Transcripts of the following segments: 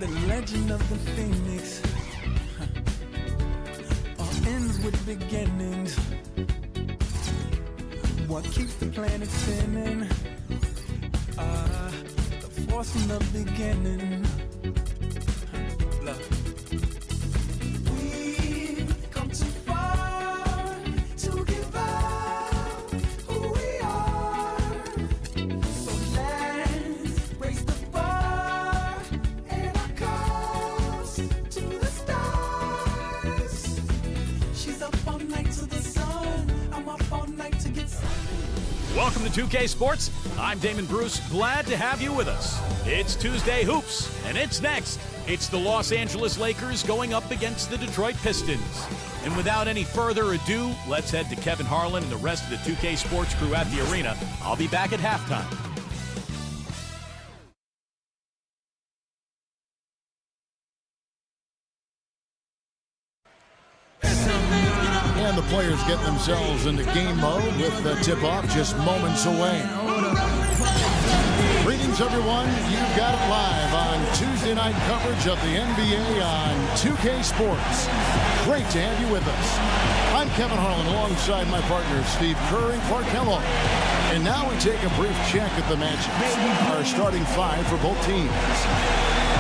The legend of the Phoenix all ends with beginnings. What keeps the planet spinning? The force from the beginning. Love. We've come too far to give up who we are. So let's raise the bar and our cause to the stars. She's up all night to the sun. I'm up all night to get sun. Welcome to 2K Sports. I'm Damon Bruce. Glad to have you with us. It's Tuesday Hoops, and it's next. It's the Los Angeles Lakers going up against the Detroit Pistons. And without any further ado, let's head to Kevin Harlan and the rest of the 2K Sports crew at the arena. I'll be back at halftime. And the players get themselves into game mode with the tip-off just moments away. Greetings, everyone. You've got it live on Tuesday night coverage of the NBA on 2K Sports. Great to have you with us. I'm Kevin Harlan alongside my partners Steve Kerr and Clark Kellogg. And now we take a brief check at the matchups. Our starting five for both teams.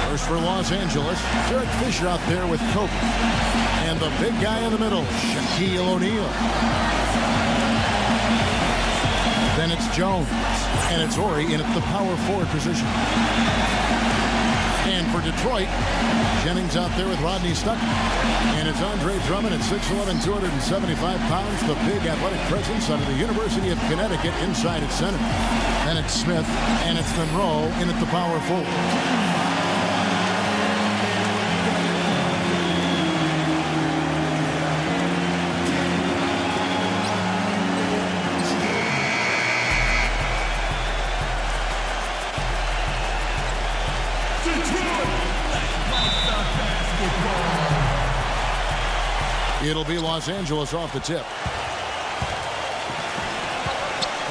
First for Los Angeles, Derek Fisher out there with Kobe. And the big guy in the middle, Shaquille O'Neal. Then it's Jones. And it's Horry in at the power forward position. And for Detroit, Jennings out there with Rodney Stuckey. And it's Andre Drummond at 6'11", 275 pounds, the big athletic presence out of the University of Connecticut inside at center. Then it's Smith, and it's Monroe in at the power forward. It'll be Los Angeles off the tip.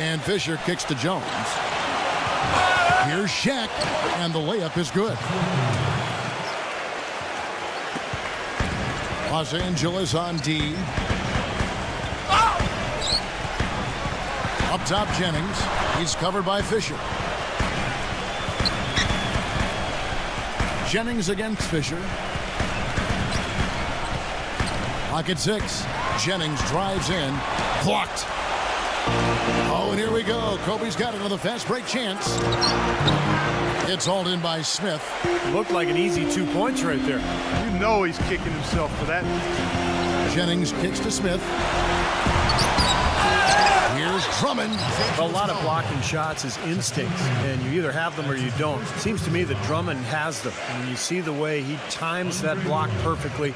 And Fisher kicks to Jones. Here's Shaq, and the layup is good. Los Angeles on D. Up top, Jennings. He's covered by Fisher. Jennings against Fisher. Pocket six. Jennings drives in. Blocked. Oh, and here we go. Kobe's got another fast break chance. It's hauled in by Smith. Looked like an easy 2 points right there. You know he's kicking himself for that. Jennings kicks to Smith. Here's Drummond. A lot of blocking shots is instincts, and you either have them or you don't. It seems to me that Drummond has them. And you see the way he times that block perfectly,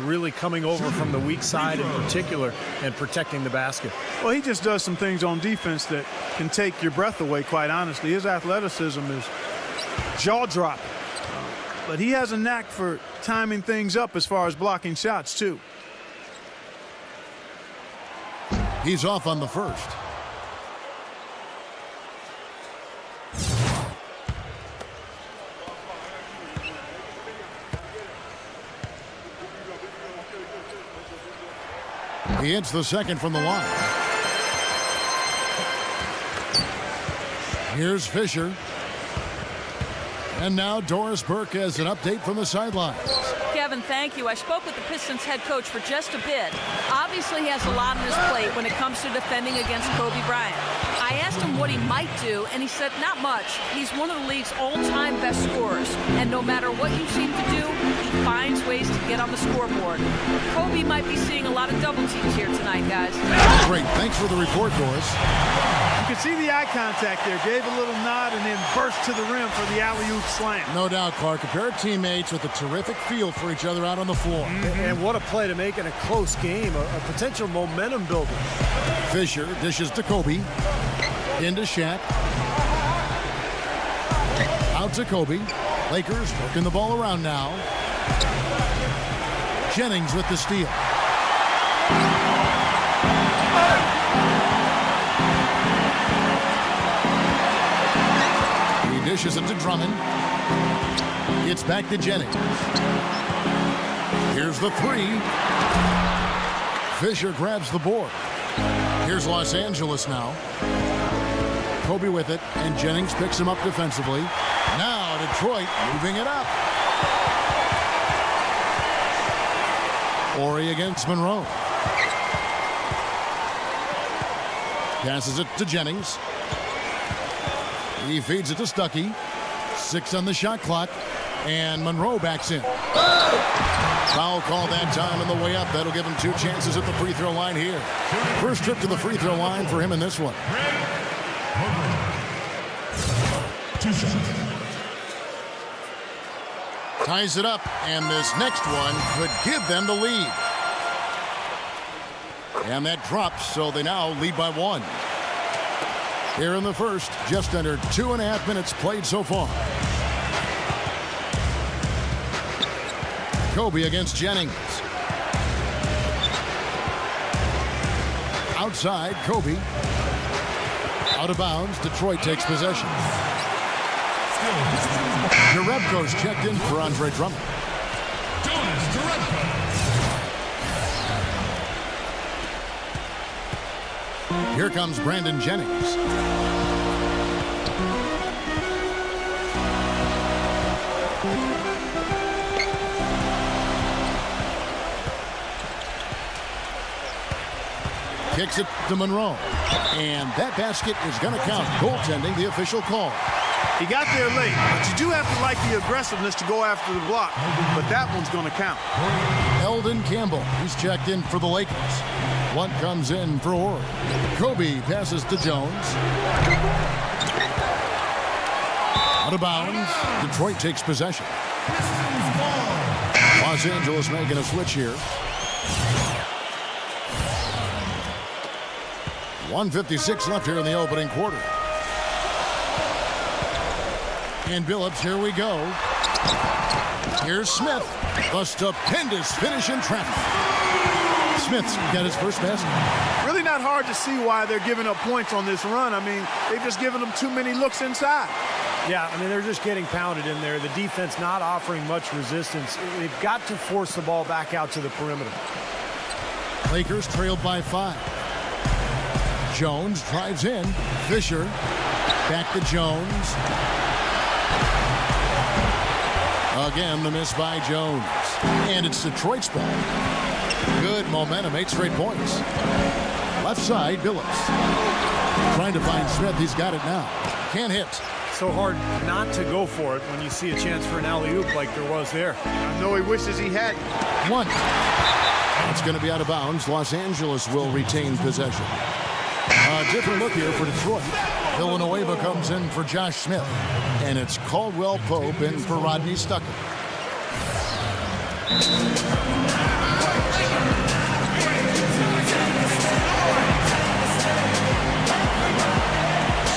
really coming over from the weak side in particular and protecting the basket. Well, he just does some things on defense that can take your breath away, quite honestly. His athleticism is jaw-dropping. But he has a knack for timing things up as far as blocking shots, too. He's off on the first. He hits the second from the line. Here's Fisher. And now Doris Burke has an update from the sidelines. Kevin, thank you. I spoke with the Pistons head coach for just a bit. Obviously, he has a lot on his plate when it comes to defending against Kobe Bryant. I asked him what he might do, and he said not much. He's one of the league's all-time best scorers, and no matter what you seem to do, he finds ways to get on the scoreboard. Kobe might be seeing a lot of double teams here tonight, guys. Great. Thanks for the report, Doris. You can see the eye contact there. Gave a little nod and then burst to the rim for the alley-oop slam. No doubt, Clark. A pair of teammates with a terrific feel for each other out on the floor. And what a play to make in a close game, a potential momentum builder. Fisher dishes to Kobe. Into Shaq. Out to Kobe. Lakers working the ball around now. Jennings with the steal. He dishes it to Drummond. It's back to Jennings. Here's the three. Fisher grabs the board. Here's Los Angeles now. Kobe with it, and Jennings picks him up defensively. Now Detroit moving it up. Horry against Monroe. Passes it to Jennings. He feeds it to Stuckey. 6 on the shot clock, and Monroe backs in. Foul call that time on the way up. That'll give him 2 chances at the free throw line here. First trip to the free throw line for him in this one. Ties it up, and this next one could give them the lead. And that drops, so they now lead by 1. Here in the first, just under 2.5 minutes played so far. Kobe against Jennings. Outside, Kobe. Out of bounds, Detroit takes possession. Jerebko's checked in for Andre Drummond. Here comes Brandon Jennings. Kicks it to Monroe. And that basket is going to count. Goaltending, the official call. He got there late, but you do have to like the aggressiveness to go after the block. But that one's going to count. Eldon Campbell, he's checked in for the Lakers. One comes in for Horry. Kobe passes to Jones. Out of bounds. Detroit takes possession. Los Angeles making a switch here. 1:56 left here in the opening quarter. And Billups, here we go. Here's Smith. The stupendous finish in traffic. Smith's got his first basket. Really not hard to see why they're giving up points on this run. I mean, they've just given them too many looks inside. Yeah, I mean, they're just getting pounded in there. The defense not offering much resistance. They've got to force the ball back out to the perimeter. Lakers trailed by 5. Jones drives in. Fisher back to Jones. Again, the miss by Jones. And it's Detroit's ball. Good momentum, 8 straight points. Left side, Billups. Trying to find Smith. He's got it now. Can't hit. So hard not to go for it when you see a chance for an alley-oop like there was there. I know he wishes he hadn't. 1. It's going to be out of bounds. Los Angeles will retain possession. A different look here for Detroit. Villanueva comes in for Josh Smith. And it's Caldwell Pope in for Rodney Stuckey.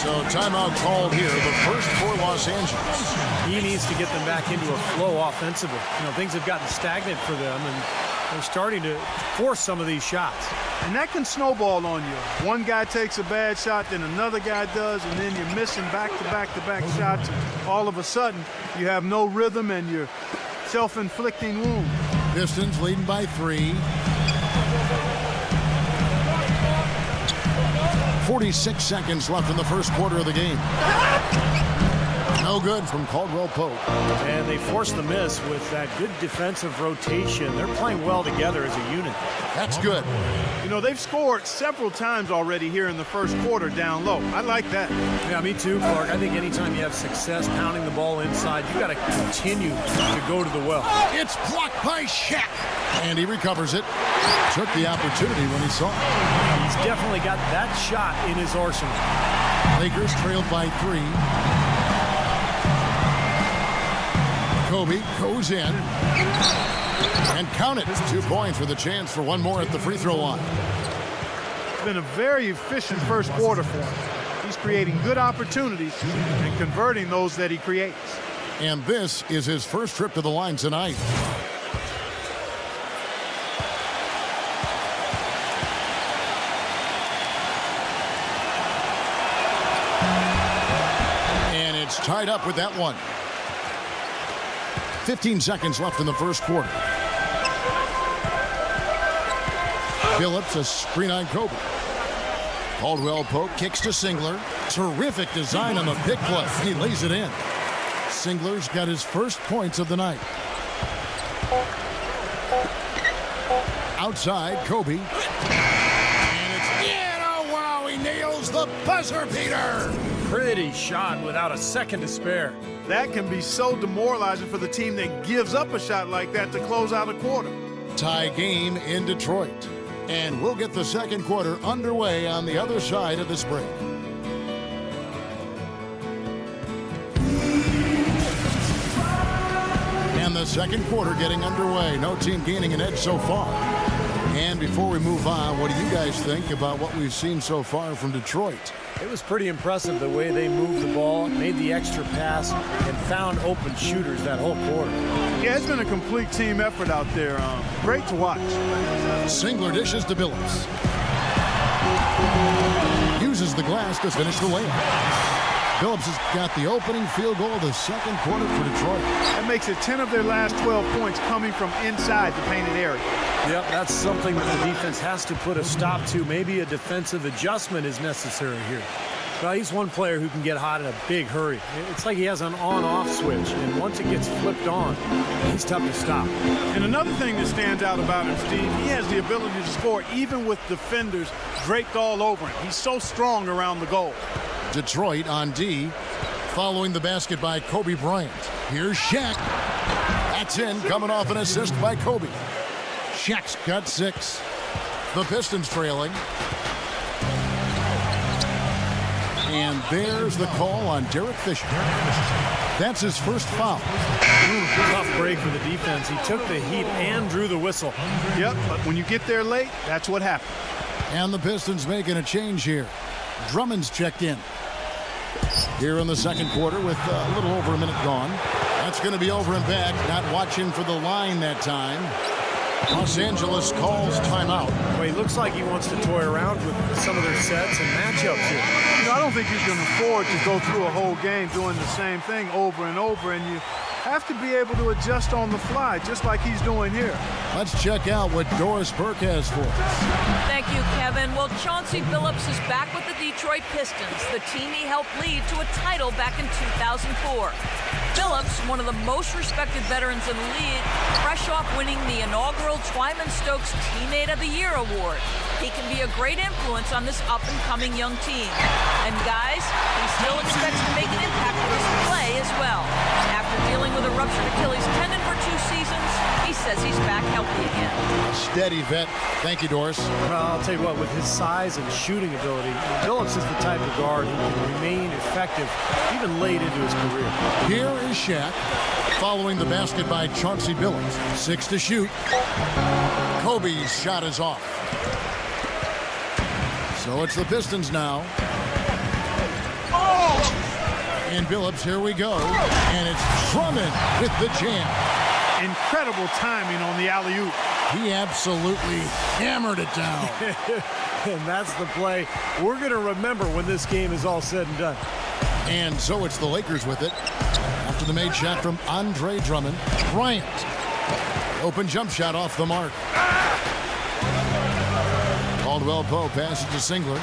So timeout called here, the first for Los Angeles. He needs to get them back into a flow offensively. You know, things have gotten stagnant for them, and they're starting to force some of these shots. And that can snowball on you. One guy takes a bad shot, then another guy does, and then you're missing back-to-back-to-back shots. And all of a sudden, you have no rhythm and you're self-inflicting wound. Pistons leading by 3. 46 seconds left in the first quarter of the game. No good from Caldwell Pope. And they forced the miss with that good defensive rotation. They're playing well together as a unit. That's good. You know, they've scored several times already here in the first quarter down low. I like that. Yeah, me too, Clark. I think anytime you have success pounding the ball inside, you got to continue to go to the well. It's blocked by Shaq. And he recovers it. Took the opportunity when he saw it. He's definitely got that shot in his arsenal. Lakers trailed by 3. Kobe goes in. And count it. 2 points with a chance for one more at the free throw line. It's been a very efficient first quarter for him. He's creating good opportunities and converting those that he creates. And this is his first trip to the line tonight. And it's tied up with that one. 15 seconds left in the first quarter. Phillips, a screen on Kobe. Caldwell Pope kicks to Singler. Terrific design on the pick play. He lays it in. Singler's got his first points of the night. Outside, Kobe. And it's in. Oh, wow, he nails the buzzer beater. Pretty shot without a second to spare. That can be so demoralizing for the team that gives up a shot like that to close out a quarter. Tie game in Detroit. And we'll get the second quarter underway on the other side of this break. And the second quarter getting underway. No team gaining an edge so far. And before we move on, what do you guys think about what we've seen so far from Detroit? It was pretty impressive the way they moved the ball, made the extra pass, and found open shooters that whole quarter. Yeah, it's been a complete team effort out there. Great to watch. Singler dishes to Billups. Uses the glass to finish the layup. Billups has got the opening field goal of the second quarter for Detroit. That makes it 10 of their last 12 points coming from inside the painted area. Yep, that's something that the defense has to put a stop to. Maybe a defensive adjustment is necessary here. Well, he's one player who can get hot in a big hurry. It's like he has an on-off switch, and once it gets flipped on, he's tough to stop. And another thing that stands out about him, Steve, he has the ability to score even with defenders draped all over him. He's so strong around the goal. Detroit on D, following the basket by Kobe Bryant. Here's Shaq. That's in, coming off an assist by Kobe. Shaq's got 6. The Pistons trailing. And there's the call on Derek Fisher. That's his first foul. Tough break for the defense. He took the heat and drew the whistle. Yep, but when you get there late, that's what happens. And the Pistons making a change here. Drummond's checked in. Here in the second quarter with a little over a minute gone. That's going to be over and back. Not watching for the line that time. Los Angeles calls timeout. Well, he looks like he wants to toy around with some of their sets and matchups here. You know, I don't think you can afford to go through a whole game doing the same thing over and over, and you have to be able to adjust on the fly, just like he's doing here. Let's check out what Doris Burke has for us. Thank you, Kevin. Well, Chauncey Billups is back with the Detroit Pistons, the team he helped lead to a title back in 2004. Billups, one of the most respected veterans in the league, fresh off winning the inaugural Twyman Stokes Teammate of the Year award. He can be a great influence on this up-and-coming young team. And guys, he still expects to make an impact with his play as well. After dealing with a ruptured Achilles tendon for 2 seasons, he says he's back healthy again. Steady vet. Thank you, Doris. Well, I'll tell you what, with his size and shooting ability, Billups is the type of guard who can remain effective even late into his career. Here is Shaq, following the basket by Chauncey Billups. 6 to shoot. Kobe's shot is off. So it's the Pistons now. And Billups, here we go. And it's Drummond with the jam. Incredible timing on the alley-oop. He absolutely hammered it down. And that's the play we're going to remember when this game is all said and done. And so it's the Lakers with it. After the made shot from Andre Drummond. Bryant. Open jump shot off the mark. Caldwell Pope passes to Singler.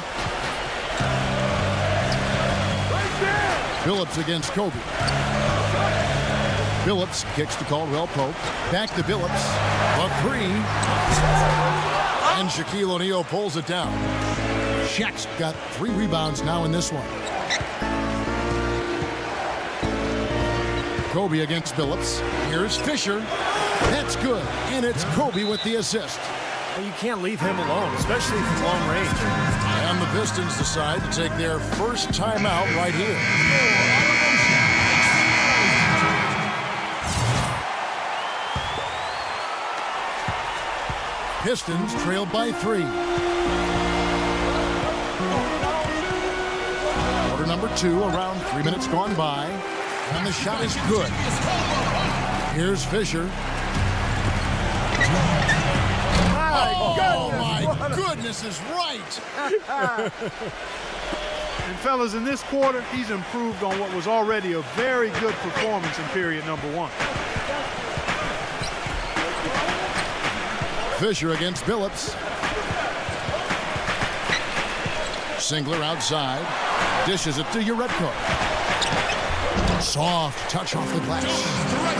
Billups against Kobe. Billups kicks to Caldwell Pope. Back to Billups. A 3. And Shaquille O'Neal pulls it down. Shaq's got 3 rebounds now in this one. Kobe against Billups. Here's Fisher. That's good. And it's Kobe with the assist. Well, you can't leave him alone, especially from long range. And the Pistons decide to take their first timeout right here. Pistons trail by 3. Quarter number 2, around 3 minutes gone by. And the shot is good. Here's Fisher. Oh, my goodness is right. And fellas, in this quarter, he's improved on what was already a very good performance in period number 1. Fisher against Billups. Singler outside. Dishes it to Uretko. Soft touch off the glass.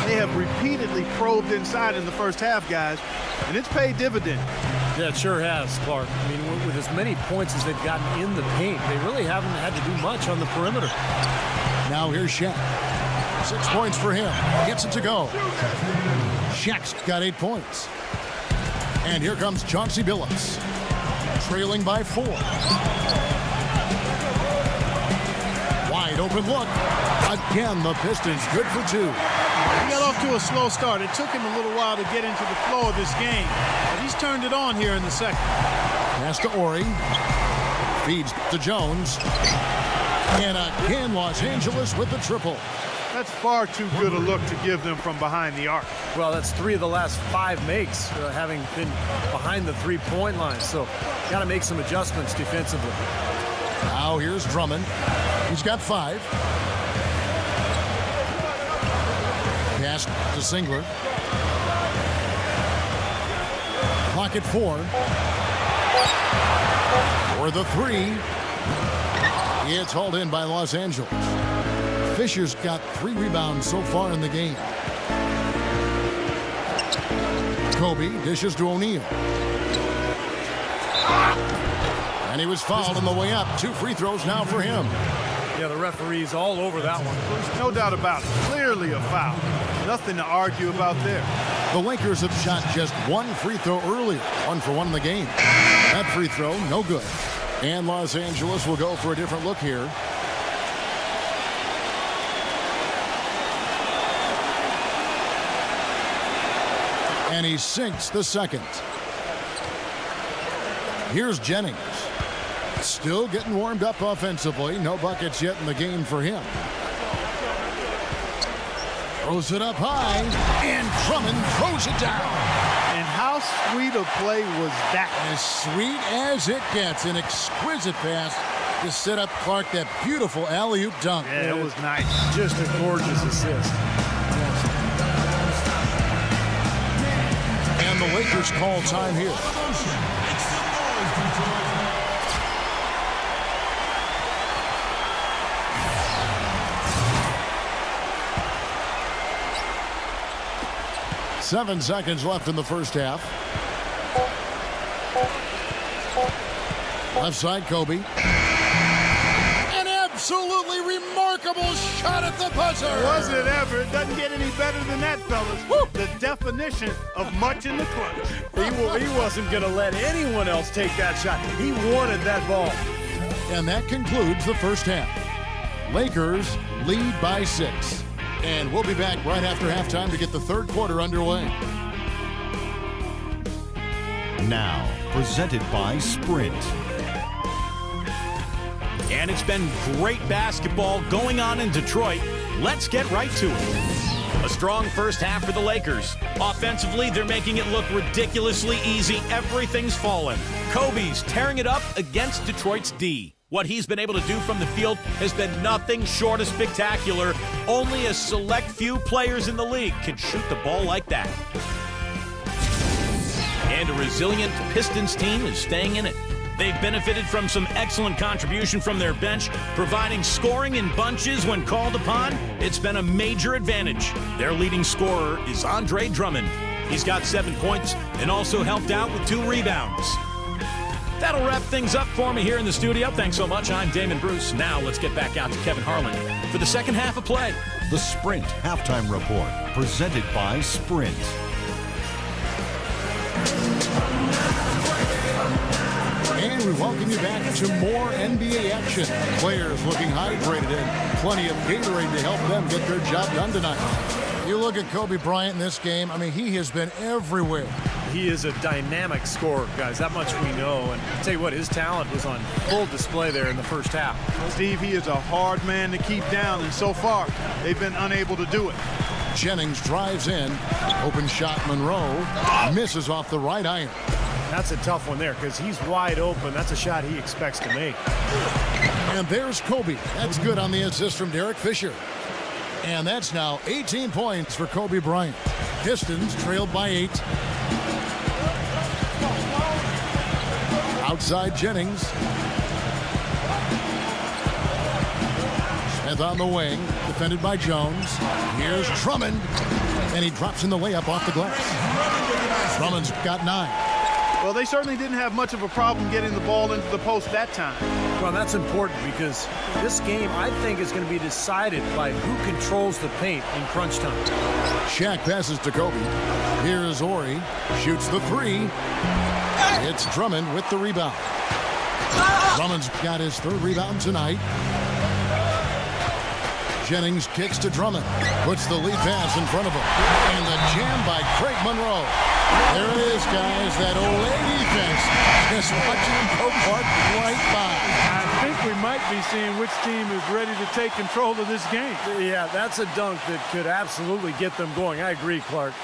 They have repeatedly probed inside in the first half, guys, and it's paid dividend. Yeah, it sure has, Clark. I mean, with as many points as they've gotten in the paint, they really haven't had to do much on the perimeter. Now here's Shaq. 6 points for him. Gets it to go. Shaq's got 8 points. And here comes Chauncey Billups. Trailing by 4. Wide open look. Again, the Pistons good for 2. He got off to a slow start. It took him a little while to get into the flow of this game, but he's turned it on here in the second. Pass to Ori. Feeds to Jones. And again, Los Angeles with the triple. That's far too good a look to give them from behind the arc. Well, that's 3 of the last 5 makes, having been behind the three-point line. So, got to make some adjustments defensively. Now here's Drummond. He's got 5. Pass to Singler. Clock at 4. For the 3. It's hauled in by Los Angeles. Fisher's got 3 rebounds so far in the game. Kobe dishes to O'Neal. And he was fouled on the way up. 2 free throws now for him. Yeah, the referee's all over that one. No doubt about it. Clearly a foul. Nothing to argue about there. The Lakers have shot just 1 free throw earlier. 1 for 1 in the game. That free throw, no good. And Los Angeles will go for a different look here. And he sinks the second. Here's Jennings. Still getting warmed up offensively. No buckets yet in the game for him. Throws it up high. And Drummond throws it down. And how sweet a play was that? As sweet as it gets. An exquisite pass to set up Clark that beautiful alley-oop dunk. Yeah, it was nice. Just a gorgeous assist. And the Lakers call time here. Seven seconds left in the first half. Left side, Kobe. An absolutely remarkable shot at the buzzer. Was it ever? It doesn't get any better than that, fellas. Woo! The definition of much in the clutch. He wasn't going to let anyone else take that shot. He wanted that ball. And that concludes the first half. Lakers lead by 6. And we'll be back right after halftime to get the third quarter underway. Now, presented by Sprint. And it's been great basketball going on in Detroit. Let's get right to it. A strong first half for the Lakers. Offensively, they're making it look ridiculously easy. Everything's fallen. Kobe's tearing it up against Detroit's D. What he's been able to do from the field has been nothing short of spectacular. Only a select few players in the league can shoot the ball like that. And a resilient Pistons team is staying in it. They've benefited from some excellent contribution from their bench, providing scoring in bunches when called upon. It's been a major advantage. Their leading scorer is Andre Drummond. He's got 7 points and also helped out with 2 rebounds. That'll wrap things up for me here in the studio. Thanks so much. I'm Damon Bruce. Now let's get back out to Kevin Harlan for the second half of play. The Sprint Halftime Report, presented by Sprint. And we welcome you back to more NBA action. Players looking hydrated and plenty of Gatorade to help them get their job done tonight. You look at Kobe Bryant in this game, I mean, he has been everywhere. He is a dynamic scorer, guys. That much we know. And I'll tell you what, his talent was on full display there in the first half. Steve, he is a hard man to keep down, and so far, they've been unable to do it. Jennings drives in. Open shot, Monroe. Misses off the right iron. That's a tough one there because he's wide open. That's a shot he expects to make. And there's Kobe. That's good on the assist from Derek Fisher. And that's now 18 points for Kobe Bryant. Pistons trailed by 8. Outside Jennings. Smith on the wing, defended by Jones. Here's Drummond, and he drops in the layup off the glass. Drummond's got 9. Well, they certainly didn't have much of a problem getting the ball into the post that time. Well, that's important because this game, I think, is going to be decided by who controls the paint in crunch time. Shaq passes to Kobe. Here's Ori. Shoots the 3. It's Drummond with the rebound. Drummond's got his 3rd rebound tonight. Jennings kicks to Drummond. Puts the lead pass in front of him. And the jam by Craig Monroe. There it is, guys. That Olay defense. Just watching him go right by. I think we might be seeing which team is ready to take control of this game. Yeah, that's a dunk that could absolutely get them going. I agree, Clark.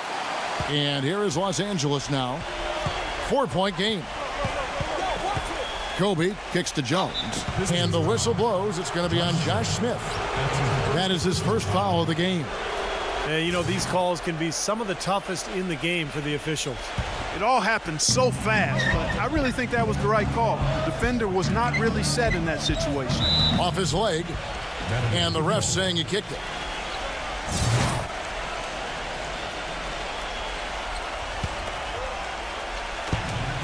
And here is Los Angeles now. 4-point game. Kobe kicks to Jones. And the whistle blows. It's going to be on Josh Smith. That is his first foul of the game. You know, these calls can be some of the toughest in the game for the officials. It all happened so fast, but I really think that was the right call. The defender was not really set in that situation. Off his leg, and the ref saying he kicked it.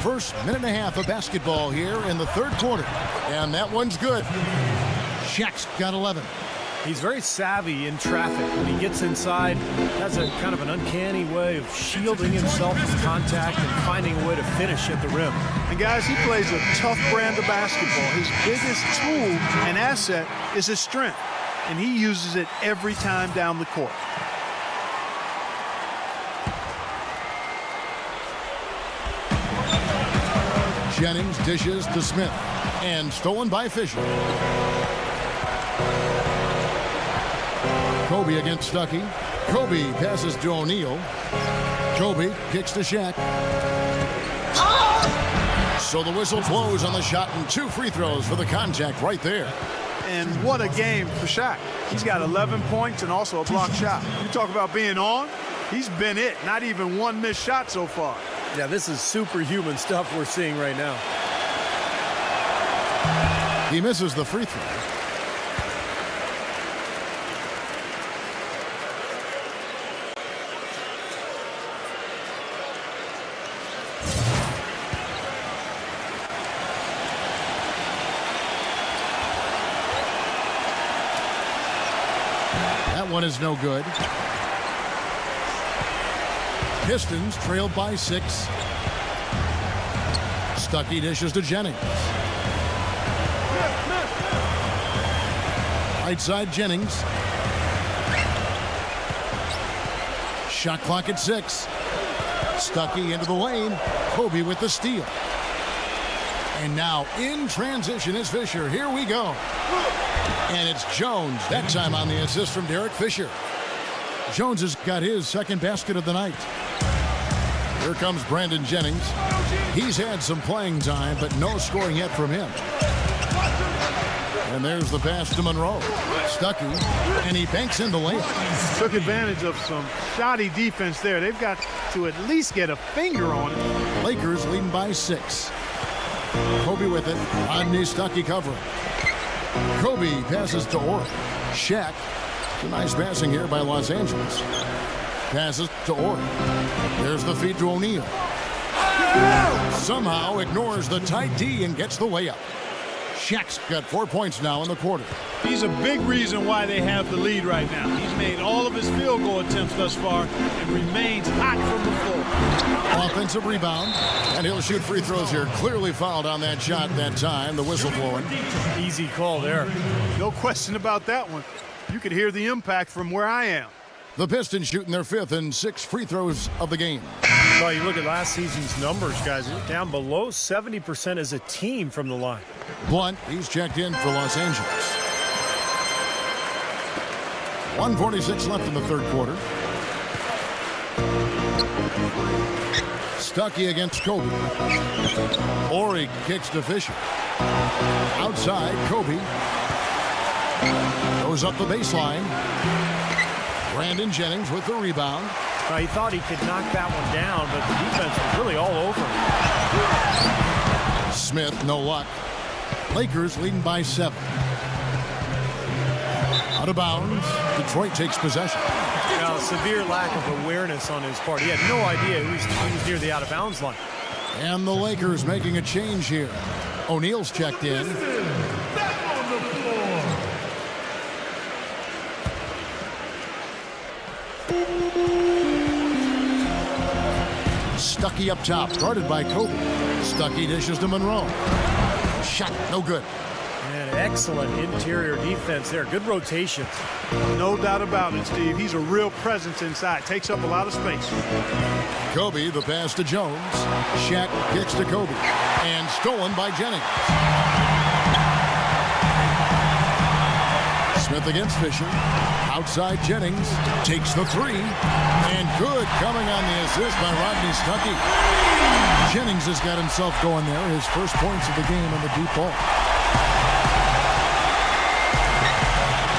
First minute and a half of basketball here in the 3rd quarter, and that one's good. Shaq's got 11. He's very savvy in traffic. When he gets inside, has a kind of an uncanny way of shielding himself from contact and finding a way to finish at the rim. And guys, he plays a tough brand of basketball. His biggest tool and asset is his strength, and he uses it every time down the court. Jennings dishes to Smith, and stolen by Fisher. Kobe against Stuckey. Kobe passes to O'Neal. Kobe kicks to Shaq. So the whistle blows on the shot, and 2 free throws for the contact right there. And what a game for Shaq. He's got 11 points and also a blocked shot. You talk about being on, he's been it. Not even one missed shot so far. Yeah, this is superhuman stuff we're seeing right now. He misses the free throw. That one is no good. Pistons trailed by 6. Stuckey dishes to Jennings. Right side Jennings. Shot clock at 6. Stuckey into the lane. Kobe with the steal. And now in transition is Fisher. Here we go. And it's Jones, that time on the assist from Derek Fisher. Jones has got his 2nd basket of the night. Here comes Brandon Jennings. He's had some playing time, but no scoring yet from him. And there's the pass to Monroe. Stuckey, and he banks in the layup. Took advantage of some shoddy defense there. They've got to at least get a finger on it. Lakers leading by 6. Kobe with it on the Stuckey covering. Kobe passes to Ori. Shaq. It's a nice passing here by Los Angeles. Passes to Ori. There's the feed to O'Neal. Somehow ignores the tight D and gets the layup. Shaq's got 4 points now in the quarter. He's a big reason why they have the lead right now. He's made all of his field goal attempts thus far and remains hot from the floor. Offensive rebound, and he'll shoot free throws here. Clearly fouled on that shot that time. The whistle blowing. Easy call there. No question about that one. You could hear the impact from where I am. The Pistons shooting their 5th and 6th free throws of the game. Well, you look at last season's numbers, guys. Down below 70% as a team from the line. Blunt, he's checked in for Los Angeles. 1:46 left in the 3rd quarter. Stuckey against Kobe. Ori kicks to Fisher. Outside, Kobe. Goes up the baseline. Brandon Jennings with the rebound. He thought he could knock that one down, but the defense was really all over him. Smith, no luck. Lakers leading by 7. Out of bounds. Detroit takes possession. Now, severe lack of awareness on his part. He had no idea he was near the out-of-bounds line. And the Lakers making a change here. O'Neal's checked in. Stuckey up top, guarded by Kobe. Stuckey dishes to Monroe. Shot, no good. And excellent interior defense there. Good rotations. No doubt about it, Steve. He's a real presence inside. Takes up a lot of space. Kobe, the pass to Jones. Shaq kicks to Kobe. And stolen by Jennings. Smith against Fisher. Outside Jennings. Takes the 3. And good coming on the assist by Rodney Stuckey. Jennings has got himself going there. His first points of the game on the deep ball.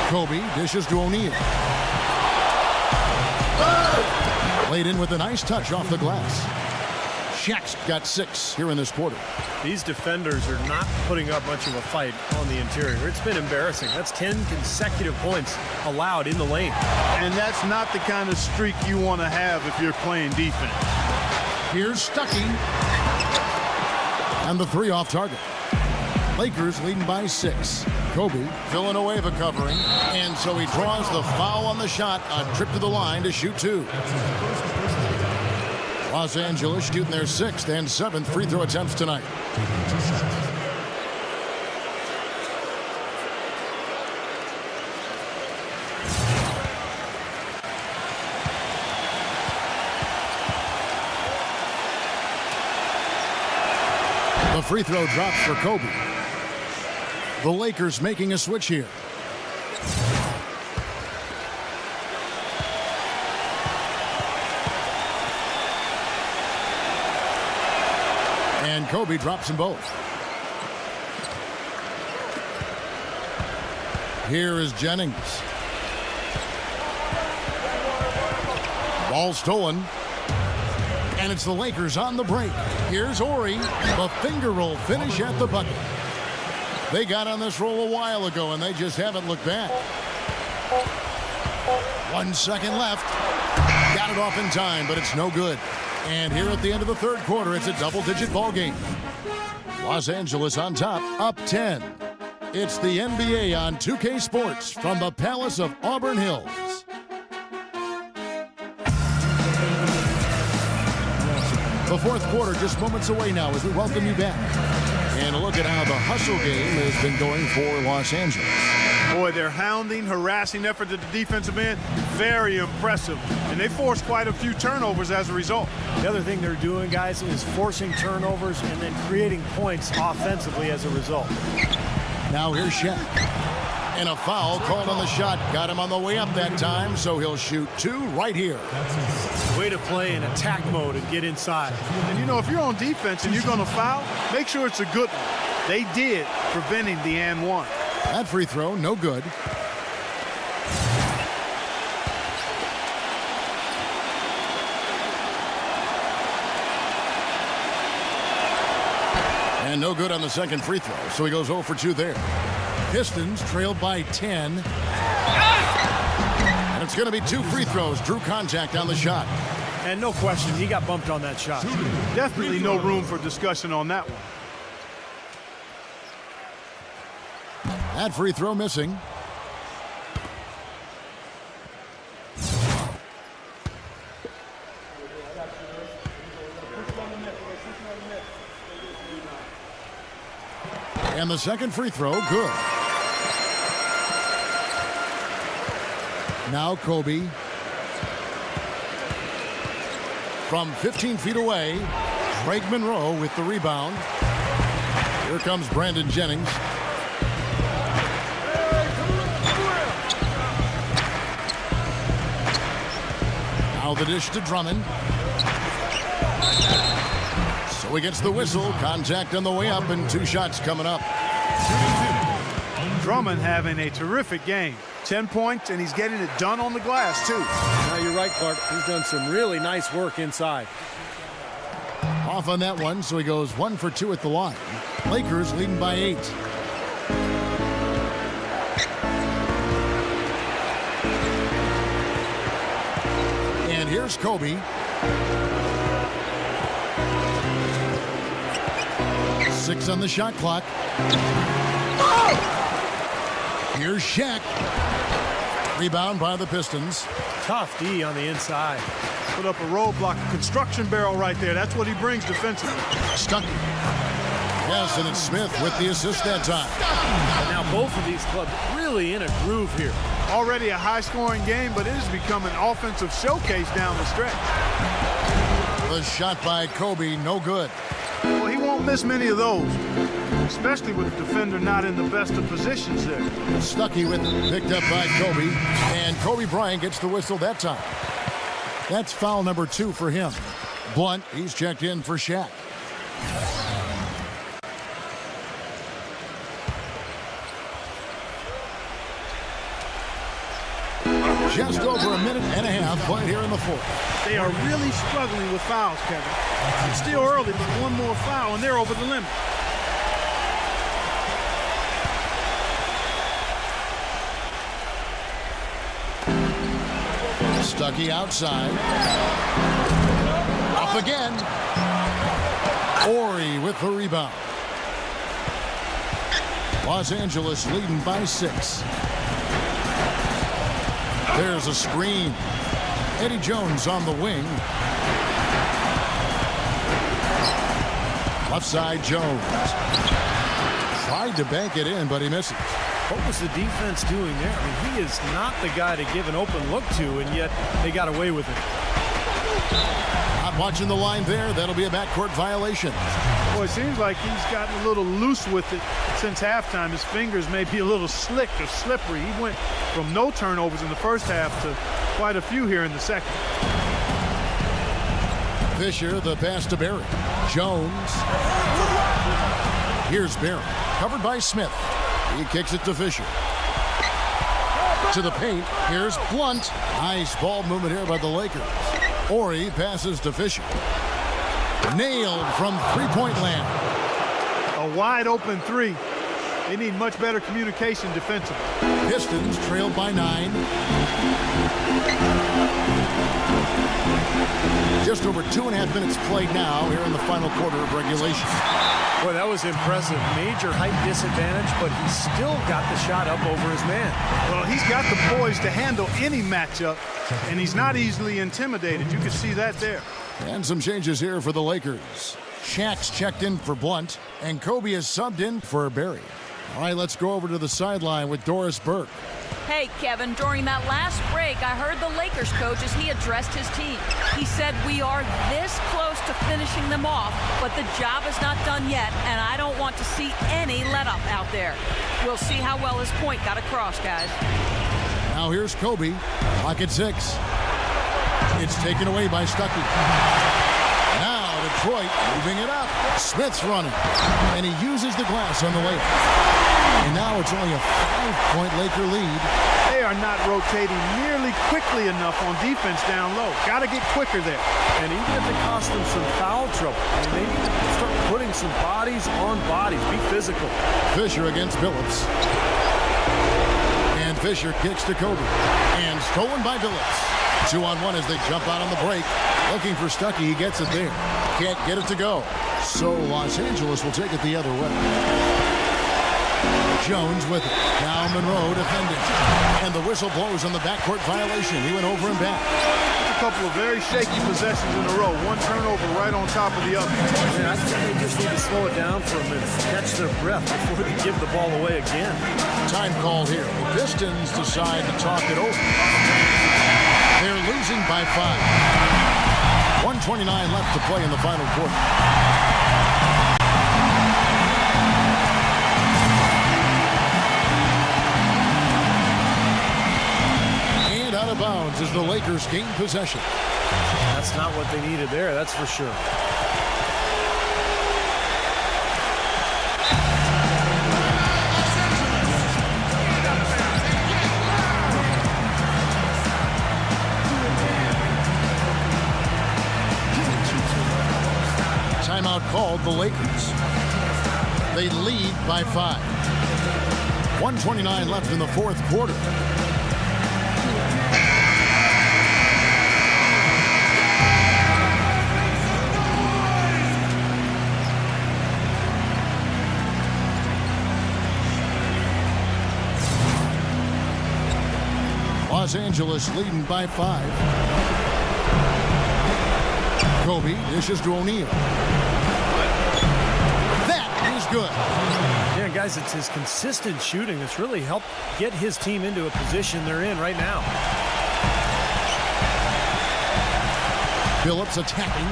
Kobe dishes to O'Neal. Laid in with a nice touch off the glass. Shaq's got 6 here in this quarter. These defenders are not putting up much of a fight on the interior. It's been embarrassing. That's 10 consecutive points allowed in the lane. And that's not the kind of streak you want to have if you're playing defense. Here's Stuckey. And the 3 off target. Lakers leading by 6. Kobe, Villanueva covering, and so he draws the foul on the shot, a trip to the line to shoot 2. Los Angeles shooting their 6th and 7th free throw attempts tonight. The free throw drops for Kobe. The Lakers making a switch here. And Kobe drops them both. Here is Jennings. Ball stolen. And it's the Lakers on the break. Here's Horry. The finger roll finish at the bucket. They got on this roll a while ago, and they just haven't looked back. 1 second left. Got it off in time, but it's no good. And here at the end of the 3rd quarter, it's a double-digit ball game. Los Angeles on top, up 10. It's the NBA on 2K Sports from the Palace of Auburn Hills. The 4th quarter just moments away now as we welcome you back. And a look at how the hustle game has been going for Los Angeles. Boy, their hounding, harassing effort at the defensive end, very impressive. And they forced quite a few turnovers as a result. The other thing they're doing, guys, is forcing turnovers and then creating points offensively as a result. Now here's Shaq. And a foul called on the shot. Got him on the way up that time, so he'll shoot 2 right here. Way to play in attack mode and get inside. And you know, if you're on defense and you're going to foul, make sure it's a good one. They did, preventing the and one. That free throw, no good. And no good on the second free throw, so he goes 0 for 2 there. Pistons trailed by 10. And it's going to be 2 free throws. Drew contact on the shot. And no question, he got bumped on that shot. Definitely no room for discussion on that one. That free throw missing. And the second free throw, good. Now Kobe. From 15 feet away, Craig Monroe with the rebound. Here comes Brandon Jennings. Now the dish to Drummond. So he gets the whistle. Contact on the way up and 2 shots coming up. Drummond having a terrific game. 10 points, and he's getting it done on the glass, too. Now you're right, Clark. He's done some really nice work inside. Off on that one, so he goes 1 for 2 at the line. Lakers leading by 8. And here's Kobe. Six on the shot clock. Here's Shaq. Rebound by the Pistons. Tough D on the inside. Put up a roadblock, a construction barrel right there. That's what he brings defensively. Stuckey. Yes, and it's Smith with the assist that time. And now both of these clubs really in a groove here. Already a high-scoring game, but it has become an offensive showcase down the stretch. The shot by Kobe, no good. Well, he won't miss many of those, especially with the defender not in the best of positions there. Stuckey with it, picked up by Kobe, and Kobe Bryant gets the whistle that time. That's foul number 2 for him. Blunt, he's checked in for Shaq. Just over a minute and a half played here in the fourth. They are really struggling with fouls, Kevin. It's still early, but one more foul, and they're over the limit. Stuckey outside. Up again. Horry with the rebound. Los Angeles leading by 6. There's a screen. Eddie Jones on the wing. Left side, Jones. Tried to bank it in, but he misses. What was the defense doing there? I mean, he is not the guy to give an open look to, and yet they got away with it. Not watching the line there. That'll be a backcourt violation. Boy, it seems like he's gotten a little loose with it since halftime. His fingers may be a little slick or slippery. He went from no turnovers in the first half to quite a few here in the second. Fisher, the pass to Barry. Jones. Here's Barry. Covered by Smith. He kicks it to Fisher. To the paint. Here's Blunt. Nice ball movement here by the Lakers. Horry passes to Fisher. Nailed from three-point land. A wide open three. They need much better communication defensively. Pistons trailed by 9. Just over 2.5 minutes played now here in the final quarter of regulation. Boy, that was impressive. Major height disadvantage, but he still got the shot up over his man. Well, he's got the poise to handle any matchup, and he's not easily intimidated. You can see that there. And some changes here for the Lakers. Shaq's checked in for Blunt, and Kobe is subbed in for Barry. All right, let's go over to the sideline with Doris Burke. Hey, Kevin, during that last break, I heard the Lakers coach as he addressed his team. He said, we are this close to finishing them off, but the job is not done yet, and I don't want to see any let-up out there. We'll see how well his point got across, guys. Now here's Kobe, clock at 6. It's taken away by Stuckey. Now Detroit moving it up. Smith's running, and he uses the glass on the layup. And now it's only a 5-point Laker lead. They are not rotating nearly quickly enough on defense down low. Got to get quicker there. And even if it costs them some foul trouble, I mean, they need to start putting some bodies on bodies. Be physical. Fisher against Billups. And Fisher kicks to Kobe. And stolen by Billups. 2-on-1 as they jump out on the break. Looking for Stuckey. He gets it there. Can't get it to go. So Los Angeles will take it the other way. Jones with it. Now Monroe defending. And the whistle blows on the backcourt violation. He went over and back. A couple of very shaky possessions in a row. One turnover right on top of the other. Yeah, I think they just need to slow it down for a minute. Catch their breath before they give the ball away again. Time call here. The Pistons decide to talk it over. They're losing by 5. 1:29 left to play in the final quarter. Out of bounds as the Lakers gain possession. That's not what they needed there, that's for sure. timeout called the Lakers. They lead by 5. 1:29 left in the fourth quarter. Los Angeles leading by 5. Kobe dishes to O'Neal. That is good. Yeah, guys, it's his consistent shooting that's really helped get his team into a position they're in right now. Phillips attacking.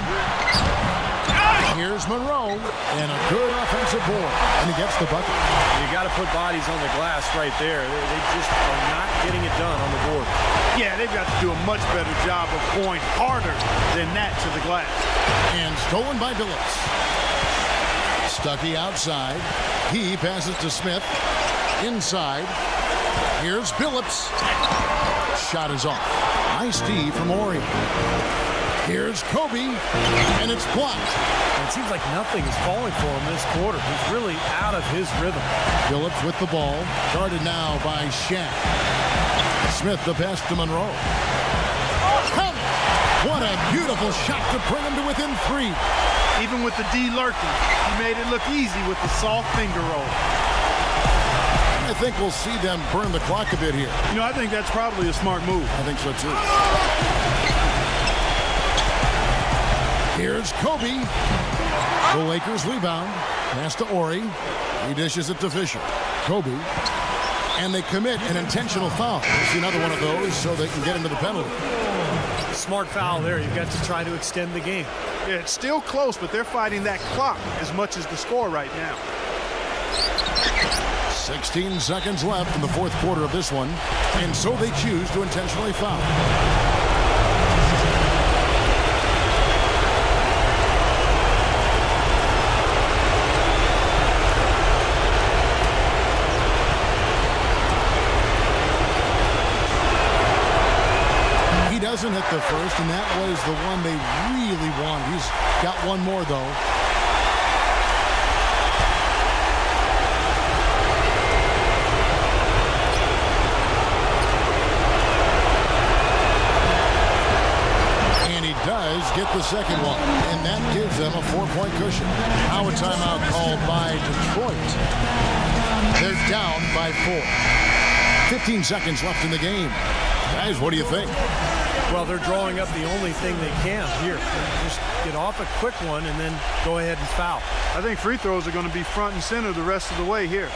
Here's Monroe, and a good offensive board, and he gets the bucket. You got to put bodies on the glass right there. They just are not getting it done on the board. Yeah, they've got to do a much better job of going harder than that to the glass. And stolen by Billups. Stuckey outside. He passes to Smith. Inside. Here's Billups. Shot is off. Nice D from Ori. Here's Kobe, and it's blocked. It seems like nothing is falling for him this quarter. He's really out of his rhythm. Billups with the ball. Guarded now by Shaq. Smith the pass to Monroe. Count it! What a beautiful shot to bring him to within 3. Even with the D lurking, he made it look easy with the soft finger roll. I think we'll see them burn the clock a bit here. You know, I think that's probably a smart move. I think so too. Here's Kobe. The Lakers rebound. Pass to Ori. He dishes it to Fisher. Kobe. And they commit an intentional foul. We'll see another one of those so they can get into the penalty. Smart foul there. You've got to try to extend the game. Yeah, it's still close, but they're fighting that clock as much as the score right now. 16 seconds left in the fourth quarter of this one. And so they choose to intentionally foul. Doesn't hit the first, and that was the one they really wanted. He's got one more, though. And he does get the second one, and that gives them a 4-point cushion. Now a timeout called by Detroit. They're down by 4. 15 seconds left in the game. Guys, what do you think? Well, they're drawing up the only thing they can here. Just get off a quick one and then go ahead and foul. I think free throws are going to be front and center the rest of the way here.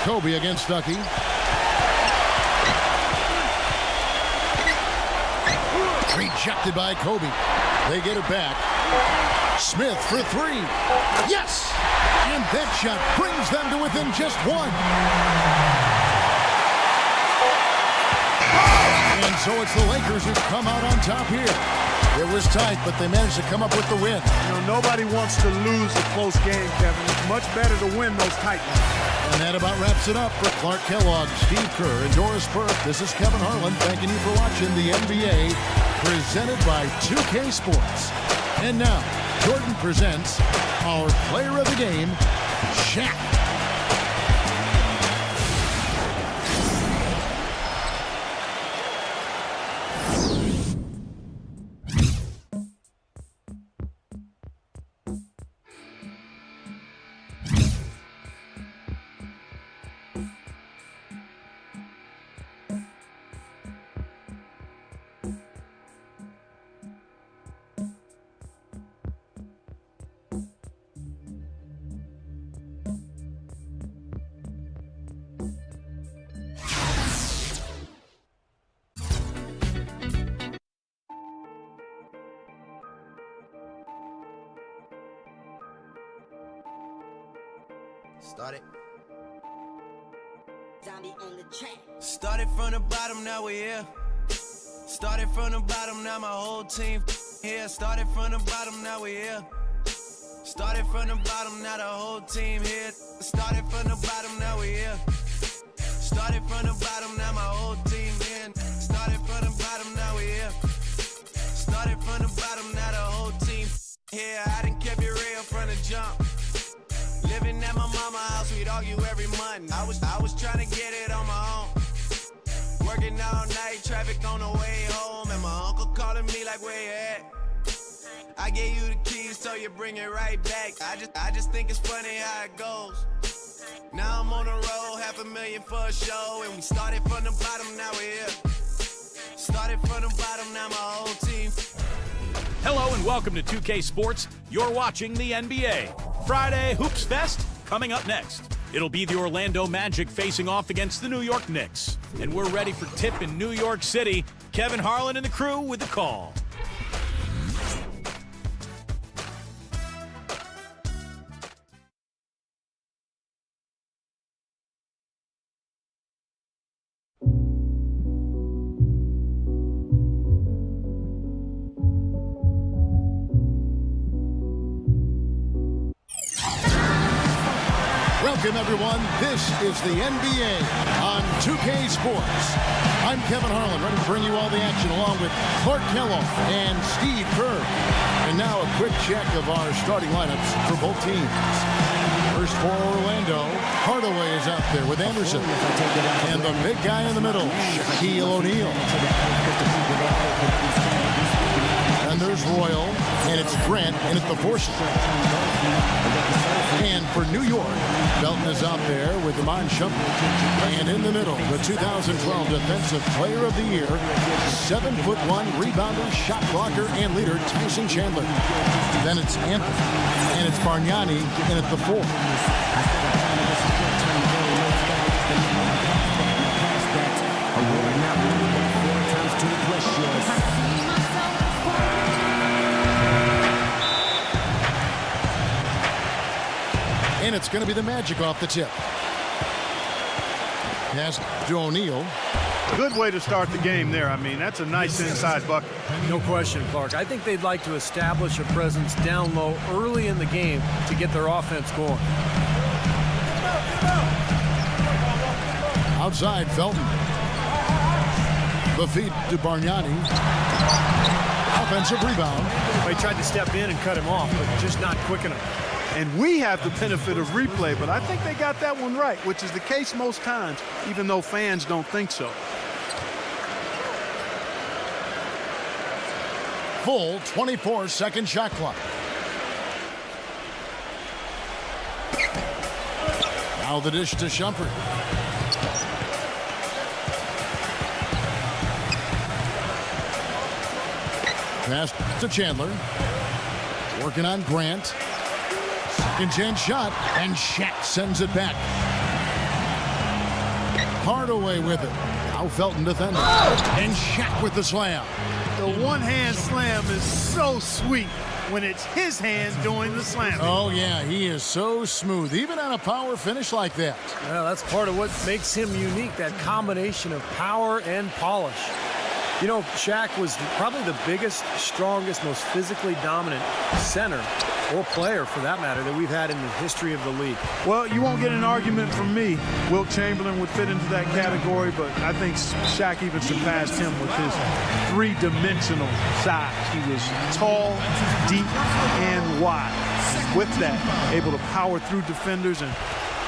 Kobe against Stuckey. Rejected by Kobe. They get it back. Smith for 3. Yes! And that shot brings them to within just 1. And so it's the Lakers who come out on top here. It was tight, but they managed to come up with the win. You know, nobody wants to lose a close game, Kevin. It's much better to win those tight ones. And that about wraps it up for Clark Kellogg, Steve Kerr, and Doris Burke. This is Kevin Harlan thanking you for watching the NBA presented by 2K Sports. And now, Jordan presents our player of the game, Shaq. Started. Zombie on the track. Started from the bottom, now we're here. Started from the bottom, now my whole team here. Started from the bottom, now we're here. Started from the bottom, now the whole team here. Started from the bottom, now we're here. Started from the bottom. we'd argue every month. I was trying to get it on my own. Working all night, traffic on the way home, and my uncle calling me like, where you at? I gave you the keys, so you bring it right back. I just think it's funny how it goes. Now I'm on the road, $500,000 for a show, and we started from the bottom, now we're here. Started from the bottom, now my whole team. Hello and welcome to 2K Sports. You're watching the NBA. Friday Hoops Fest coming up next. It'll be the Orlando Magic facing off against the New York Knicks. And we're ready for tip in New York City. Kevin Harlan and the crew with the call. Welcome, everyone. This is the NBA on 2K Sports. I'm Kevin Harlan, ready to bring you all the action along with Clark Kellogg and Steve Kerr. And now a quick check of our starting lineups for both teams. First for Orlando, Hardaway is out there with Anderson. And the big guy in the middle, Shaquille O'Neal. And there's Royal, and it's Grant, and it's the force. And for New York, Felton is out there with Iman Shumpert. And in the middle, the 2012 Defensive Player of the Year, 7'1" rebounder, shot blocker, and leader, Tyson Chandler. Then it's Anthony, and it's Bargnani, and it's the 4. And it's going to be the Magic off the tip. Pass to O'Neal. Good way to start the game there. I mean, that's a nice inside bucket. No question, Clark. I think they'd like to establish a presence down low early in the game to get their offense going. Outside, Felton. The feed to Bargnani. Offensive rebound. They tried to step in and cut him off, but just not quick enough. And we have the benefit of replay, but I think they got that one right, which is the case most times, even though fans don't think so. Full 24-second shot clock. Now the dish to Shumpert. Pass to Chandler. Working on Grant. Second chance shot, and Shaq sends it back. Hardaway with it. Now Felton defending. And Shaq with the slam. The one-hand slam is so sweet when it's his hand doing the slamming. Oh, yeah, he is so smooth, even on a power finish like that. Well, that's part of what makes him unique, that combination of power and polish. You know, Shaq was probably the biggest, strongest, most physically dominant center, or player for that matter, that we've had in the history of the league. Well, you won't get an argument from me. Wilt Chamberlain would fit into that category, but I think Shaq even surpassed him with his three-dimensional size. He was tall, deep, and wide. With that, able to power through defenders and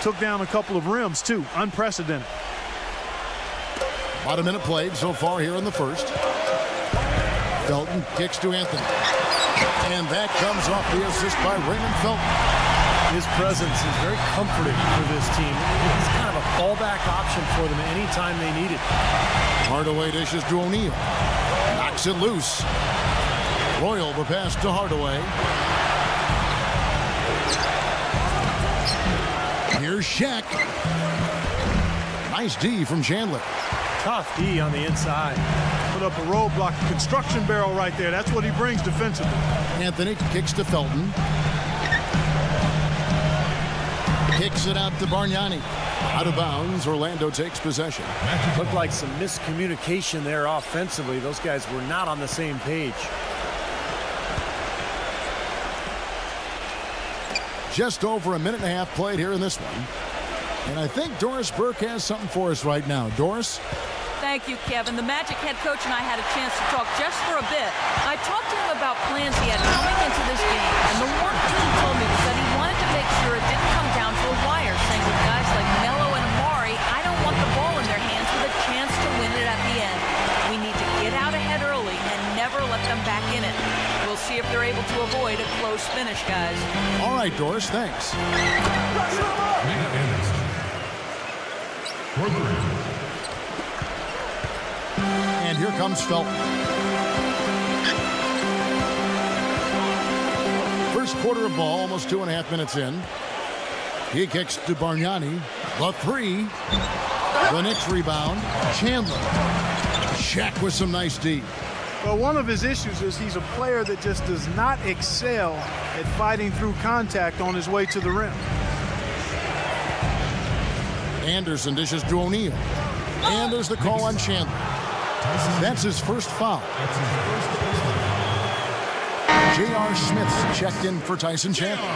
took down a couple of rims, too. Unprecedented. About a minute played so far here in the first. Felton kicks to Anthony. And that comes off the assist by Raymond Felton. His presence is very comforting for this team. He's kind of a fallback option for them anytime they need it. Hardaway dishes to O'Neal. Knocks it loose. Royal the pass to Hardaway. Here's Shaq. Nice D from Chandler. Tough D on the inside. Put up a roadblock, a construction barrel right there. That's what he brings defensively. Anthony kicks to Felton. Kicks it out to Bargnani. Out of bounds, Orlando takes possession. Looked like some miscommunication there offensively. Those guys were not on the same page. Just over a minute and a half played here in this one. And I think Doris Burke has something for us right now. Doris? Thank you, Kevin. The Magic head coach and I had a chance to talk just for a bit. I talked to him about plans he had coming into this game, and the one thing he told me was that he wanted to make sure it didn't come down to a wire, saying we've got Nice finish, guys. All right, Doris, thanks. And here comes Felton. First quarter of ball, almost 2.5 minutes in. He kicks to Bargnani. The three. The next rebound, Chandler. Shaq with some nice D. Well, one of his issues is he's a player that just does not excel at fighting through contact on his way to the rim. Anderson dishes to O'Neal. And there's the call on Chandler. That's his first foul. J.R. Smith's checked in for Tyson Chandler.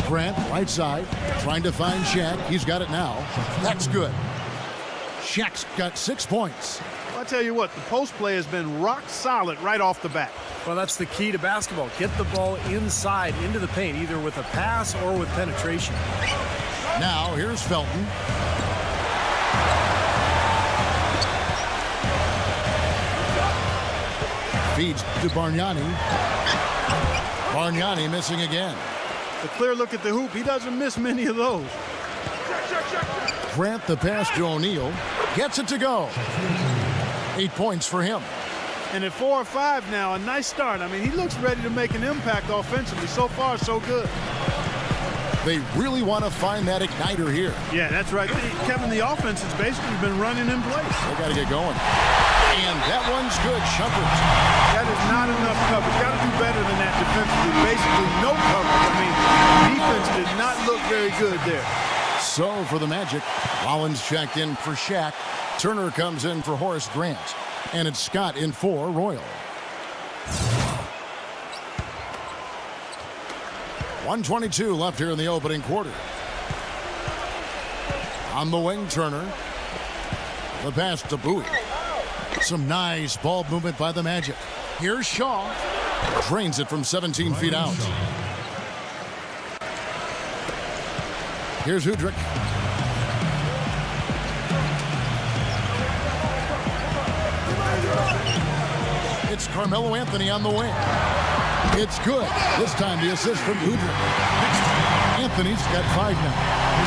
Grant, right side, trying to find Shaq. He's got it now. That's good. Shaq's got 6 points. I'll tell you what, the post play has been rock solid right off the bat. Well, that's the key to basketball. Get the ball inside into the paint, either with a pass or with penetration. Now, here's Felton. Feeds to Bargnani. Bargnani missing again. A clear look at the hoop. He doesn't miss many of those. Grant the pass to O'Neal. Gets it to go. 8 points for him. And at 4 or 5 now, a nice start. I mean, he looks ready to make an impact offensively. So far, so good. They really want to find that igniter here. Yeah, that's right. Kevin, the offense has basically been running in place. They got to get going. And that one's good. Shumpert. That is not enough coverage. Got to do better than that defensively. Basically no coverage. I mean, defense did not look very good there. So for the Magic, Rollins checked in for Shaq. Turner comes in for Horace Grant. And it's Scott in for Royal. 1:22 left here in the opening quarter. On the wing, Turner. The pass to Bowie. Some nice ball movement by the Magic. Here's Shaw. Drains it from 17 feet out. Here's Udrich. It's Carmelo Anthony on the wing. It's good. This time the assist from Udrich. Anthony's got 5 now.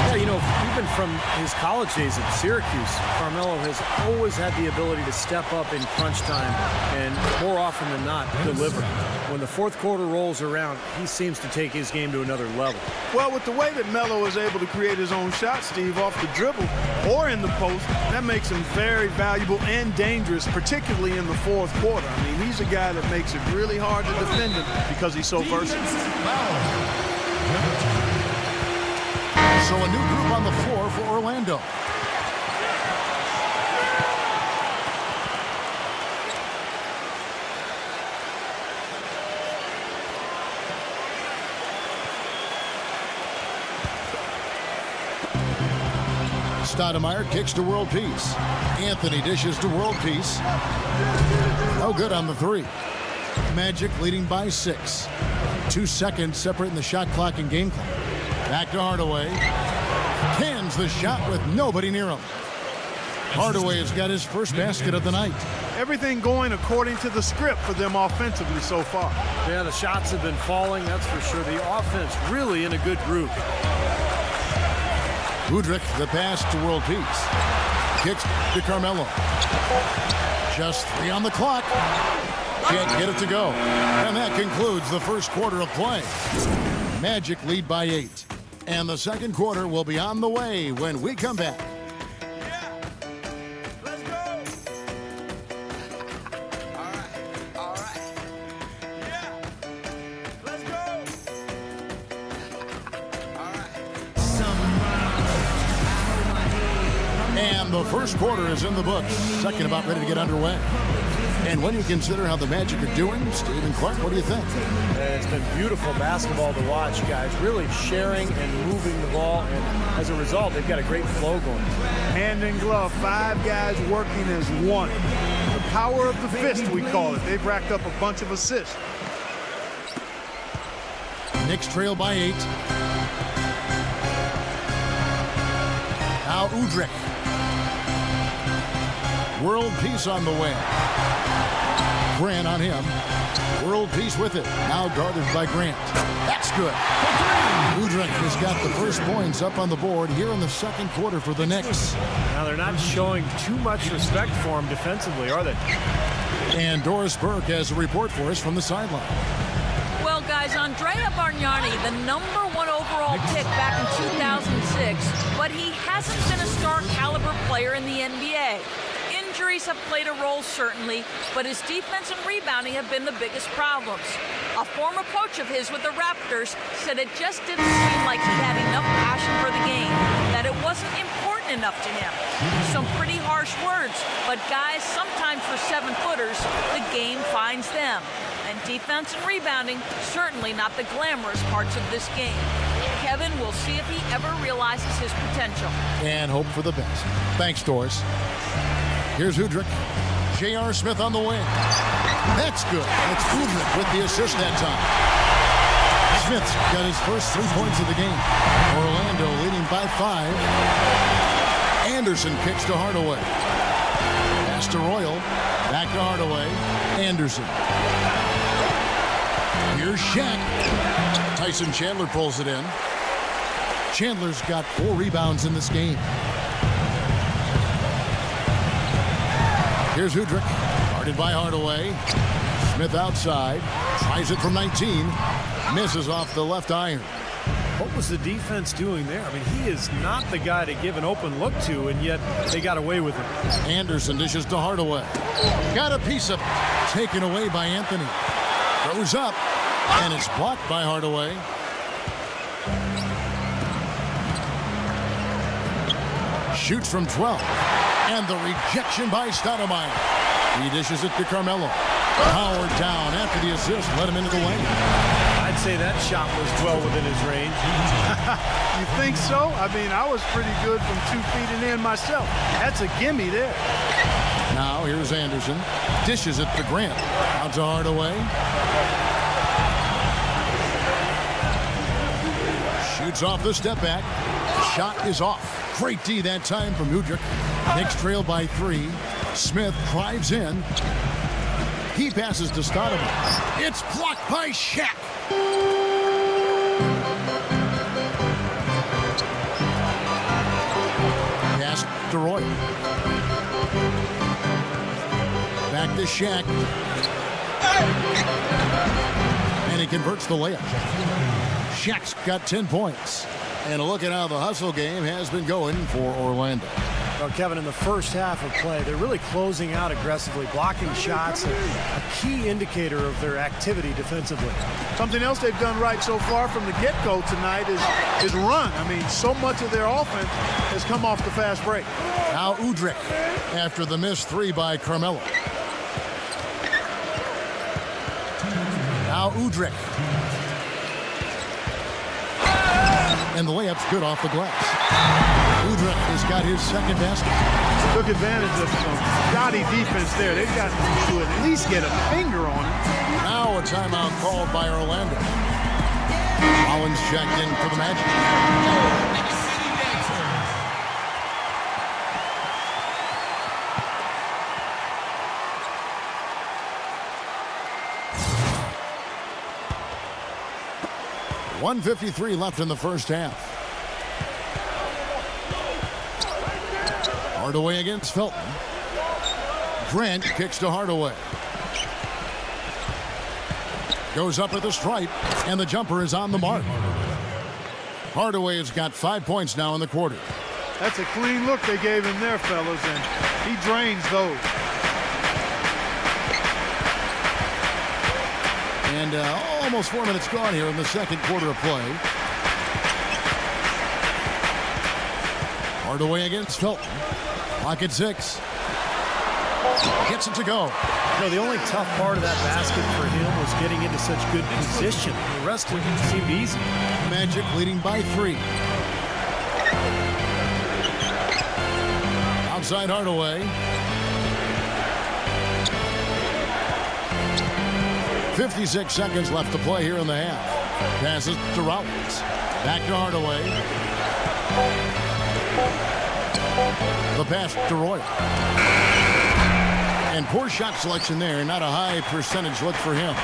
Yeah, you know, even from his college days at Syracuse, Carmelo has always had the ability to step up in crunch time and more often than not deliver. When the fourth quarter rolls around, he seems to take his game to another level. Well, with the way that Melo is able to create his own shot, Steve, off the dribble or in the post, that makes him very valuable and dangerous, particularly in the fourth quarter. I mean, he's a guy that makes it really hard to defend him because he's so versatile. So a new group on the floor for Orlando. Stoudemire kicks to World Peace. Anthony dishes to World Peace. No good on the three. Magic leading by 6. 2 seconds separating the shot clock and game clock. Back to Hardaway. Cans the shot with nobody near him. Hardaway has got his first basket of the night. Everything going according to the script for them offensively so far. Yeah, the shots have been falling, that's for sure. The offense really in a good group. Udrich, the pass to World Peace. Kicks to Carmelo. Just 3 on the clock. Can't get it to go. And that concludes the first quarter of play. Magic lead by 8. And the second quarter will be on the way when we come back. And the first quarter is in the books. Second about ready to get underway. And when you consider how the Magic are doing, Steve and Clark, what do you think? It's been beautiful basketball to watch, guys. Really sharing and moving the ball. And as a result, they've got a great flow going. Hand in glove, 5 guys working as one. The power of the fist, we call it. They've racked up a bunch of assists. Knicks trail by 8. Now Udrih. World Peace on the wing. Grant on him. World Peace with it. Now guarded by Grant. That's good. Udrih has got the first points up on the board here in the second quarter for the Knicks. Now they're not showing too much respect for him defensively, are they? And Doris Burke has a report for us from the sideline. Well, guys, Andrea Bargnani, the #1 overall pick back in 2006, but he hasn't been a star caliber player in the NBA. Injuries have played a role, certainly, but his defense and rebounding have been the biggest problems. A former coach of his with the Raptors said it just didn't seem like he had enough passion for the game, that it wasn't important enough to him. Some pretty harsh words, but guys, sometimes for 7-footers, the game finds them. And defense and rebounding, certainly not the glamorous parts of this game. Kevin will see if he ever realizes his potential. And hope for the best. Thanks, Doris. Here's Udrih. J.R. Smith on the wing. That's good. That's Udrih with the assist that time. Smith's got his first 3 points of the game. Orlando leading by 5. Anderson kicks to Hardaway. Pass to Royal. Back to Hardaway. Anderson. Here's Shaq. Tyson Chandler pulls it in. Chandler's got 4 rebounds in this game. Here's Udrih, guarded by Hardaway. Smith outside, tries it from 19, misses off the left iron. What was the defense doing there? I mean, he is not the guy to give an open look to, and yet they got away with it. Anderson dishes to Hardaway. Got a piece of it. Taken away by Anthony. Goes up, and it's blocked by Hardaway. Shoots from 12. And the rejection by Stoudemire. He dishes it to Carmelo. Howard down after the assist. Let him into the lane. I'd say that shot was well within his range. You think so? I mean, I was pretty good from 2 feet and in myself. That's a gimme there. Now here's Anderson. Dishes it to Grant. Out to Hardaway. Shoots off the step back. Shot is off. Great D that time from Udrih. Knicks trail by 3. Smith drives in. He passes to Stoudemire. It's blocked by Shaq. Pass to Royal. Back to Shaq. And he converts the layup. Shaq's got 10 points. And a look at how the hustle game has been going for Orlando. Well, Kevin, in the first half of play, they're really closing out aggressively, blocking shots, a key indicator of their activity defensively. Something else they've done right so far from the get-go tonight is run. I mean, so much of their offense has come off the fast break. Now Udrih after the missed 3 by Carmelo. Now Udrih. And the layup's good off the glass. Udrih has got his second basket. Took advantage of some shoddy defense there. They've got to at least get a finger on it. Now a timeout called by Orlando. Collins checked in for the Magic. .153 left in the first half. Hardaway against Felton. Grant kicks to Hardaway. Goes up at the stripe, and the jumper is on the mark. Hardaway has got 5 points now in the quarter. That's a clean look they gave him there, fellas, and he drains those. And almost 4 minutes gone here in the second quarter of play. Hardaway against Felton. Clock at 6. Gets it to go. No, the only tough part of that basket for him was getting into such good position. The rest of it seemed easy. Magic leading by 3. Outside Hardaway. 56 seconds left to play here in the half. Passes to Rollins. Back to Hardaway. The pass to Royal. And poor shot selection there. Not a high percentage look for him.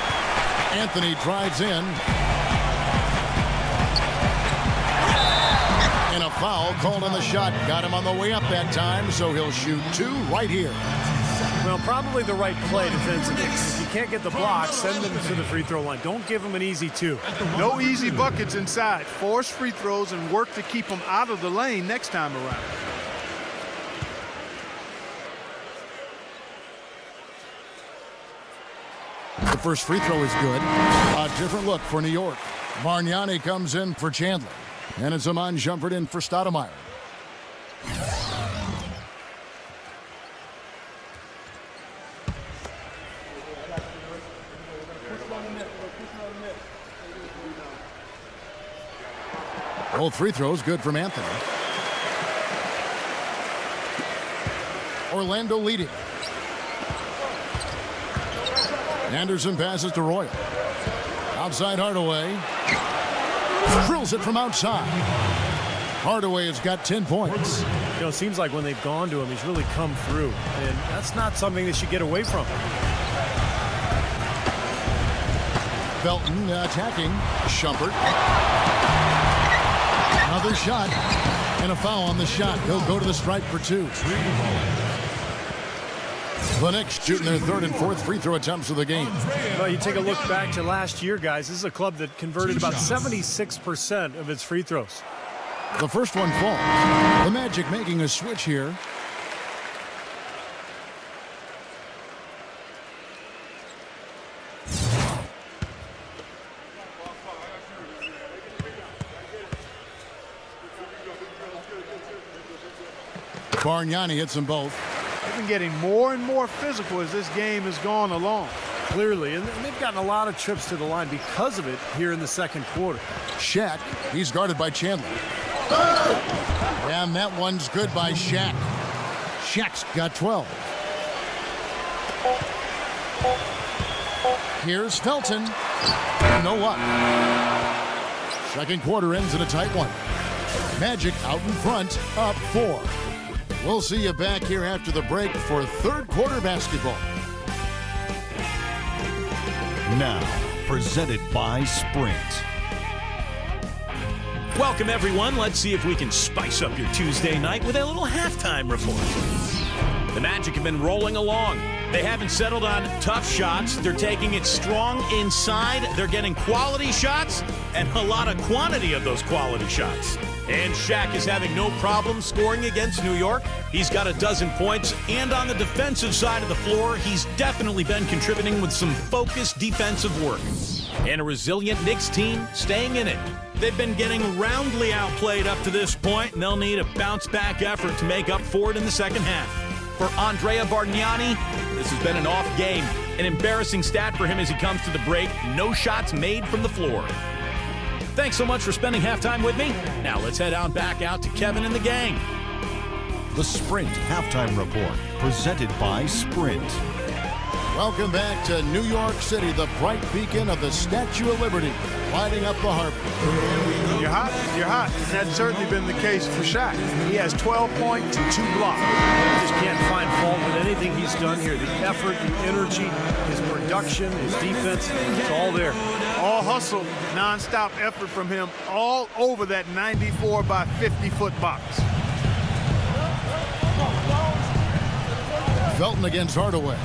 Anthony drives in. And a foul called on the shot. Got him on the way up that time, so he'll shoot 2 right here. Well, probably the right play defensively. If you can't get the block, send them to the free throw line. Don't give them an easy 2. No easy buckets inside. Force free throws and work to keep them out of the lane next time around. The first free throw is good. A different look for New York. Bargnani comes in for Chandler. And it's Iman Shumpert in for Stoudemire. Both free throws good from Anthony. Orlando leading. Anderson passes to Royal. Outside Hardaway. Drills it from outside. Hardaway has got 10 points. You know, it seems like when they've gone to him, he's really come through. And that's not something they should get away from. Felton attacking. Shumpert. Another shot. And a foul on the shot. He'll go to the stripe for 2. The Knicks shooting their 3rd and 4th free throw attempts of the game. Well, you take a look back to last year, guys. This is a club that converted about 76% of its free throws. The first one falls. The Magic making a switch here. Bargnani hits them both. They've been getting more and more physical as this game has gone along. Clearly, and they've gotten a lot of trips to the line because of it here in the second quarter. Shaq, he's guarded by Chandler. And that one's good by Shaq. Shaq's got 12. Here's Felton. No luck. Second quarter ends in a tight one. Magic out in front, up 4. We'll see you back here after the break for third quarter basketball. Now, presented by Sprint. Welcome, everyone. Let's see if we can spice up your Tuesday night with a little halftime report. The Magic have been rolling along. They haven't settled on tough shots. They're taking it strong inside. They're getting quality shots and a lot of quantity of those quality shots. And Shaq is having no problem scoring against New York. He's got a dozen points. And on the defensive side of the floor, he's definitely been contributing with some focused defensive work. And a resilient Knicks team staying in it. They've been getting roundly outplayed up to this point, and they'll need a bounce-back effort to make up for it in the second half. For Andrea Bargnani, this has been an off game. An embarrassing stat for him as he comes to the break. No shots made from the floor. Thanks so much for spending halftime with me. Now let's head on back out to Kevin and the gang. The Sprint Halftime Report, presented by Sprint. Welcome back to New York City, the bright beacon of the Statue of Liberty, lighting up the harbor. You're hot, you're hot. And that's certainly been the case for Shaq. He has 12 points and 2 blocks. Just can't find fault with anything he's done here. The effort, the energy, his production, his defense, it's all there. All hustle, non-stop effort from him all over that 94 by 50-foot box. Felton against Hardaway.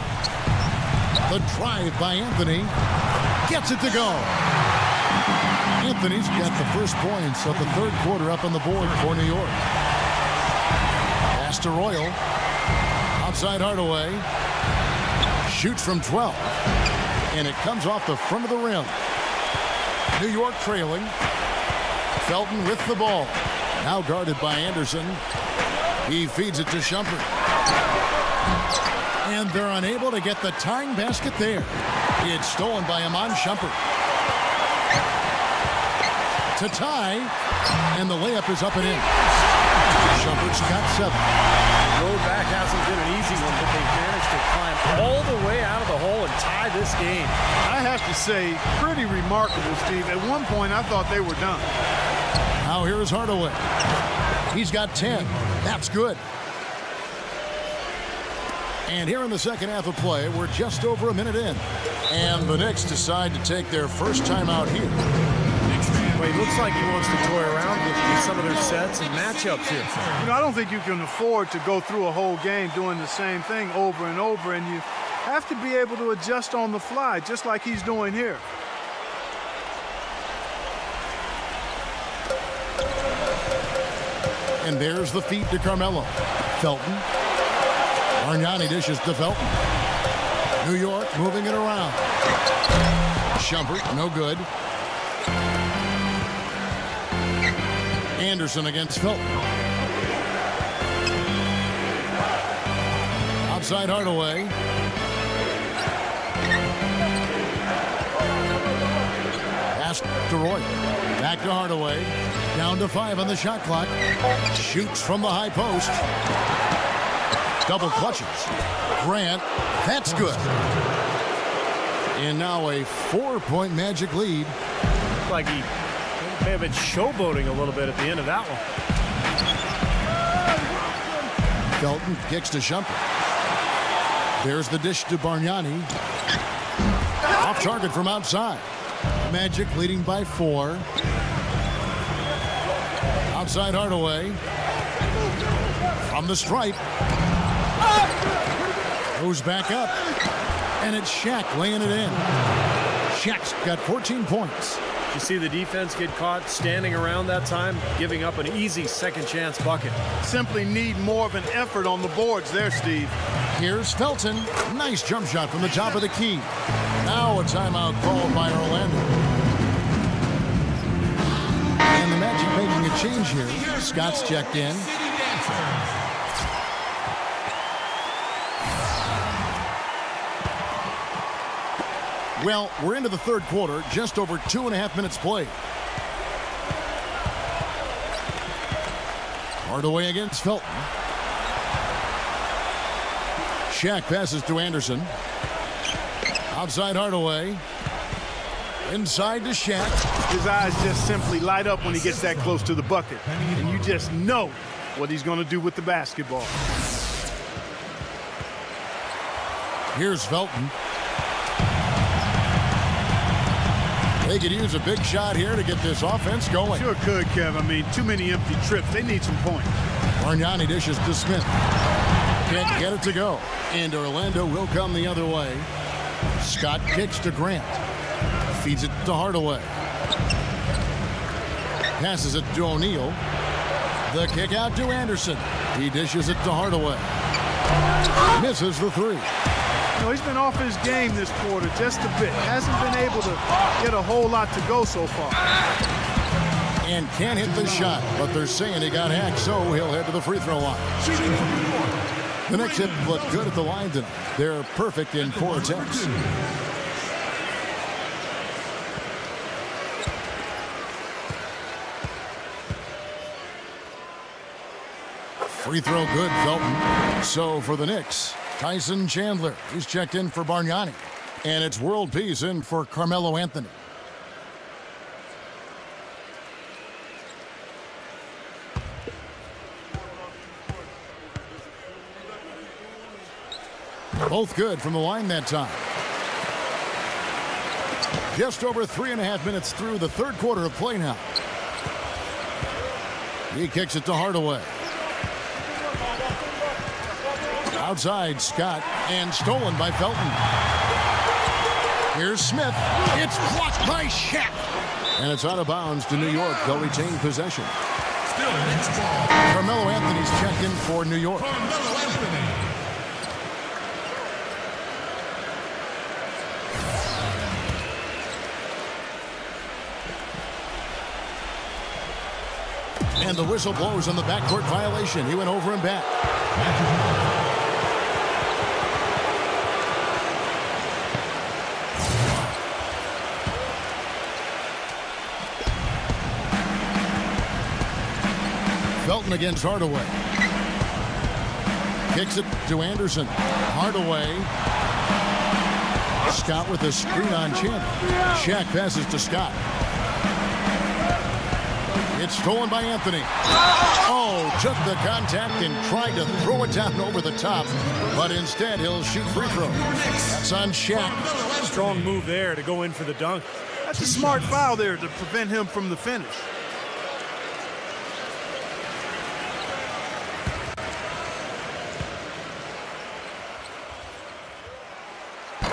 The drive by Anthony. Gets it to go. Anthony's got the first points of the third quarter up on the board for New York. Pass to Royal. Outside Hardaway. Shoots from 12. And it comes off the front of the rim. New York trailing. Felton with the ball. Now guarded by Anderson. He feeds it to Shumpert. And they're unable to get the tying basket there. It's stolen by Iman Shumpert. To tie, and the layup is up and in. Shumpert's got 7. The road back hasn't been an easy one, but they've managed to climb all the way out of the hole and tie this game. I have to say, pretty remarkable, Steve. At one point, I thought they were done. Now here's Hardaway. He's got 10. That's good. And here in the second half of play, we're just over a minute in. And the Knicks decide to take their first time out here. Well, he looks like he wants to toy around with some of their sets and matchups here. You know, I don't think you can afford to go through a whole game doing the same thing over and over, and you have to be able to adjust on the fly, just like he's doing here. And there's the feed to Carmelo. Felton. Bargnani dishes to Felton. New York moving it around. Shumpert, no good. Anderson against Felton. Outside Hardaway. Pass to Roy. Back to Hardaway. Down to 5 on the shot clock. Shoots from the high post. Double clutches. Grant. That's good. And now a 4-point Magic lead. Looked like he may have been showboating a little bit at the end of that one. Felton kicks to Shumpert. There's the dish to Bargnani. Off target from outside. Magic leading by 4. Outside Hardaway. From the stripe. Goes back up. And it's Shaq laying it in. Shaq's got 14 points. You see the defense get caught standing around that time, giving up an easy second chance bucket. Simply need more of an effort on the boards there, Steve. Here's Felton. Nice jump shot from the top of the key. Now a timeout called by Orlando. And the Magic making a change here. Scott's checked in. Well, we're into the third quarter, just over 2.5 minutes played. Hardaway against Felton. Shaq passes to Anderson. Outside Hardaway. Inside to Shaq. His eyes just simply light up when he gets that close to the bucket. And you just know what he's going to do with the basketball. Here's Felton. They could use a big shot here to get this offense going. Sure could, Kev. I mean, too many empty trips. They need some points. Bargnani dishes to Smith. Can't get it to go. And Orlando will come the other way. Scott kicks to Grant. Feeds it to Hardaway. Passes it to O'Neal. The kick out to Anderson. He dishes it to Hardaway. Misses the 3. You know, he's been off his game this quarter just a bit. Hasn't been able to get a whole lot to go so far. And can't hit the shot, but they're saying he got hacked, so he'll head to the free throw line. The Knicks have looked good at the line tonight. They're perfect in 4 attempts. Free throw good, Felton. So for the Knicks, Tyson Chandler is checked in for Bargnani. And it's world peace in for Carmelo Anthony. Both good from the line that time. Just over 3.5 minutes through the third quarter of play now. He kicks it to Hardaway. Outside, Scott, and stolen by Felton. Here's Smith. It's blocked by Shaq. And it's out of bounds to New York. They'll retain possession. Carmelo Anthony's checked in for New York. And the whistle blows on the backcourt violation. He went over and back. Felton against Hardaway. Kicks it to Anderson. Hardaway. Scott with a screen on Chandler. Shaq passes to Scott. It's stolen by Anthony. Oh, took the contact and tried to throw it down over the top. but instead he'll shoot free throws. That's on Shaq. Strong move there to go in for the dunk. That's a smart foul there to prevent him from the finish.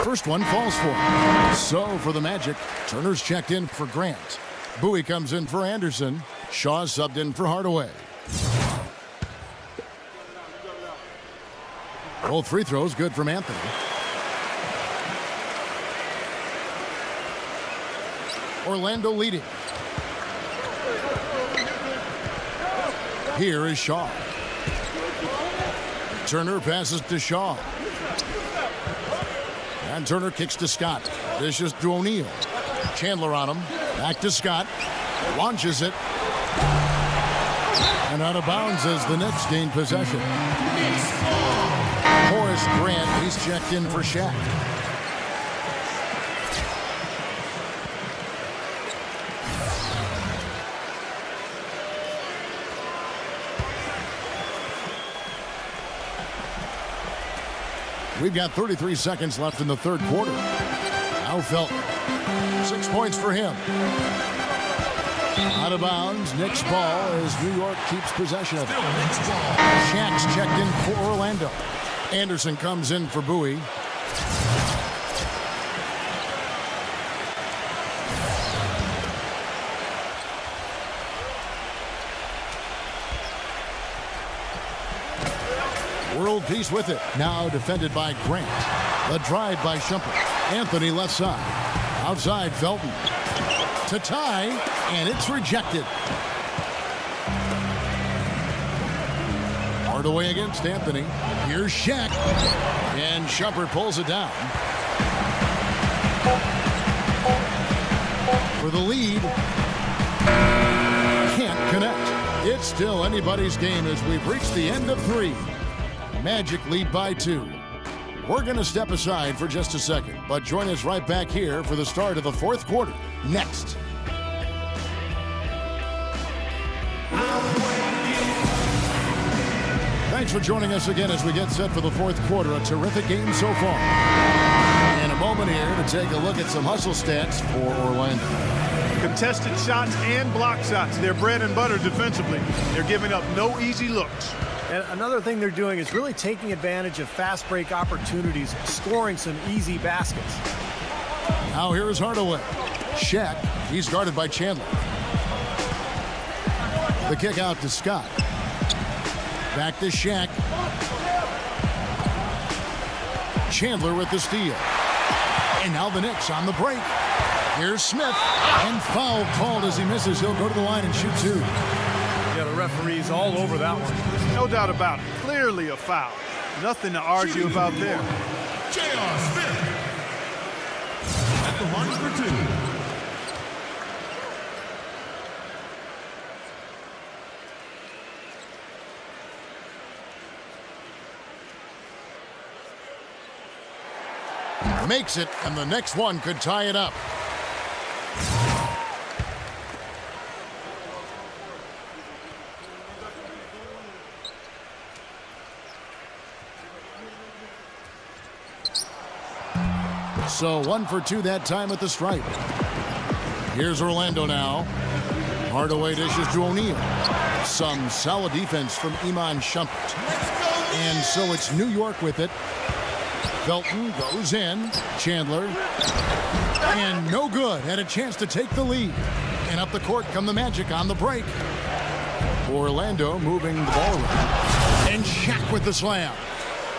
First one falls for him. So for the Magic, Turner's checked in for Grant. Bowie comes in for Anderson. Shaw subbed in for Hardaway. Both free throws good from Anthony. Orlando leading. Here is Shaw. Turner passes to Shaw. And Turner kicks to Scott. Dishes to O'Neal. Chandler on him. Back to Scott. Launches it. And out of bounds as the Knicks gain possession. Horace Grant, he's checked in for Shaq. We've got 33 seconds left in the third quarter. Now Felton. 6 points for him. Out of bounds. Knicks ball as New York keeps possession of it. Shaq's checked in for Orlando. Anderson comes in for Bowie. World peace with it. Now defended by Grant. The drive by Shumpert. Anthony left side. Outside Felton. To tie, and it's rejected. Hardaway against Anthony. Here's Shaq. And Shumpert pulls it down. For the lead. Can't connect. It's still anybody's game as we've reached the end of 3. Magic lead by 2. We're going to step aside for just a second, but join us right back here for the start of the fourth quarter. Next. Thanks for joining us again as we get set for the fourth quarter. A terrific game so far. In a moment here to take a look at some hustle stats for Orlando. Contested shots and block shots. They're bread and butter defensively. They're giving up no easy looks. And another thing they're doing is really taking advantage of fast break opportunities, scoring some easy baskets. Now here is Hardaway. Shaq, he's guarded by Chandler. The kick out to Scott. Back to Shaq. Chandler with the steal. And now the Knicks on the break. Here's Smith. And foul called as he misses. He'll go to the line and shoot 2. Yeah, the referee's all over that one. No doubt about it. Clearly a foul. Nothing to argue about there. J.R. Smith at the line for 2. Makes it, and the next one could tie it up. So 1 for 2 that time at the stripe. Here's Orlando now. Hardaway dishes to O'Neal. Some solid defense from Iman Shumpert. And so it's New York with it. Felton goes in. Chandler. And no good. Had a chance to take the lead. And up the court come the Magic on the break. Orlando moving the ball around. And Shaq with the slam.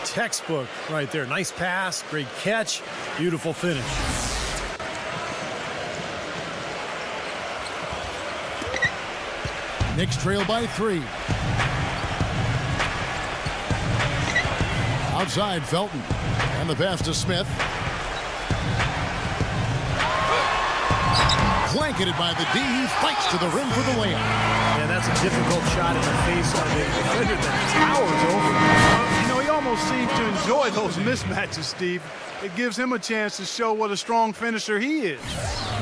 Textbook right there. Nice pass, great catch, beautiful finish. Knicks trail by 3. Outside Felton. And the pass to Smith. Blanketed by the D. He fights to the rim for the layup. And that's a difficult shot in the face of a defender that towers over. You know, he almost seems to enjoy those mismatches, Steve. It gives him a chance to show what a strong finisher he is.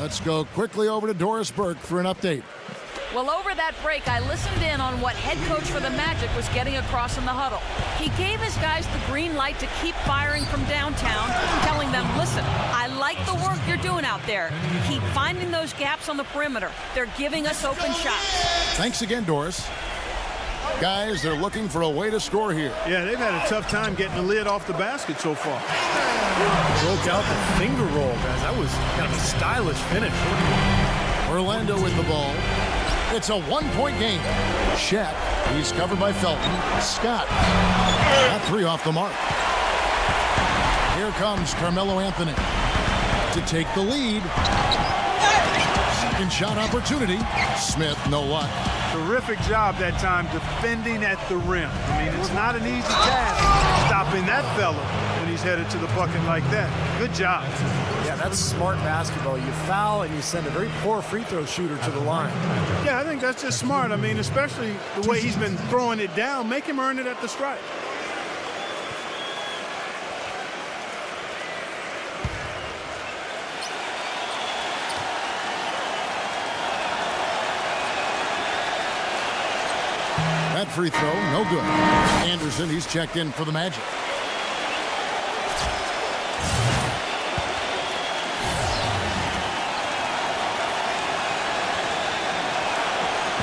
Let's go quickly over to Doris Burke for an update. Well, over that break, I listened in on what head coach for the Magic was getting across in the huddle. He gave his guys the green light to keep firing from downtown, telling them, listen, I like the work you're doing out there. Keep finding those gaps on the perimeter. They're giving us open shots. Thanks again, Doris. Guys, they're looking for a way to score here. Yeah, they've had a tough time getting the lid off the basket so far. Broke out the finger roll, guys. That was kind of a stylish finish. Orlando with the ball. It's a one-point game. Shaq, he's covered by Felton. Scott, got 3 off the mark. Here comes Carmelo Anthony to take the lead. Second shot opportunity. Smith, no luck. Terrific job that time defending at the rim. I mean, it's not an easy task stopping that fella when he's headed to the bucket like that. Good job. Yeah, that's smart basketball. You foul and you send a very poor free throw shooter to the line. Yeah, I think that's just smart. I mean, especially the way he's been throwing it down. Make him earn it at the stripe. That free throw, no good. Anderson, he's checked in for the Magic.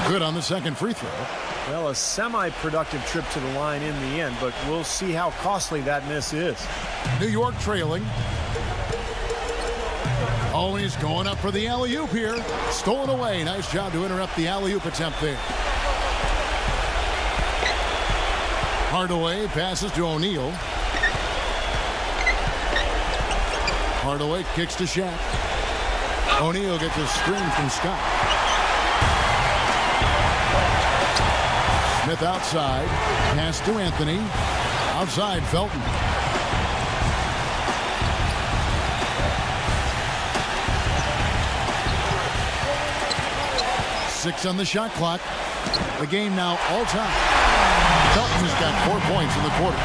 Good on the second free throw. Well, a semi-productive trip to the line in the end, but we'll see how costly that miss is. New York trailing. Oh, he's going up for the alley-oop here. Stolen away. Nice job to interrupt the alley-oop attempt there. Hardaway passes to O'Neal. Hardaway kicks to Shaq. O'Neal gets a screen from Scott. Smith outside. Pass to Anthony. Outside, Felton. Six on the shot clock. The game now all time. Felton has got 4 points in the quarter.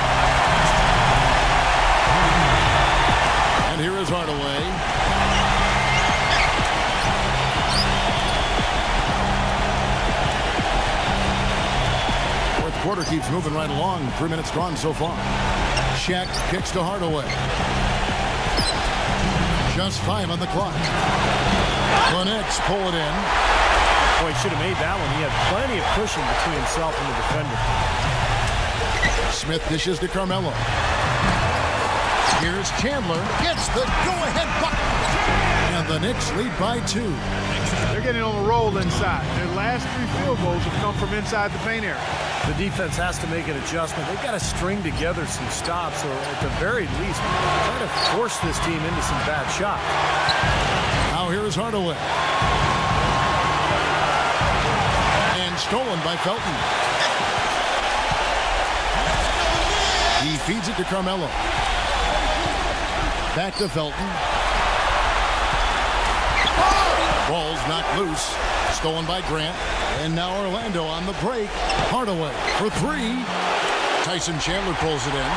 And here is Hardaway. Fourth quarter keeps moving right along. 3 minutes gone so far. Shaq kicks to Hardaway. Just 5 on the clock. The Knicks pull it in. Boy, he should have made that one. He had plenty of cushion between himself and the defender. Smith dishes to Carmelo. Here's Chandler. Gets the go-ahead bucket. And the Knicks lead by 2. They're getting on the roll inside. Their last 3 field goals have come from inside the paint area. The defense has to make an adjustment. They've got to string together some stops, or at the very least, try to force this team into some bad shots. Now here is Hardaway. And stolen by Felton. He feeds it to Carmelo. Back to Felton. Ball's knocked loose. Stolen by Grant. And now Orlando on the break. Hardaway for 3. Tyson Chandler pulls it in.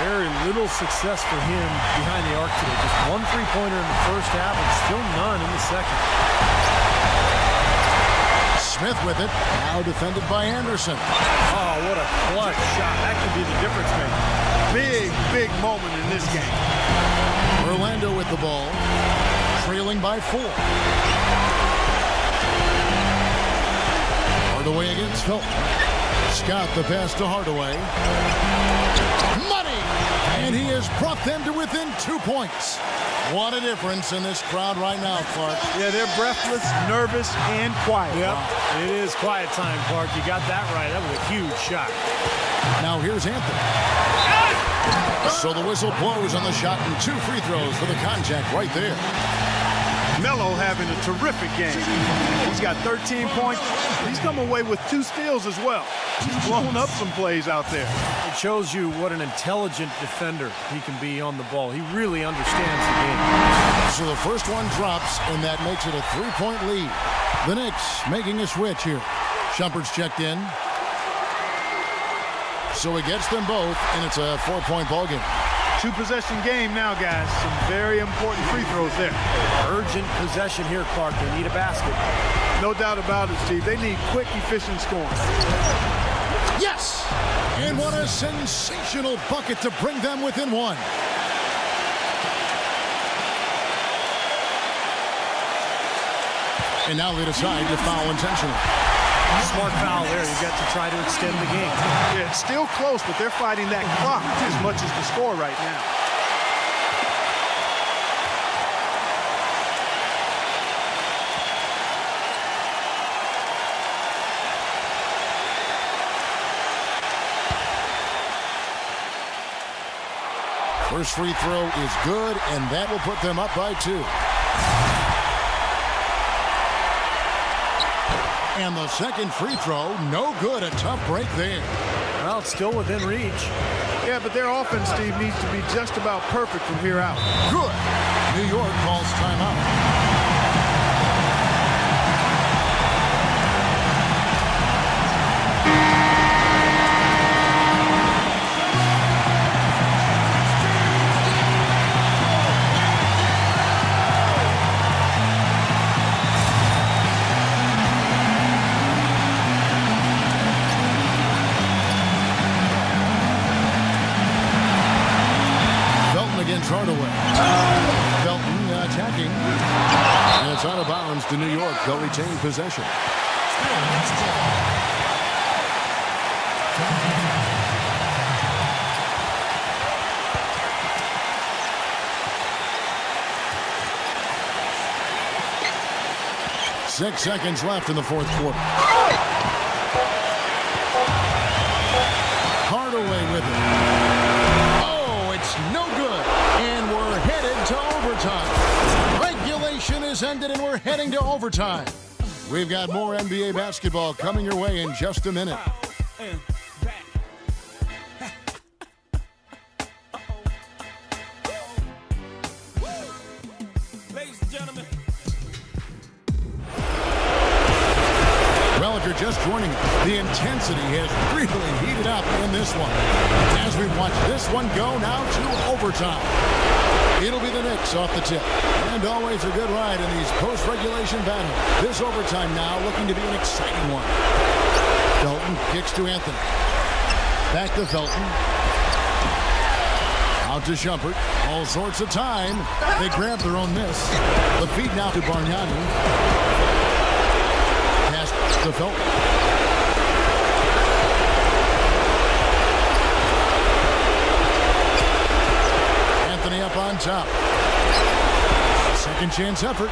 Very little success for him behind the arc today. Just 1 3-pointer in the first half and still none in the second. Smith with it. Now defended by Anderson. Oh, what a clutch shot. That could be the difference maker. Big moment in this game. Orlando with the ball. Trailing by 4. Hardaway against Felton. Scott the pass to Hardaway. Money! And he has brought them to within 2 points. What a difference in this crowd right now, Clark. Yeah, they're breathless, nervous, and quiet. Yep, it is quiet time, Clark. You got that right. That was a huge shot. Now here's Anthony. So the whistle blows on the shot and 2 free throws for the contact right there. Melo having a terrific game. He's got 13 points. He's come away with 2 steals as well. He's blown up some plays out there. It shows you what an intelligent defender he can be on the ball. He really understands the game. So the first one drops, and that makes it a 3-point lead. The Knicks making a switch here. Shumpert's checked in. So he gets them both, and it's a 4-point ball game. Two-possession game now, guys. Some very important free throws there. Urgent possession here, Clark. They need a basket. No doubt about it, Steve. They need quick, efficient scoring. Yes! And what a sensational bucket to bring them within one. And now they decide to foul intentionally. Smart foul there. You got to try to extend the game. Yeah, it's still close, but they're fighting that clock as much as the score right now. First free throw is good, and that will put them up by 2. And the second free throw, no good. A tough break there. Well, it's still within reach. Yeah, but their offense, Steve, needs to be just about perfect from here out. Good. New York calls timeout. Hardaway. Felton attacking. And it's out of bounds to New York. They'll retain possession. Six seconds left in the fourth quarter. Hardaway with it. Oh, it's no good. And we're headed to overtime. Regulation is ended and we're heading to overtime. We've got more NBA basketball coming your way in just a minute. Ladies and gentlemen. Well, if you're just joining us, the intensity has really heated up in this one. As we watch this one go now to overtime. It'll be the Knicks off the tip. And always a good ride in these post-regulation battles. This overtime now looking to be an exciting one. Felton kicks to Anthony. Back to Felton. Out to Shumpert. All sorts of time. They grab their own miss. The feed now to Bargnani. Pass to Felton. Up on top. Second chance effort.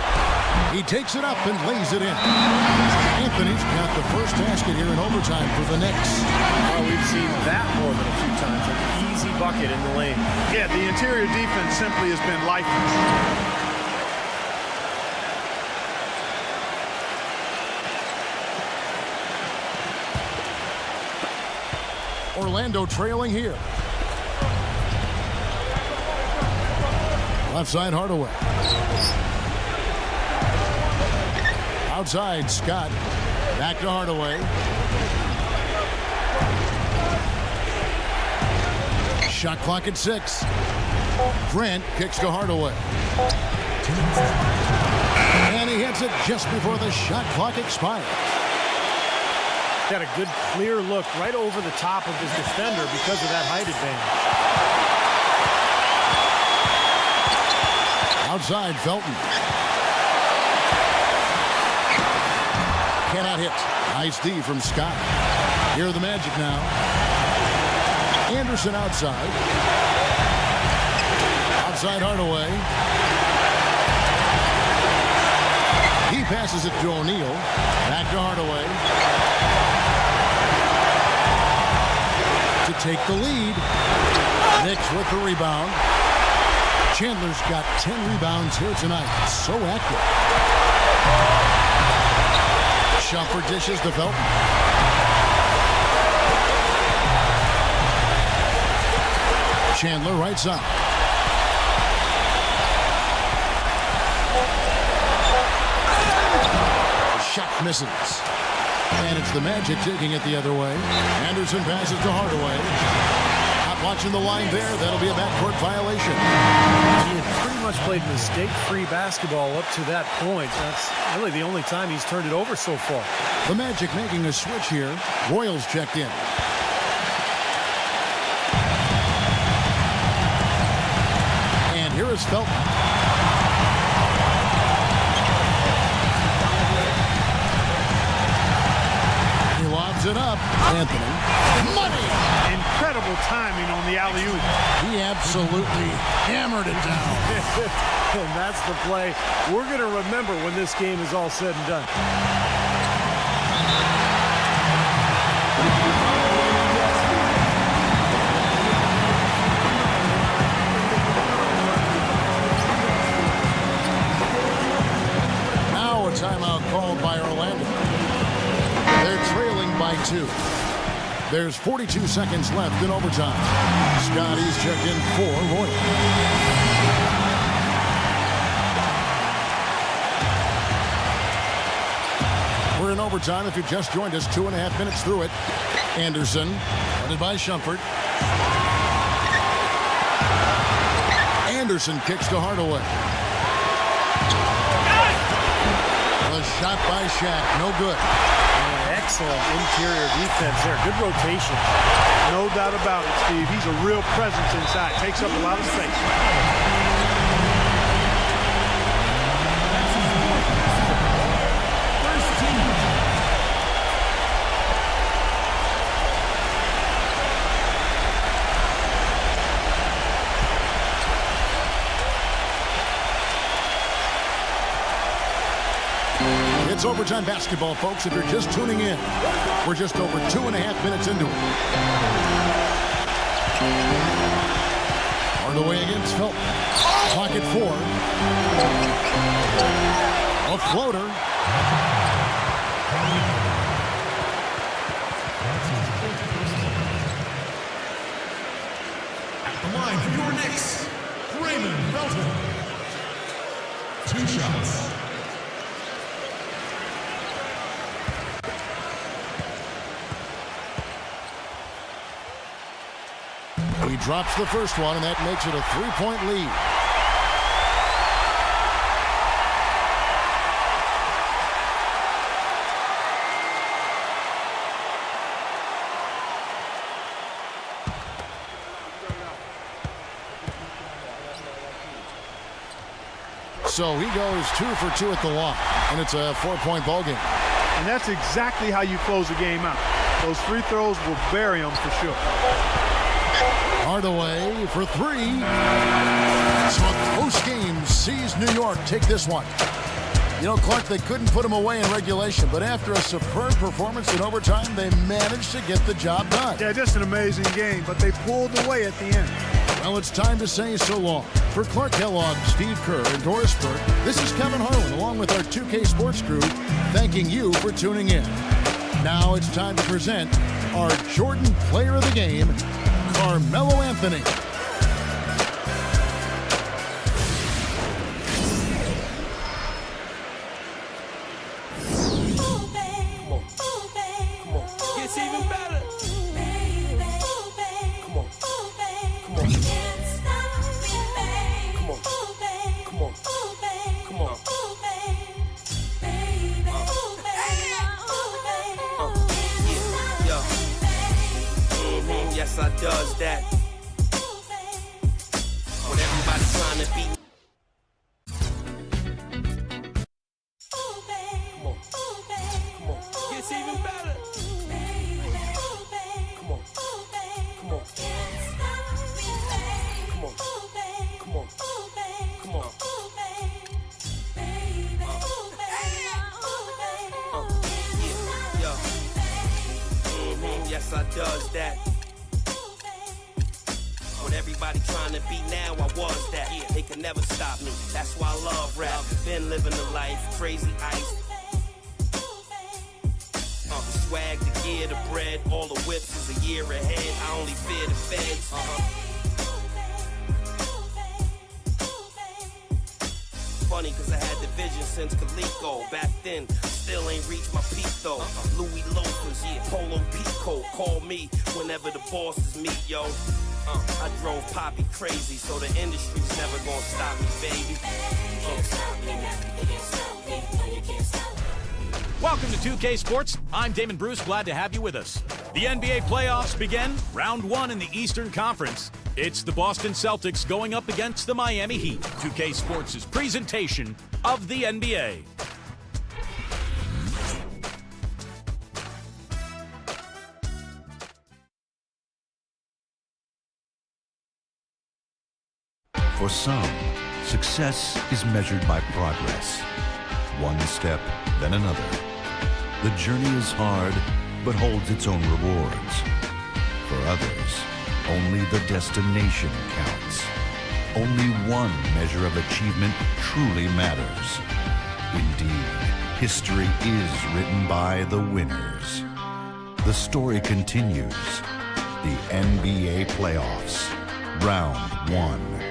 He takes it up and lays it in. Anthony's got the first basket here in overtime for the Knicks. Well, we've seen that more than a few times. An easy bucket in the lane. Yeah, the interior defense simply has been lifeless. Orlando trailing here. Left side, Hardaway. Outside, Scott. Back to Hardaway. Shot clock at 6. Grant kicks to Hardaway. And he hits it just before the shot clock expires. Got a good, clear look right over the top of his defender because of that height advantage. Outside, Felton. Cannot hit. Nice D from Scott. Here are the Magic now. Anderson outside. Outside Hardaway. He passes it to O'Neal. Back to Hardaway. To take the lead. Knicks with the rebound. Chandler's got 10 rebounds here tonight. So active. Shumpert dishes to Felton. Chandler right side. Shot misses. And it's the Magic taking it the other way. Anderson passes to Hardaway. Up Watching the line there, that'll be a backcourt violation. He had pretty much played mistake-free basketball up to that point. That's really the only time he's turned it over so far. The Magic making a switch here. Royals checked in. And here is Felton. He lobs it up. Anthony. Money! Incredible timing on the alley-oop. He absolutely hammered it down. And that's the play we're going to remember when this game is all said and done. Now a timeout called by Orlando. They're trailing by 2. There's 42 seconds left in overtime. Scotty's checked in for Royal. We're in overtime. If you just joined us, 2.5 minutes through it. Anderson, guarded by Shumpert. Anderson kicks to Hardaway. A shot by Shaq, no good. Excellent interior defense there. Good rotation. No doubt about it, Steve. He's a real presence inside. Takes up a lot of space. It's overtime basketball, folks, if you're just tuning in. We're just over 2.5 minutes into it. Hardaway against Felton. Clock at 4. A floater. At the line for your Knicks, Raymond Felton. 2 shots. He drops the first one, and that makes it a 3-point lead. So he goes 2 for 2 at the line, and it's a 4-point ball game. And that's exactly how you close a game out. Those free throws will bury them for sure. Hardaway for 3. So a close game sees New York take this one. You know, Clark, they couldn't put him away in regulation, but after a superb performance in overtime, they managed to get the job done. Yeah, just an amazing game, but they pulled away at the end. Well, it's time to say so long. For Clark Kellogg, Steve Kerr, and Doris Burke, this is Kevin Harlan, along with our 2K Sports crew, thanking you for tuning in. Now it's time to present our Jordan Player of the Game, Carmelo Anthony. Gets even better. Come on. Come on. Come on. Come on. Yes, I does that. When everybody's trying to beat. Come on. Come on. Gets even better. Come on. Come on. Come on. Come on. Come on. Yes, I does that. When everybody trying to beat now, I was that. Yeah, they could never stop me. That's why I love rap. Been living the life, crazy ice. The swag, the gear, the bread, all the whips is a year ahead. I only fear the feds. Funny, cause I had the vision since Coleco. Back then, still ain't reached my peak though. Louis loafers, yeah, Polo Pico. Call me whenever the bosses meet, yo. I drove Poppy crazy, so the industry's never gonna stop me, baby. Can't stop me, you can't stop me, no, you can't stop me. Welcome to 2K Sports. I'm Damon Bruce. Glad to have you with us. The NBA playoffs begin. Round 1 in the Eastern Conference. It's the Boston Celtics going up against the Miami Heat. 2K Sports' presentation of the NBA. For some, success is measured by progress. One step, then another. The journey is hard, but holds its own rewards. For others, only the destination counts. Only one measure of achievement truly matters. Indeed, history is written by the winners. The story continues. The NBA playoffs, round 1.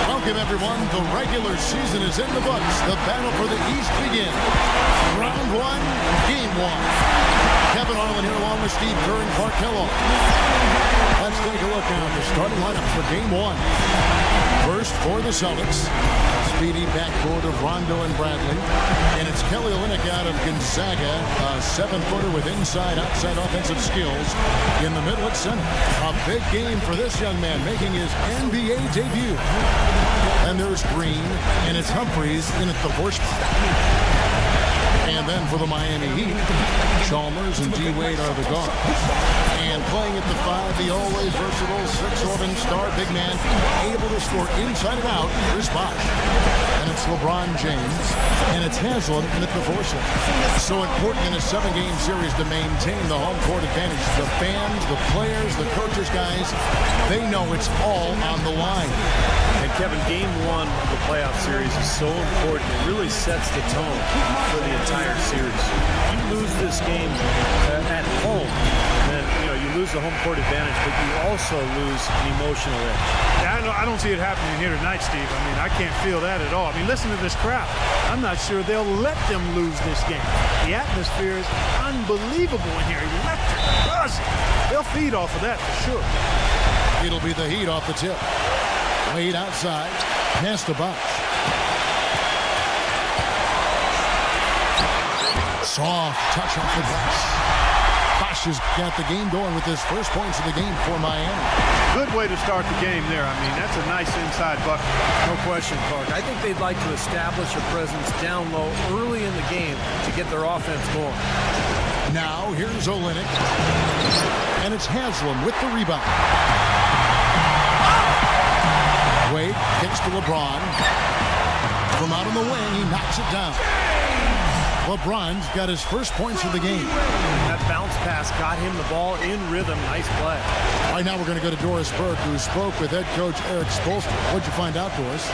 Welcome, everyone. The regular season is in the books. The battle for the East begins. Round 1, game 1. Kevin Harlan here along with Steve Kerr and Clark Kellogg. Let's take a look now at the starting lineup for game 1. First for the Celtics, speedy backcourt of Rondo and Bradley. And it's Kelly Olynyk out of Gonzaga, a 7-footer with inside-outside offensive skills. In the middle at center, a big game for this young man making his NBA debut. And there's Green, and it's Humphries in at the 4 spot. And then for the Miami Heat, Chalmers and D-Wade are the guards. And playing at the 5, the always versatile 6'11" star big man, able to score inside and out, Chris Bosh. And it's LeBron James, and it's Haslam in at the 4 slot. So important in a 7-game series to maintain the home court advantage. The fans, the players, the coaches, guys, they know it's all on the line. And Kevin, game 1 of the playoff series is so important. It really sets the tone for the entire series. If you lose this game at home, then you lose the home court advantage, but you also lose an emotional edge. Yeah, I don't see it happening here tonight, Steve. I mean, I can't feel that at all. I mean, listen to this crowd. I'm not sure they'll let them lose this game. The atmosphere is unbelievable in here. Electric, buzzing. They'll feed off of that for sure. It'll be the Heat off the tip. Wade outside, pass to Bosh. Soft touch off the glass. Bosh has got the game going with his first points of the game for Miami. Good way to start the game there. I mean, that's a nice inside bucket. No question, Clark. I think they'd like to establish a presence down low early in the game to get their offense going. Now, here's Olynyk. And it's Haslam with the rebound. Wade kicks to LeBron. From out on the wing, he knocks it down. LeBron's got his first points of the game. That bounce pass got him the ball in rhythm. Nice play. All right, now we're going to go to Doris Burke, who spoke with head coach Eric Spoelstra. What'd you find out, Doris?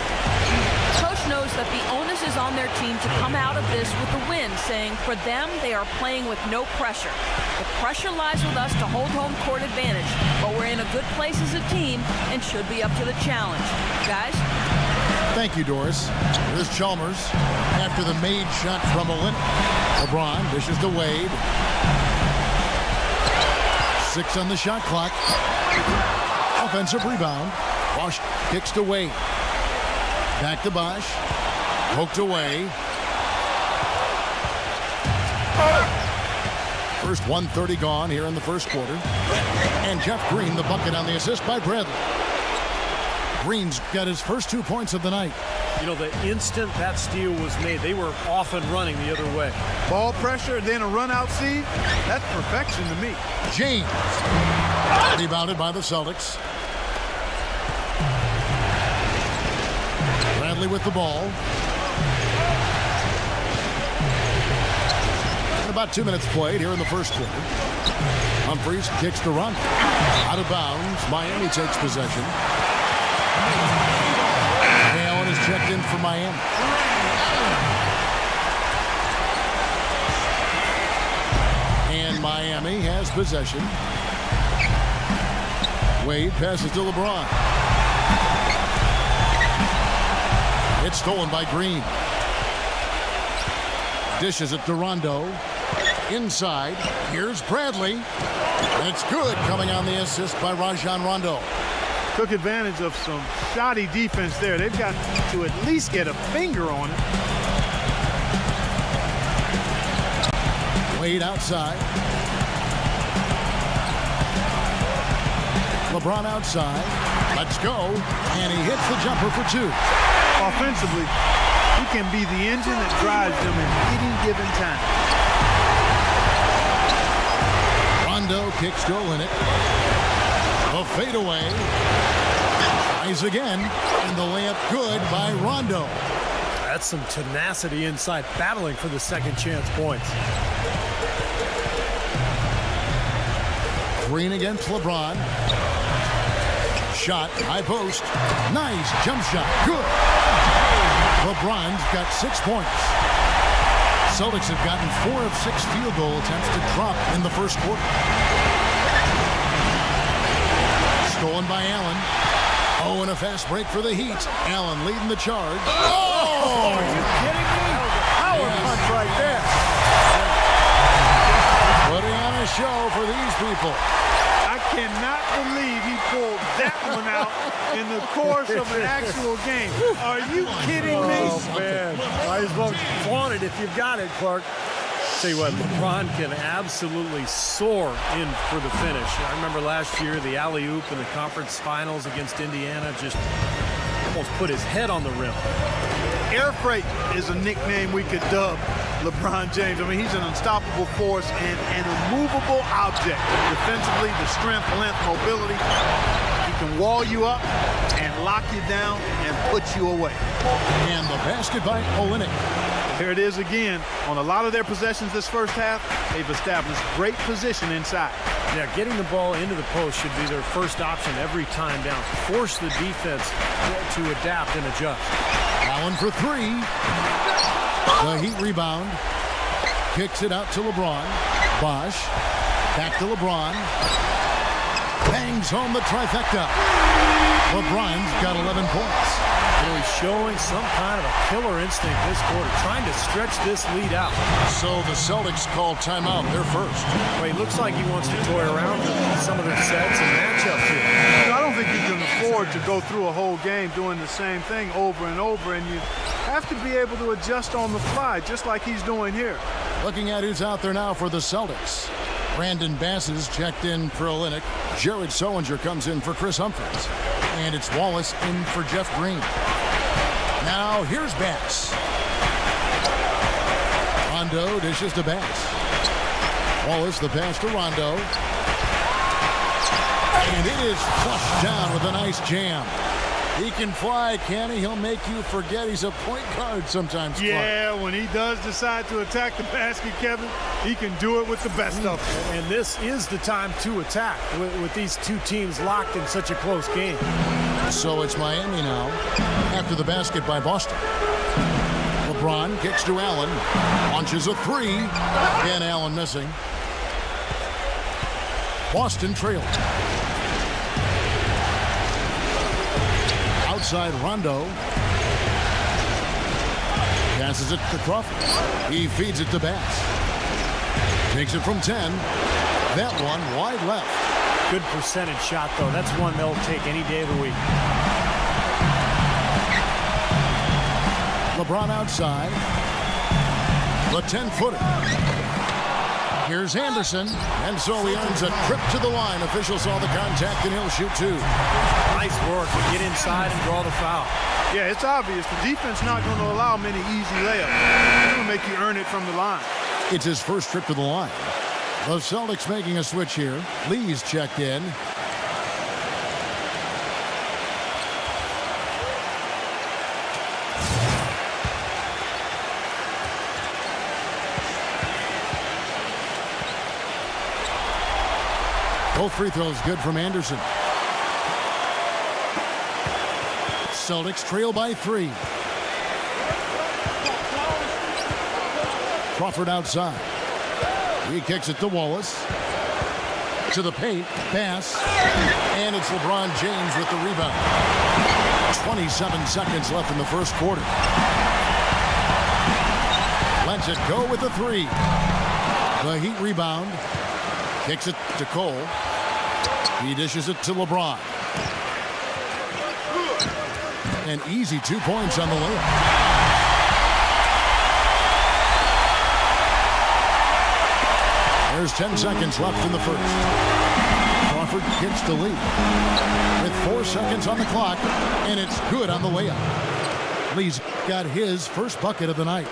Coach knows that the onus is on their team to come out of this with a win, saying for them, they are playing with no pressure. The pressure lies with us to hold home court advantage, but we're in a good place as a team and should be up to the challenge. Guys? Thank you, Doris. Here's Chalmers after the made shot from Olynyk. LeBron dishes to Wade. 6 on the shot clock. Offensive rebound. Bosh kicks to Wade. Back to Bosh. Poked away. First 1:30 gone here in the first quarter. And Jeff Green, the bucket on the assist by Bradley. Green's got his first 2 points of the night. You know, the instant that steal was made, they were off and running the other way. Ball pressure, then a run out, Steve. That's perfection to me. James. Rebounded by the Celtics. Bradley with the ball. And about 2 minutes played here in the first quarter. Humphries kicks to Rondo. Out of bounds. Miami takes possession. Allen is checked in for Miami. And Miami has possession. Wade passes to LeBron. It's stolen by Green. Dishes it to Rondo. Inside, here's Bradley. And it's good, coming on the assist by Rajon Rondo. Took advantage of some shoddy defense there. They've got to at least get a finger on it. Wade outside. LeBron outside. Let's go. And he hits the jumper for 2. Offensively, he can be the engine that drives them in any given time. Rondo kicks to Olynyk. A fadeaway. Tries again. And the layup good by Rondo. That's some tenacity inside, battling for the second chance points. Green against LeBron. Shot, high post. Nice jump shot. Good. LeBron's got 6 points. Celtics have gotten 4 of 6 field goal attempts to drop in the first quarter. Stolen by Allen. Oh, and a fast break for the Heat. Allen leading the charge. Oh! Are you kidding me? Power punch right there. Putting on a show for these people. I cannot believe he pulled that one out in the course of an actual game. Are you kidding me? Oh, man. Might as well flaunt it if you've got it, Clark. Tell you what, LeBron can absolutely soar in for the finish. I remember last year, the alley-oop in the conference finals against Indiana, just almost put his head on the rim. Air freight is a nickname we could dub LeBron James. I mean, he's an unstoppable force and an immovable object. Defensively, the strength, length, mobility. He can wall you up and lock you down and put you away. And the basket by Olynyk. Here it is again. On a lot of their possessions this first half, they've established great position inside. Yeah, getting the ball into the post should be their first option every time down. Force the defense to adapt and adjust. Allen for 3. The Heat rebound. Kicks it out to LeBron. Bosh. Back to LeBron. Bangs home the trifecta. LeBron's got 11 points. Really showing some kind of a killer instinct this quarter, trying to stretch this lead out. So the Celtics call timeout. They're first. Well, he looks like he wants to toy around with some of the sets and matchups here. I don't think you can afford to go through a whole game doing the same thing over and over, and you have to be able to adjust on the fly, just like he's doing here. Looking at who's out there now for the Celtics. Brandon Bass is checked in for Olynyk. Jared Sullinger comes in for Chris Humphries. And it's Wallace in for Jeff Green. Now here's Bass. Rondo dishes to Bass. Wallace the pass to Rondo. And it is flushed down with a nice jam. He can fly, can he? He'll make you forget he's a point guard sometimes. Yeah, Clark. When he does decide to attack the basket, Kevin, he can do it with the best of them. And this is the time to attack with these two teams locked in such a close game. So it's Miami now after the basket by Boston. LeBron kicks to Allen. Launches a 3. Again, Allen missing. Boston trails. Outside Rondo. Passes it to Crawford. He feeds it to Bass. Takes it from 10. That one wide left. Good percentage shot, though. That's one they'll take any day of the week. LeBron outside. The 10-footer. Here's Anderson. And so he earns a trip to the line. Official saw the contact, and he'll shoot 2. Nice work to get inside and draw the foul. Yeah, it's obvious. The defense not going to allow many easy layups. It's going to make you earn it from the line. It's his first trip to the line. The Celtics making a switch here. Lee's checked in. Both free throws good from Anderson. Celtics trail by 3. Crawford outside. He kicks it to Wallace. To the paint. Pass. And it's LeBron James with the rebound. 27 seconds left in the first quarter. Lets it go with the 3. The Heat rebound. Kicks it to Cole. He dishes it to LeBron. An easy 2 points on the layup. There's 10 seconds left in the first. Crawford gets the lead with 4 seconds on the clock, and it's good on the layup. Lee's got his first bucket of the night.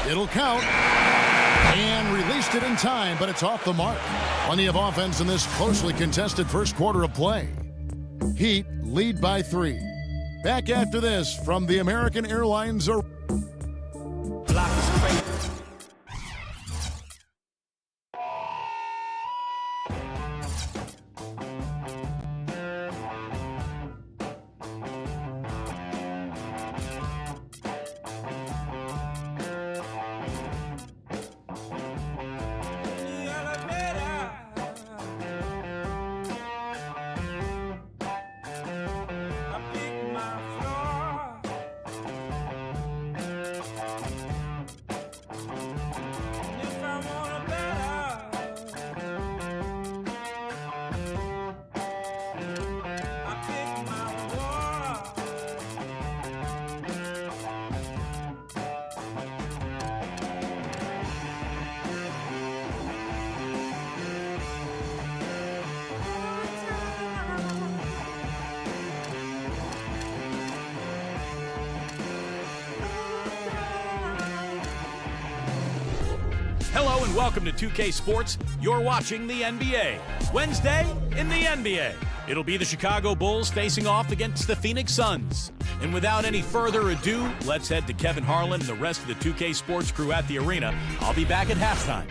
It'll count. And released it in time, but it's off the mark. Plenty of offense in this closely contested first quarter of play. Heat lead by 3. Back after this from the American Airlines Arena. Hello and welcome to 2K Sports. You're watching the NBA. Wednesday in the NBA. It'll be the Chicago Bulls facing off against the Phoenix Suns. And without any further ado, let's head to Kevin Harlan and the rest of the 2K Sports crew at the arena. I'll be back at halftime.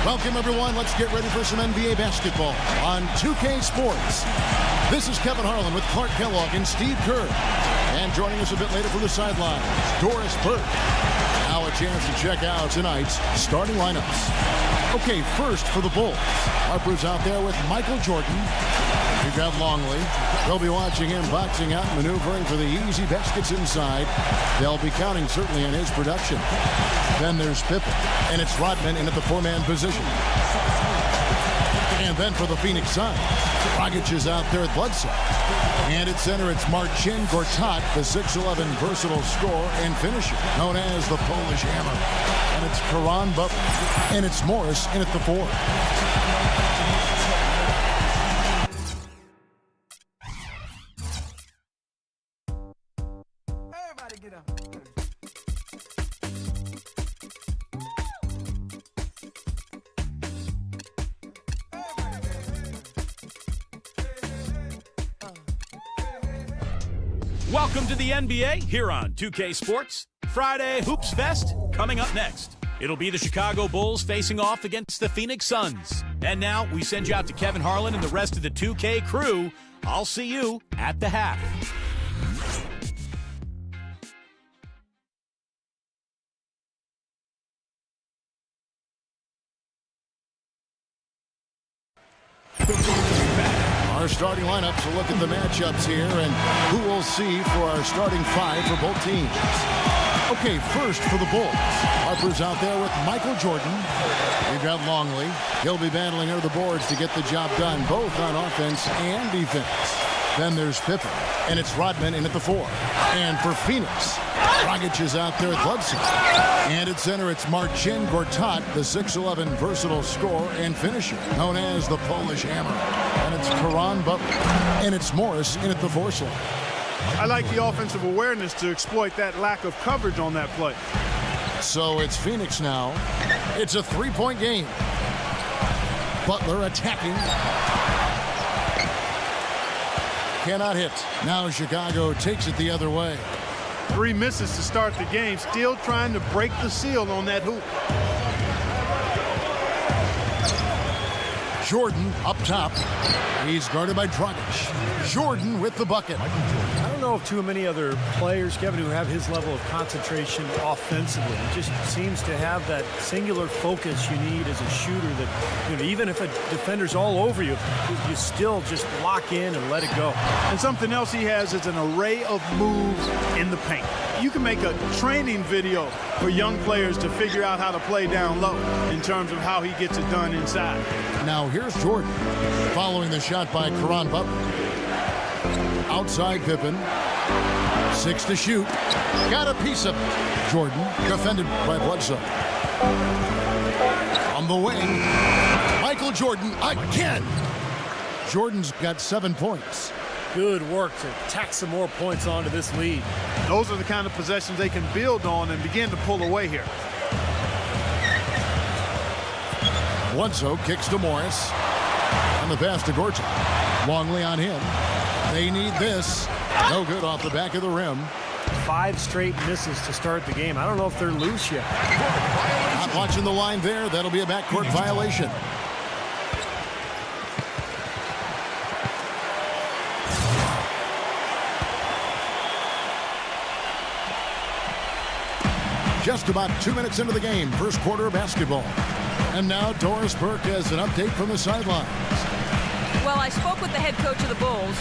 Welcome, everyone. Let's get ready for some NBA basketball on 2K Sports. This is Kevin Harlan with Clark Kellogg and Steve Kerr. And joining us a bit later from the sidelines, Doris Burke. Now a chance to check out tonight's starting lineups. Okay, first for the Bulls. Harper's out there with Michael Jordan. We've got Longley. They'll be watching him boxing out, maneuvering for the easy baskets inside. They'll be counting certainly on his production. Then there's Pippen, and it's Rodman in at the four-man position. And then for the Phoenix Suns, Dragic is out there at Bledsoe. And at center, it's Marcin Gortat, the 6'11 versatile scorer and finisher, known as the Polish Hammer. And it's Caron Butler, and it's Morris in at the four. Everybody get up. Welcome to the NBA here on 2K Sports. Friday Hoops Fest coming up next. It'll be the Chicago Bulls facing off against the Phoenix Suns. And now we send you out to Kevin Harlan and the rest of the 2K crew. I'll see you at the half. Our starting lineups, we'll look at the matchups here and who we'll see for our starting five for both teams. Okay, first for the Bulls. Harper's out there with Michael Jordan. We've got Longley. He'll be battling under the boards to get the job done, both on offense and defense. Then there's Pippen, and it's Rodman in at the four. And for Phoenix, Dragic is out there at Bledsoe. And at center, it's Marcin Gortat, the 6'11 versatile scorer and finisher, known as the Polish Hammer. And it's Caron Butler, and it's Morris in at the four slot. I like the offensive awareness to exploit that lack of coverage on that play. So it's Phoenix now. It's a three-point game. Butler attacking. Cannot hit. Now Chicago takes it the other way. 3 misses to start the game, still trying to break the seal on that hoop. Jordan up top. He's guarded by Dragic. Jordan with the bucket. I don't know of too many other players, Kevin, who have his level of concentration offensively. He just seems to have that singular focus you need as a shooter that, you know, even if a defender's all over you, you still just lock in and let it go. And something else he has is an array of moves in the paint. You can make a training video for young players to figure out how to play down low in terms of how he gets it done inside. Now here's Jordan following the shot by Caron Butler. Outside Pippen. 6 to shoot. Got a piece of it. Jordan defended by Bledsoe. On the wing. Michael Jordan again. Jordan's got 7 points. Good work to tack some more points onto this lead. Those are the kind of possessions they can build on and begin to pull away here. Bledsoe kicks to Morris. On the pass to Gortat. Longley on him. They need this. No good off the back of the rim. 5 straight misses to start the game. I don't know if they're loose yet. Not watching the line there. That'll be a backcourt violation. Just about 2 minutes into the game, first quarter of basketball. And now Doris Burke has an update from the sidelines. Well, I spoke with the head coach of the Bulls.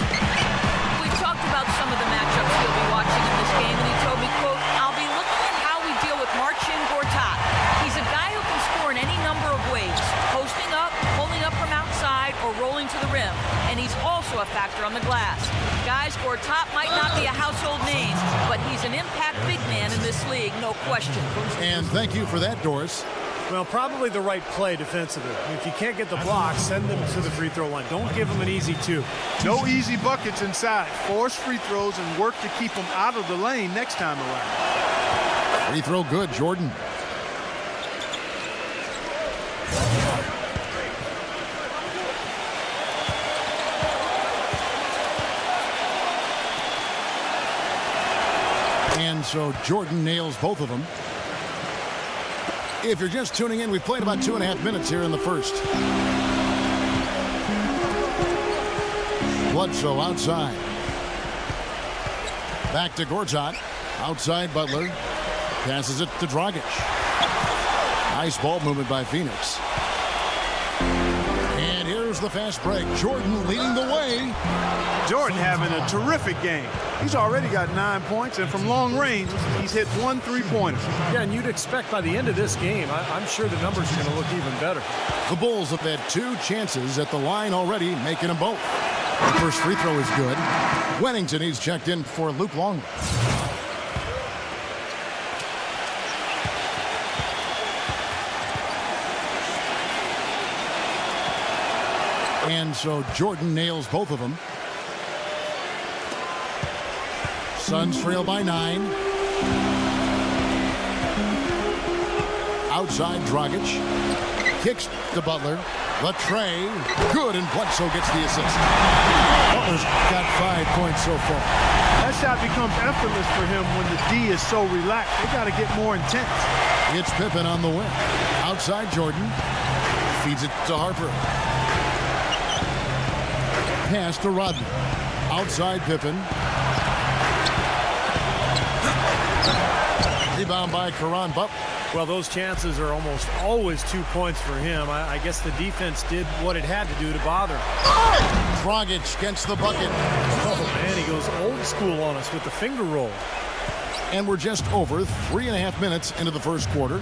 We talked about some of the matchups he'll be watching in this game, and he told me, quote, I'll be looking at how we deal with Marcin Gortat. He's a guy who can score in any number of ways, posting up, pulling up from outside, or rolling to the rim. And he's also a factor on the glass. Guys, Gortat might not be a household name, but he's an impact big man in this league, no question. And thank you for that, Doris. Well, probably the right play defensively. If you can't get the block, send them to the free throw line. Don't give them an easy 2. No easy buckets inside. Force free throws and work to keep them out of the lane next time around. Free throw good, Jordan. And so Jordan nails both of them. If you're just tuning in, we've played about 2.5 minutes here in the first. Bledsoe outside. Back to Gortat. Outside Butler. Passes it to Dragic. Nice ball movement by Phoenix. And here's the fast break. Jordan leading the way. Jordan having a terrific game. He's already got 9 points, and from long range, he's hit 1 3-pointer. Yeah, and you'd expect by the end of this game, I'm sure the numbers are going to look even better. The Bulls have had 2 chances at the line already, making them both. The first free throw is good. Wennington, he's checked in for Luke Longley. And so Jordan nails both of them. Suns trail by 9. Outside Dragic. Kicks to Butler. Latre. Good, and Bledsoe gets the assist. Butler's got 5 points so far. That shot becomes effortless for him when the D is so relaxed. They got to get more intense. It's Pippen on the wing. Outside Jordan. Feeds it to Harper. Pass to Rodman. Outside Pippen. Rebound by Caron Butler. Well, those chances are almost always 2 points for him. I guess the defense did what it had to do to bother him. Dragic gets the bucket. Oh, man, he goes old school on us with the finger roll. And we're just over 3.5 minutes into the first quarter.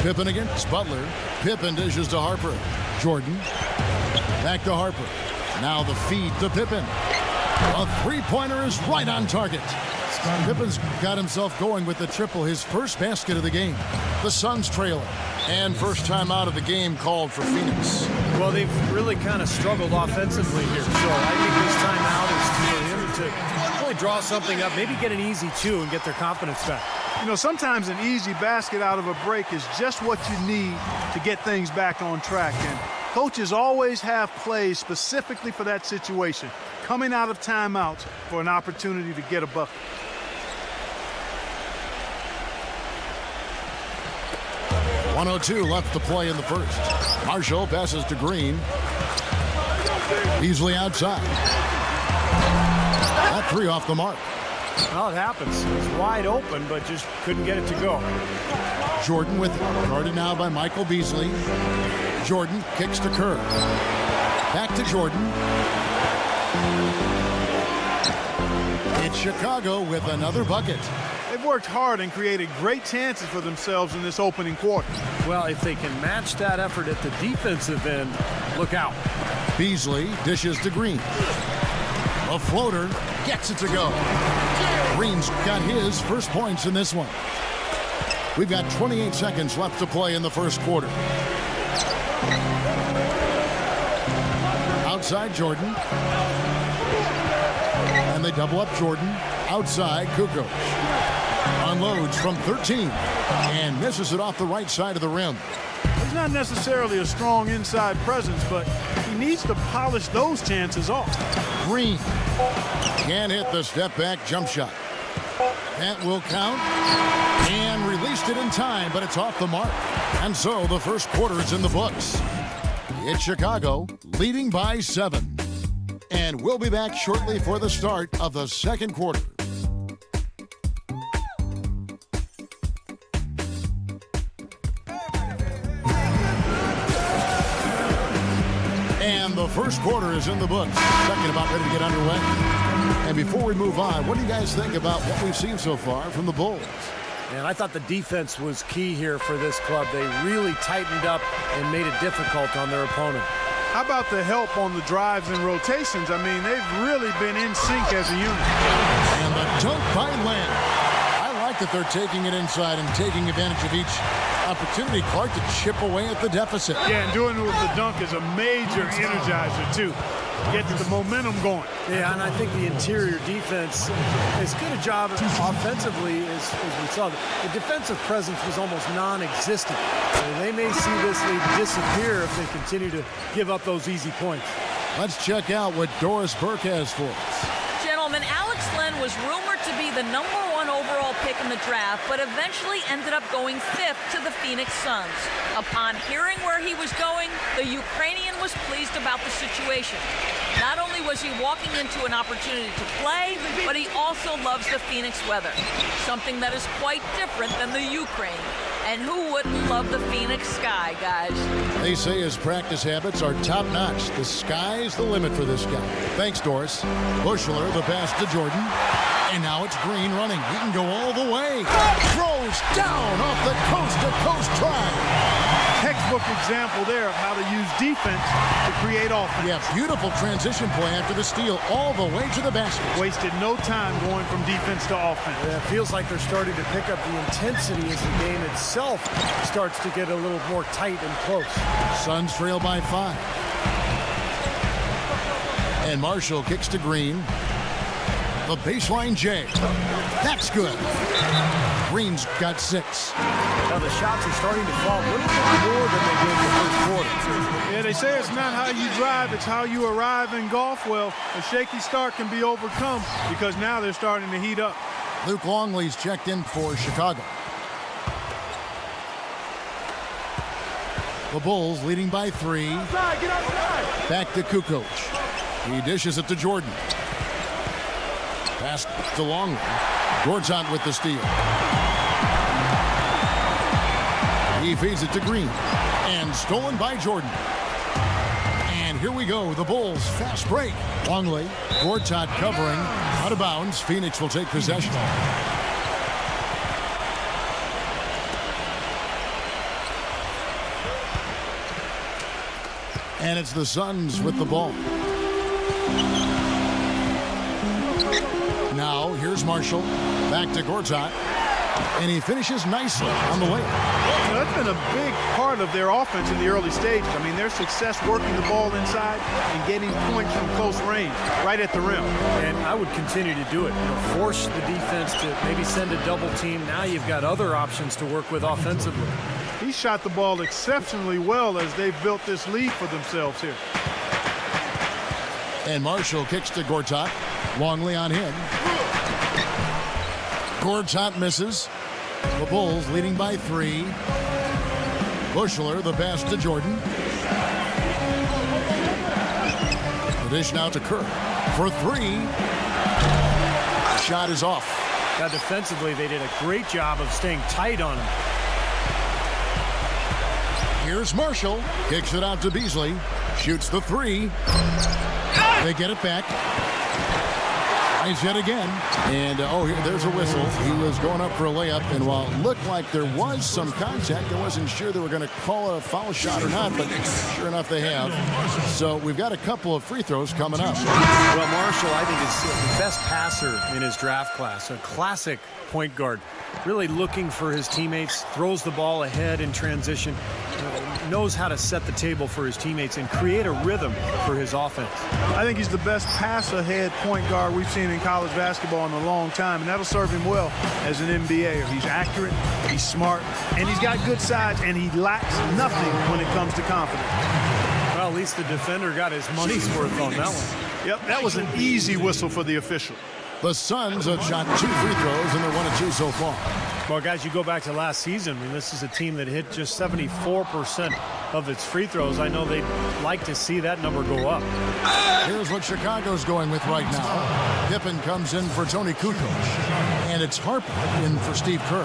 Pippen against Butler. Pippen dishes to Harper. Jordan. Back to Harper. Now the feed to Pippen. A 3-pointer is right on target. Pippen's got himself going with the triple, his first basket of the game. The Suns trailing. And first time out of the game called for Phoenix. Well, they've really kind of struggled offensively here. So I think this time out is for him to really draw something up, maybe get an easy 2 and get their confidence back. You know, sometimes an easy basket out of a break is just what you need to get things back on track. And coaches always have plays specifically for that situation, coming out of timeouts for an opportunity to get a bucket. .102 left to play in the first. Marshall passes to Green. Beasley outside. That three off the mark. Well, it happens. He's wide open, but just couldn't get it to go. Jordan with it. Guarded now by Michael Beasley. Jordan kicks to Kerr. Back to Jordan. It's Chicago with another bucket. They've worked hard and created great chances for themselves in this opening quarter. Well, if they can match that effort at the defensive end, look out. Beasley dishes to Green. A floater gets it to go. Green's got his first points in this one. We've got 28 seconds left to play in the first quarter. Outside Jordan. And they double up Jordan. Outside Kukoc. Unloads from 13 and misses it off the right side of the rim. He's not necessarily a strong inside presence, but he needs to polish those chances off. Green can't hit the step back jump shot. That will count and released it in time, but it's off the mark. And so the first quarter is in the books. It's Chicago leading by 7. And we'll be back shortly for the start of the second quarter. And the first quarter is in the books. Second about ready to get underway. And before we move on, what do you guys think about what we've seen so far from the Bulls? And I thought the defense was key here for this club. They really tightened up and made it difficult on their opponent. How about the help on the drives and rotations? I mean, they've really been in sync as a unit. And the dunk by Lamb. I like that they're taking it inside and taking advantage of each opportunity, Clark, to chip away at the deficit. Yeah, and doing it with the dunk is a major energizer, too. Gets the momentum going. Yeah, and I think the interior defense, as good a job offensively as we saw. The defensive presence was almost non-existent. So they may see this lead disappear if they continue to give up those easy points. Let's check out what Doris Burke has for us. Gentlemen, Alex Len was rumored to be the #1 overall pick in the draft, but eventually ended up going 5th to the Phoenix Suns. Upon hearing where he was going, the Ukrainian was pleased about the situation. Not only was he walking into an opportunity to play, but he also loves the Phoenix weather, something that is quite different than the Ukraine. And who wouldn't love the Phoenix sky, guys? They say his practice habits are top-notch. The sky's the limit for this guy. Thanks, Doris. Bushler, the pass to Jordan. And now it's Green running. He can go all the way. Throws down off the coast-to-coast try. Textbook example there of how to use defense to create offense. Yeah, beautiful transition play after the steal all the way to the basket. Wasted no time going from defense to offense. Yeah, it feels like they're starting to pick up the intensity as the game itself starts to get a little more tight and close. Suns trail by 5. And Marshall kicks to Green. The baseline J. That's good. Green's got 6. Now the shots are starting to fall a little bit more than they did in the first quarter. Yeah, they say it's not how you drive, it's how you arrive in golf. Well, a shaky start can be overcome because now they're starting to heat up. Luke Longley's checked in for Chicago. The Bulls leading by 3. Get outside. Back to Kukoc. He dishes it to Jordan. Pass to Longley. Gortat with the steal. He feeds it to Green. And stolen by Jordan. And here we go. The Bulls fast break. Longley. Gortat covering. Out of bounds. Phoenix will take possession. And it's the Suns with the ball. Now, here's Marshall. Back to Gortat. And he finishes nicely on the way. Well, that's been a big part of their offense in the early stages. I mean, their success working the ball inside and getting points from close range, right at the rim. And I would continue to do it. Force the defense to maybe send a double team. Now you've got other options to work with offensively. He shot the ball exceptionally well as they've built this lead for themselves here. And Marshall kicks to Gortat. Longley on him. Gortat misses. The Bulls leading by 3. Bushler, the pass to Jordan. The dish now to Kerr for three. The shot is off. Now defensively, they did a great job of staying tight on him. Here's Marshall. Kicks it out to Beasley. Shoots the three. They get it back. Tries yet again. And, there's a whistle. He was going up for a layup. And while it looked like there was some contact, I wasn't sure they were going to call a foul shot or not. But sure enough, they have. So we've got a couple of free throws coming up. Well, Marshall, I think, is the best passer in his draft class. A classic point guard. Really looking for his teammates, throws the ball ahead in transition, knows how to set the table for his teammates and create a rhythm for his offense. I think he's the best pass-ahead point guard we've seen in college basketball in a long time, and that'll serve him well as an NBA. He's accurate, he's smart, and he's got good sides, and he lacks nothing when it comes to confidence. Well, at least the defender got his money's worth on that one. Yep, that was an easy whistle for the official. The Suns have shot 2 free throws, and they're 1 of 2 so far. Well, guys, you go back to last season. I mean, this is a team that hit just 74% of its free throws. I know they'd like to see that number go up. Here's what Chicago's going with right now. Pippen comes in for Tony Kukoc, and it's Harper in for Steve Kerr.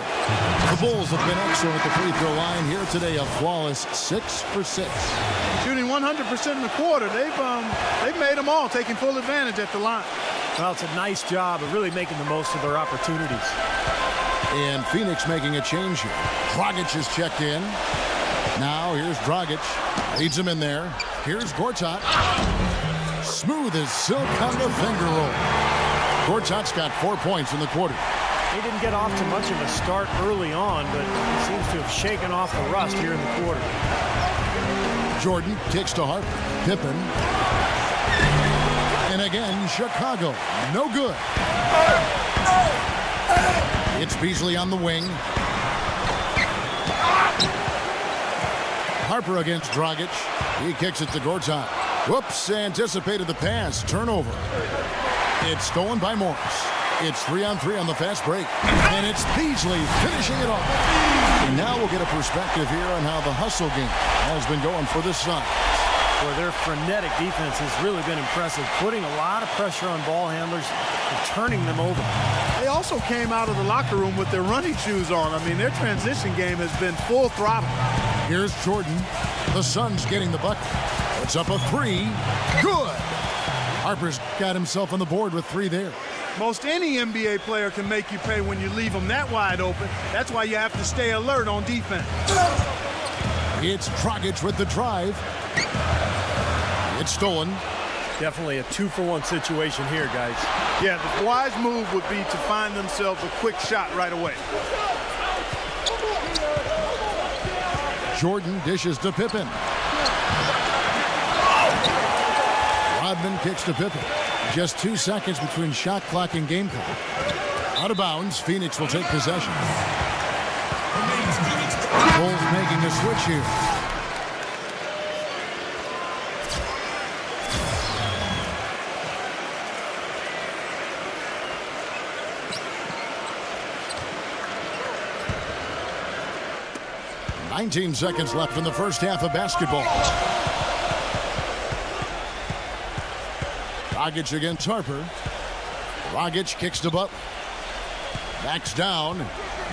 The Bulls have been excellent at the free throw line here today, a flawless 6 for 6. Shooting 100% in the quarter. They've made them all, taking full advantage at the line. Well, it's a nice job of really making the most of their opportunities. And Phoenix making a change here. Dragic is checked in. Now here's Dragic. Leads him in there. Here's Gortat. Smooth as silk on the finger roll. Gortat's got 4 points in the quarter. He didn't get off to much of a start early on, but he seems to have shaken off the rust here in the quarter. Jordan kicks to Harper. Pippen. And again, Chicago. No good. It's Beasley on the wing. Harper against Dragic. He kicks it to Gortat. Whoops, anticipated the pass. Turnover. It's stolen by Morris. It's 3-on-3 on the fast break. And it's Beasley finishing it off. And now we'll get a perspective here on how the hustle game has been going for the Suns. Boy, their frenetic defense has really been impressive, putting a lot of pressure on ball handlers and turning them over. They also came out of the locker room with their running shoes on. I mean, their transition game has been full throttle. Here's Jordan. The Suns getting the bucket. It's up a three. Good. Harper's got himself on the board with 3 there. Most any NBA player can make you pay when you leave them that wide open. That's why you have to stay alert on defense. It's Dragic with the drive. It's stolen. Definitely a 2-for-1 situation here, guys. Yeah, the wise move would be to find themselves a quick shot right away. Jordan dishes to Pippen. Rodman kicks to Pippen. Just 2 seconds between shot clock and game clock. Out of bounds, Phoenix will take possession. Bulls making a switch here. "19 seconds left in the first half of basketball. Dragic against Harper. Dragic kicks to Butler. Backs down.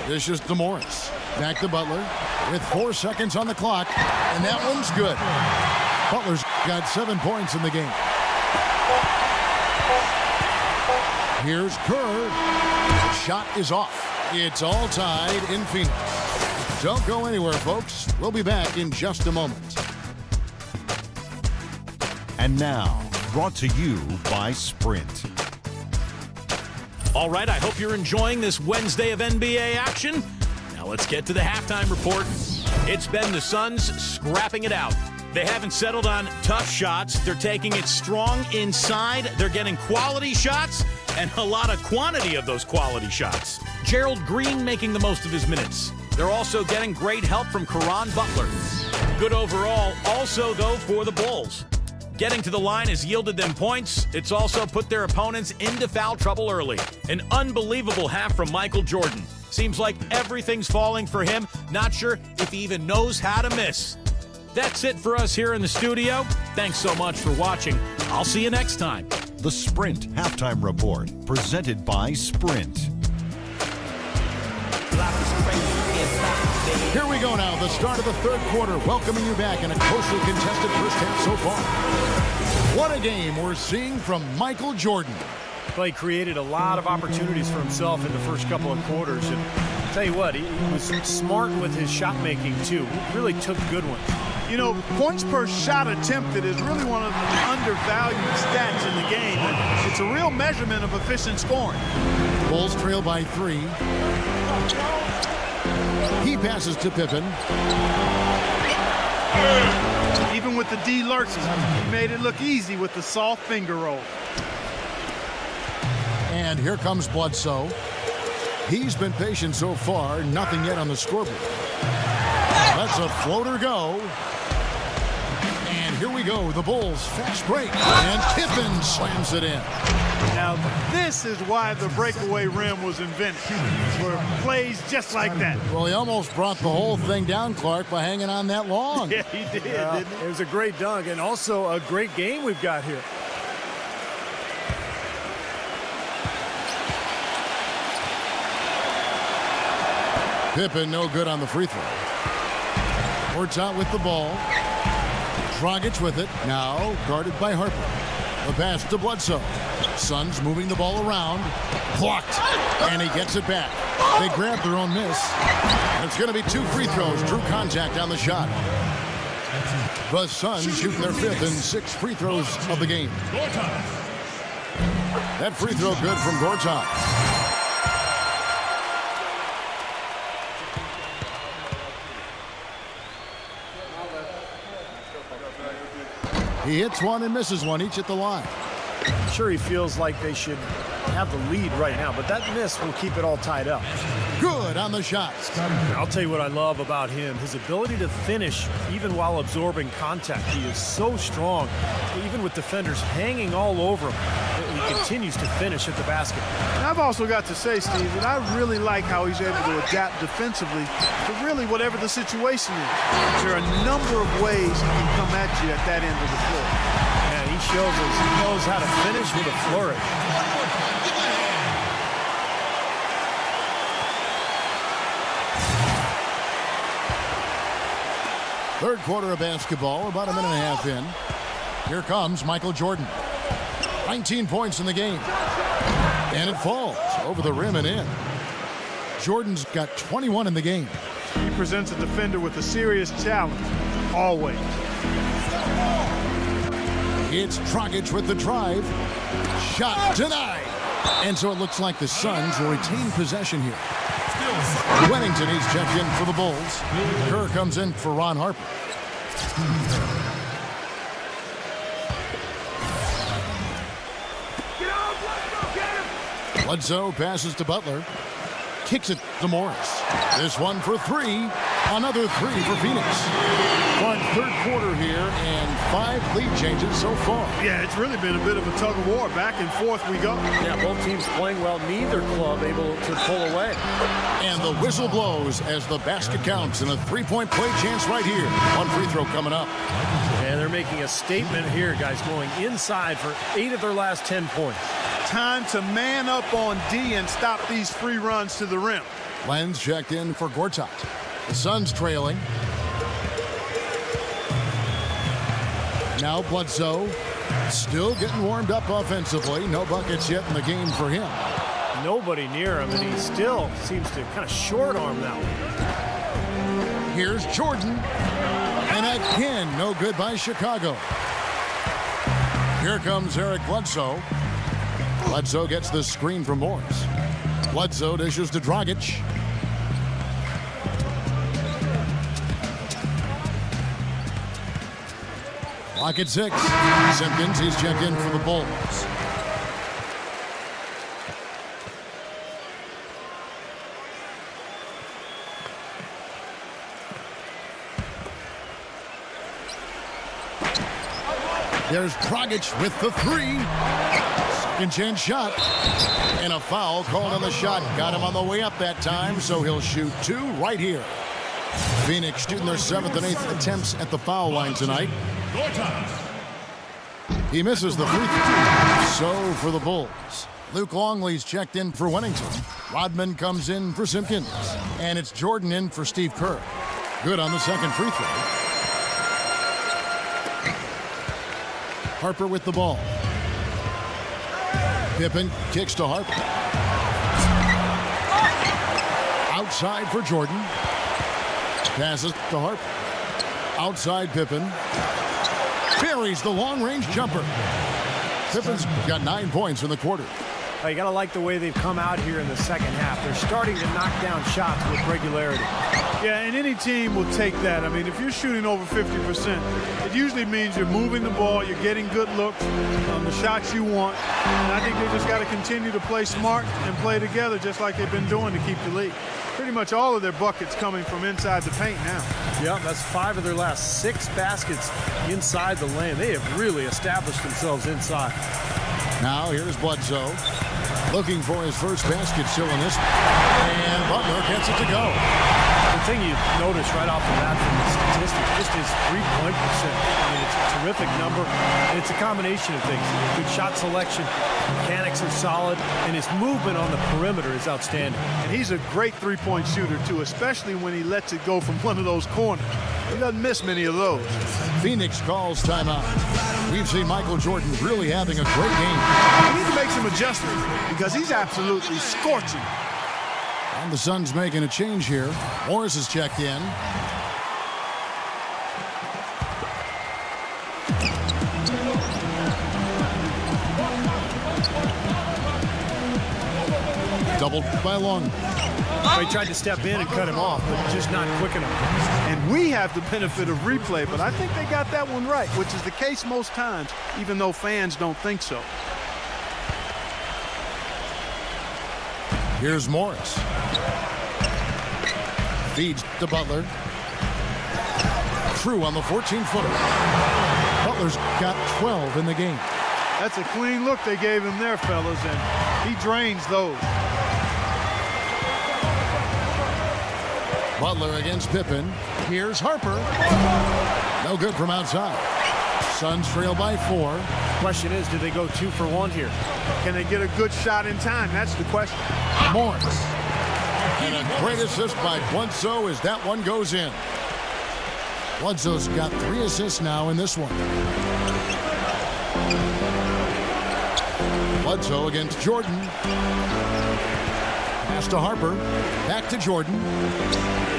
Dishes to Morris. Back to Butler with 4 seconds on the clock. And that one's good. Butler's got 7 points in the game. Here's Kerr. Shot is off. It's all tied in Phoenix. Don't go anywhere, folks. We'll be back in just a moment. And now, brought to you by Sprint. All right, I hope you're enjoying this Wednesday of NBA action. Now let's get to the halftime report. It's been the Suns scrapping it out. They haven't settled on tough shots. They're taking it strong inside. They're getting quality shots and a lot of quantity of those quality shots. Gerald Green making the most of his minutes. They're also getting great help from Caron Butler. Good overall, also, though, for the Bulls. Getting to the line has yielded them points. It's also put their opponents into foul trouble early. An unbelievable half from Michael Jordan. Seems like everything's falling for him. Not sure if he even knows how to miss. That's it for us here in the studio. Thanks so much for watching. I'll see you next time. The Sprint Halftime Report, presented by Sprint. Here we go now, the start of the third quarter, welcoming you back in a closely contested first half so far. What a game we're seeing from Michael Jordan. Well, he created a lot of opportunities for himself in the first couple of quarters. And I'll tell you what, he was smart with his shot making too. He really took good ones. You know, points per shot attempted is really one of the undervalued stats in the game. And it's a real measurement of efficient scoring. Bulls trail by 3. He passes to Pippen. Even with the D lurches, he made it look easy with the soft finger roll. And here comes Bledsoe. He's been patient so far, nothing yet on the scoreboard. That's a floater go. And here we go, the Bulls fast break. And Pippen slams it in. Now, this is why the breakaway rim was invented, for plays just like that. Well, he almost brought the whole thing down, Clark, by hanging on that long. Yeah, he did, didn't he? It was a great dunk and also a great game we've got here. Pippen no good on the free throw. Hortz out with the ball. Dragic with it. Now guarded by Harper. The pass to Bledsoe. Suns moving the ball around. Blocked. And he gets it back. They grab their own miss. And it's going to be 2 free throws. Drew contact on the shot. The Suns shooting their 5th and 6th free throws of the game. That free throw good from Gortat. He hits one and misses one, each at the line. I'm sure he feels like they should have the lead right now, but that miss will keep it all tied up. Good on the shots. I'll tell you what I love about him, his ability to finish even while absorbing contact. He is so strong, even with defenders hanging all over him. He continues to finish at the basket. And I've also got to say, Steve, that I really like how he's able to adapt defensively to really whatever the situation is. There are a number of ways he can come at you at that end of the floor. And he shows us he knows how to finish with a flourish. Third quarter of basketball, about a minute and a half in. Here comes Michael Jordan. 19 points in the game. And it falls over the rim and in. Jordan's got 21 in the game. He presents a defender with a serious challenge, always. It's Dragic with the drive. Shot denied. And so it looks like the Suns will retain possession here. Wennington, he's checked in for the Bulls. Kerr comes in for Ron Harper. Bledsoe passes to Butler. Kicks it to Morris. This one for 3. Another 3 for Phoenix. Clark, third quarter here and 5 lead changes so far. Yeah, it's really been a bit of a tug of war. Back and forth we go. Yeah, both teams playing well. Neither club able to pull away. And the whistle blows as the basket counts and a 3-point play chance right here. One free throw coming up. And they're making a statement here, guys, going inside for 8 of their last 10 points. Time to man up on D and stop these free runs to the rim. Lenz checked in for Gortat. The Suns trailing. Now Bledsoe still getting warmed up offensively. No buckets yet in the game for him. Nobody near him, and he still seems to kind of short arm that one. Here's Jordan. And again, no good by Chicago. Here comes Eric Bledsoe. Bledsoe gets the screen from Morris. Bledsoe dishes to Dragic. Clock at 6. Simpkins, he's checked in for the Bulls. There's Dragic with the 3. Second chance shot. And a foul called on the shot. Got him on the way up that time, so he'll shoot 2 right here. Phoenix shooting their 7th and 8th attempts at the foul line tonight. He misses the free throw. So for the Bulls, Luke Longley's checked in for Wennington. Rodman comes in for Simpkins. And it's Jordan in for Steve Kerr. Good on the second free throw. Harper with the ball. Pippen kicks to Harper. Outside for Jordan. Passes to Harper. Outside Pippen. Buries the long-range jumper. Pippen's got 9 points in the quarter. You got to like the way they've come out here in the second half. They're starting to knock down shots with regularity. Yeah, and any team will take that. I mean, if you're shooting over 50%, it usually means you're moving the ball, you're getting good looks on the shots you want. And I think they just got to continue to play smart and play together just like they've been doing to keep the lead. Pretty much all of their buckets coming from inside the paint now. Yeah, that's 5 of their last 6 baskets inside the lane. They have really established themselves inside. Now here's Bledsoe. Looking for his first basket still in this. And Butler gets it to go. The thing you notice right off the bat from the statistics, just his three-point percent. I mean, it's a terrific number. And it's a combination of things. Good shot selection, mechanics are solid, and his movement on the perimeter is outstanding. And he's a great three-point shooter, too, especially when he lets it go from one of those corners. He doesn't miss many of those. Phoenix calls timeout. We've seen Michael Jordan really having a great game. We need to make some adjustments because he's absolutely scorching. And the Suns making a change here. Morris is checked in. Doubled by Long. They tried to step in and cut him off, but just not quick enough. And we have the benefit of replay, but I think they got that one right, which is the case most times, even though fans don't think so. Here's Morris. Feeds to Butler. True on the 14-footer. Butler's got 12 in the game. That's a clean look they gave him there, fellas, and he drains those. Butler against Pippen. Here's Harper. No good from outside. Suns trail by 4. Question is, do they go 2 for 1 here? Can they get a good shot in time? That's the question. Morris. And a great assist by Bledsoe as that one goes in. Bledsoe's got 3 assists now in this one. Bledsoe against Jordan. Pass to Harper. Back to Jordan.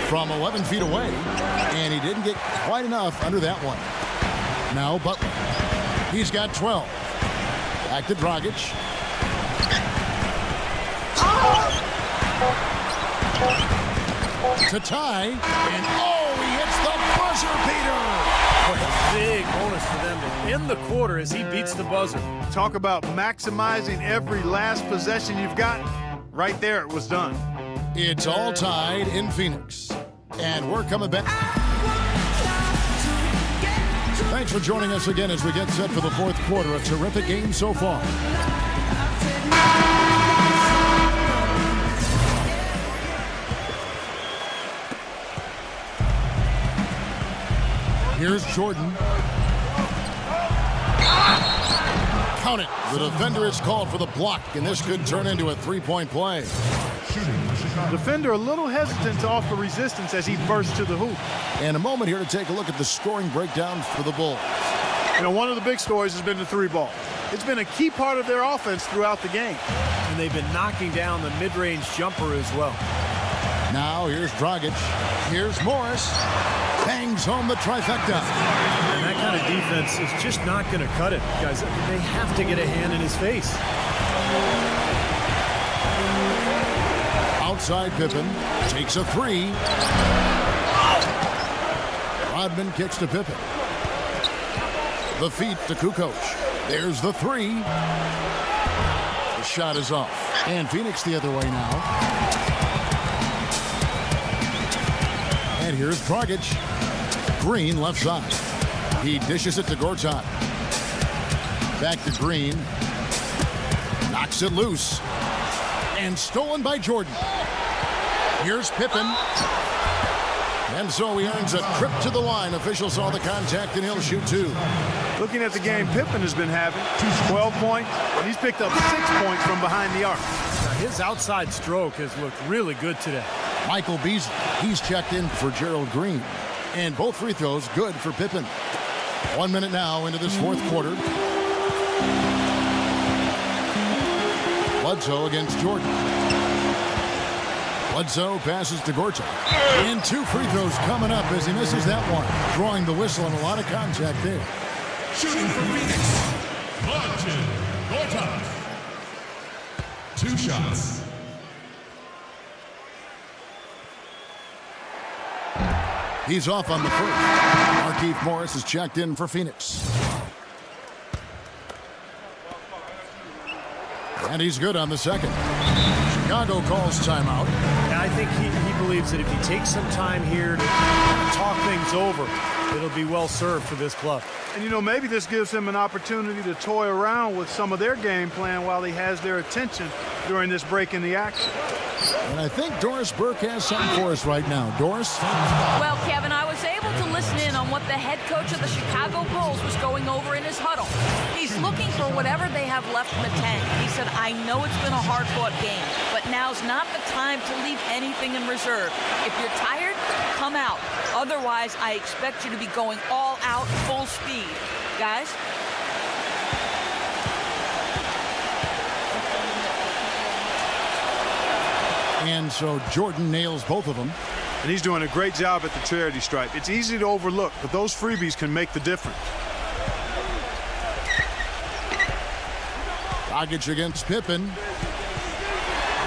From 11 feet away. And he didn't get quite enough under that one. Now Butler. He's got 12. Back to Dragic. To tie. And he hits the buzzer beater. What a big bonus for them to end the quarter as he beats the buzzer. Talk about maximizing every last possession you've got. Right there, it was done. It's all tied in Phoenix. And we're coming back. Thanks for joining us again as we get set for the fourth quarter. A terrific game so far. Here's Jordan. Count it. The defender is called for the block, and this could turn into a three-point play. Defender a little hesitant to offer resistance as he bursts to the hoop. And a moment here to take a look at the scoring breakdown for the Bulls. You know, one of the big stories has been the 3-ball. It's been a key part of their offense throughout the game. And they've been knocking down the mid-range jumper as well. Now here's Dragic. Here's Morris. Bangs home the trifecta. And that kind of defense is just not going to cut it, guys. They have to get a hand in his face. Outside Pippen takes a 3. Rodman kicks to Pippen. The feet to Kukoc. There's the 3. The shot is off. And Phoenix the other way now. And here's Dragic. Green left side. He dishes it to Gortat. Back to Green. Knocks it loose. And stolen by Jordan. Here's Pippen. And so he earns a trip to the line. Officials saw the contact, and he'll shoot 2. Looking at the game Pippen has been having, 12 points, and he's picked up 6 points from behind the arc. Now, his outside stroke has looked really good today. Michael Beasley, he's checked in for Gerald Green. And both free throws good for Pippen. 1 minute now into this fourth quarter. Bledsoe against Jordan. Bledsoe passes to Gortat. And 2 free throws coming up as he misses that one. Drawing the whistle and a lot of contact there. Shooting for Phoenix, Marcin Gortat. 2 shots. He's off on the first. Markieff Morris is checked in for Phoenix. And he's good on the second. Chicago calls timeout. Yeah, I think he believes that if he takes some time here to talk things over, it'll be well served for this club. And, you know, maybe this gives him an opportunity to toy around with some of their game plan while he has their attention during this break in the action. And I think Doris Burke has something for us right now. Doris? Well, Kevin, I was able to listen in on what the head coach of the Chicago Bulls was going over in his huddle. He's looking for whatever they have left in the tank. He said, I know it's been a hard-fought game, but now's not the time to leave anything in reserve. If you're tired, come out. Otherwise, I expect you to be going all out, full speed. Guys? And so Jordan nails both of them. And he's doing a great job at the charity stripe. It's easy to overlook, but those freebies can make the difference. Dragic against Pippen.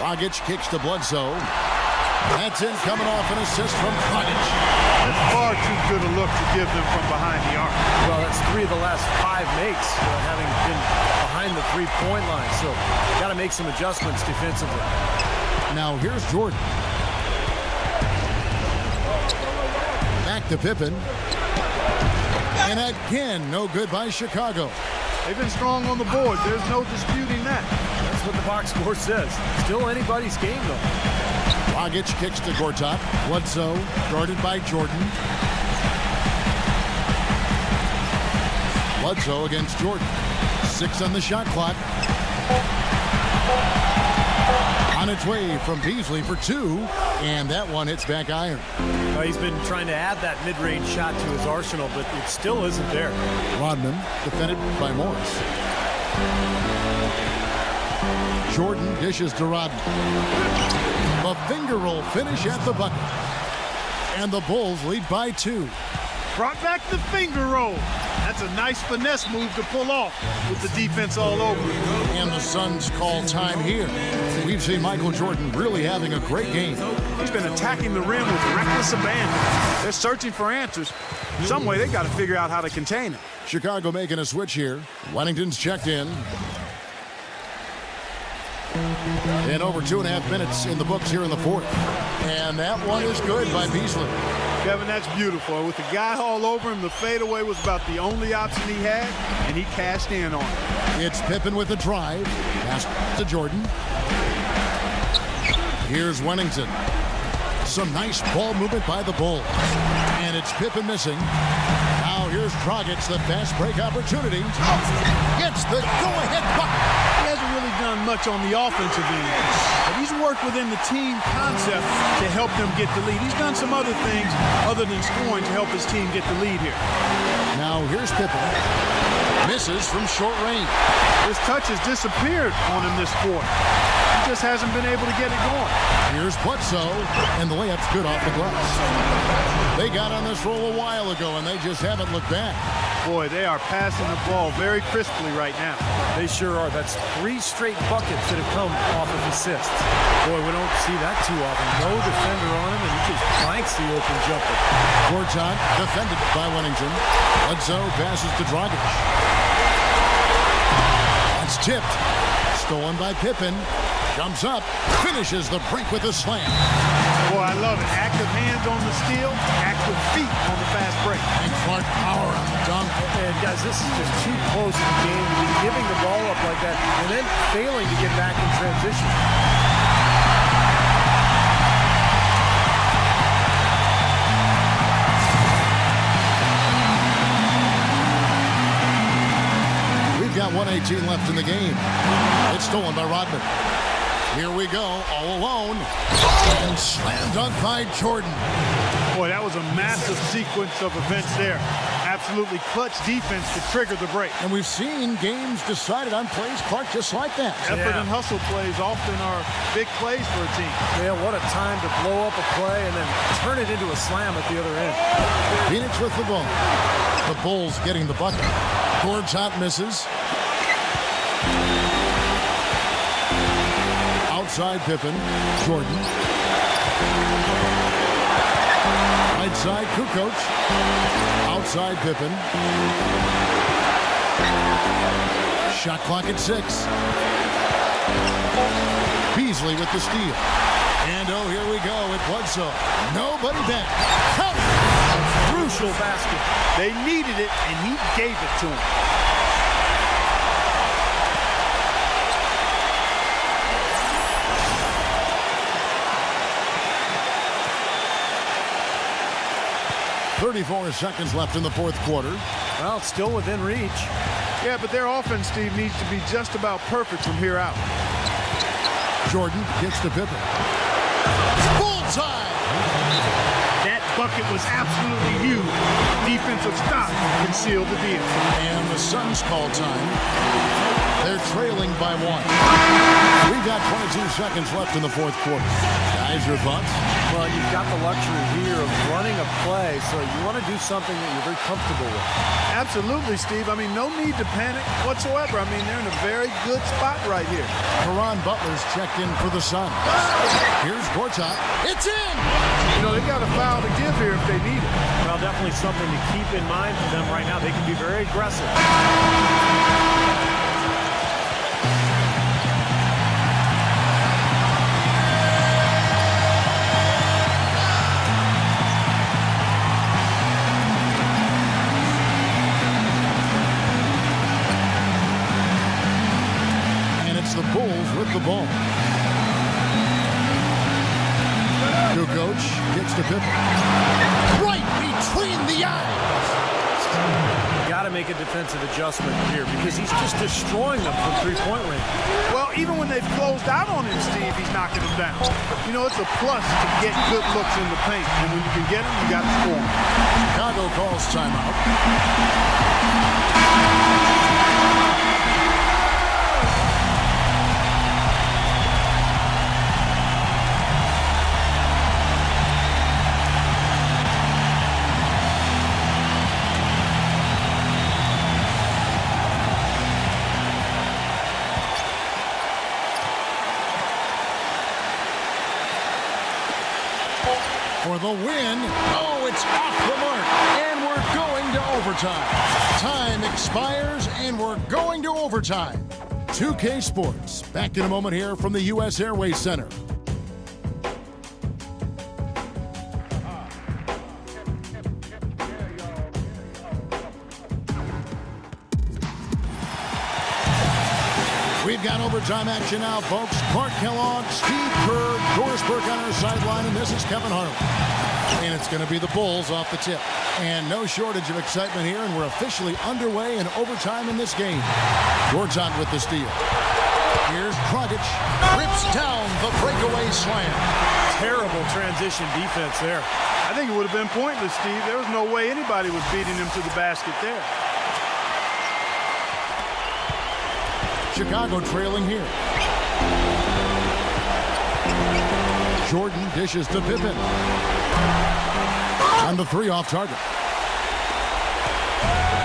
Dragic kicks to Bledsoe. That's in, coming off an assist from Dragic. That's far too good a look to give them from behind the arc. Well, that's 3 of the last 5 makes, having been behind the 3-point line. So, got to make some adjustments defensively. Now here's Jordan. Back to Pippen. And again, no good by Chicago. They've been strong on the board. There's no disputing that. That's what the box score says. Still anybody's game, though. Dragic kicks to Gortat. Bledsoe guarded by Jordan. Bledsoe against Jordan. 6 on the shot clock. On its way from Beasley for 2, and that one hits back iron. He's been trying to add that mid-range shot to his arsenal, but it still isn't there. Rodman defended by Morris. Jordan dishes to Rodman. A finger roll finish at the bucket. And the Bulls lead by 2. Brought back the finger roll. That's a nice finesse move to pull off with the defense all over. And the Suns call time here. We've seen Michael Jordan really having a great game. He's been attacking the rim with reckless abandon. They're searching for answers. Some way they got to figure out how to contain it. Chicago making a switch here. Wennington's checked in. And over 2.5 minutes in the books here in the fourth. And that one is good by Beasley. Kevin, that's beautiful. With the guy all over him, the fadeaway was about the only option he had, and he cashed in on it. It's Pippen with a drive. Pass to Jordan. Here's Wennington. Some nice ball movement by the Bulls. And it's Pippen missing. Now here's Dragic, the fast break opportunity. Gets the go-ahead bucket. He hasn't really done much on the offensive end, but he's worked within the team concept to help them get the lead. He's done some other things other than scoring to help his team get the lead here. Now here's Pippen. Misses from short range. His touch has disappeared on him this quarter. He just hasn't been able to get it going. Here's Bledsoe, and the layup's good off the glass. They got on this roll a while ago, and they just haven't looked back. Boy, they are passing the ball very crisply right now. They sure are. That's 3 straight buckets that have come off of assists. Boy, we don't see that too often. No defender on him, and he just blanks the open jumper. Gortat defended by Wennington. Bledsoe passes to Dragic. That's tipped. Stolen by Pippen. Jumps up. Finishes the break with a slam. Boy, I love it. Active hands on the steal, active feet on the fast break. And Clark power on the dunk. And guys, this is just too close in the game to be giving the ball up like that and then failing to get back in transition. 2:17 left in the game. It's stolen by Rodman. Here we go, all alone. And slam dunk by Jordan. Boy, that was a massive sequence of events there. Absolutely clutch defense to trigger the break. And we've seen games decided on plays, Clark, just like that. Effort and hustle plays often are big plays for a team. Yeah, what a time to blow up a play and then turn it into a slam at the other end. Phoenix with the ball. The Bulls getting the bucket. Gortat misses. Outside Pippen. Jordan. Right side Kukoc. Outside Pippen. Shot clock at 6. Beasley with the steal. And oh, here we go with Bledsoe. Nobody back. Crucial basket. They needed it, and he gave it to them. .34 seconds left in the fourth quarter. Well, it's still within reach. Yeah, but their offense, Steve, needs to be just about perfect from here out. Jordan gets to Pippen. Bullseye! That bucket was absolutely huge. Defensive stop concealed the deal. And the Suns call time. They're trailing by 1. We've got 22 seconds left in the fourth quarter. Guys, your thoughts? Well, you've got the luxury here of running a play, so you want to do something that you're very comfortable with. Absolutely, Steve. I mean, no need to panic whatsoever. I mean, they're in a very good spot right here. Caron Butler's checked in for the Suns. Here's Gortat. It's in! You know, they've got a foul to give here if they need it. Well, definitely something to keep in mind for them right now. They can be very aggressive. The Bulls with the ball. Kukoc gets to Pippen. Right between the eyes. Got to make a defensive adjustment here because he's just destroying them from three-point range. Well, even when they've closed out on him, Steve, he's knocking them down. You know, it's a plus to get good looks in the paint. And when you can get them, you got to score them. Chicago calls timeout. For the win. Oh, it's off the mark. And we're going to overtime. Time expires, and we're going to overtime. 2K Sports. Back in a moment here from the U.S. Airways Center. We've got overtime action now, folks. Clark Kellogg, Steve Kerr, Doris Burke on our sideline, and this is Kevin Harlan. And it's going to be the Bulls off the tip. And no shortage of excitement here, and we're officially underway in overtime in this game. Gortat with the steal. Here's Dragic. Rips down the breakaway slam. Terrible transition defense there. I think it would have been pointless, Steve. There was no way anybody was beating him to the basket there. Chicago trailing here. Jordan dishes to Pippen. On the 3 off target.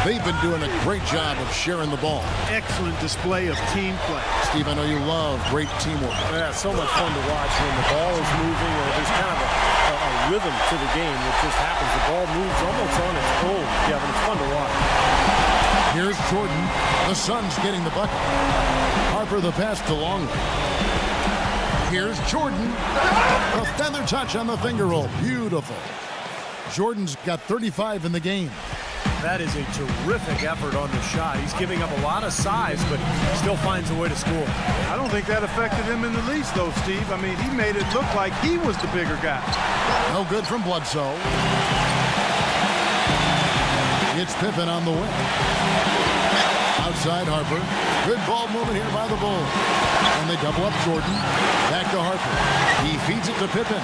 They've been doing a great job of sharing the ball. Excellent display of team play. Steve, I know you love great teamwork. Yeah, so much fun to watch when the ball is moving or there's kind of a rhythm to the game that just happens. The ball moves almost on its own, Kevin. It's fun to watch. Here's Jordan. The Suns getting the bucket. Harper the pass to Longley. Here's Jordan. A feather touch on the finger roll. Beautiful. Jordan's got 35 in the game. That is a terrific effort on the shot. He's giving up a lot of size, but still finds a way to score. I don't think that affected him in the least, though, Steve. I mean, he made it look like he was the bigger guy. No good from Bledsoe. It's Pippen on the wing. Outside Harper. Good ball movement here by the Bulls. And they double up Jordan. Back to Harper. He feeds it to Pippen.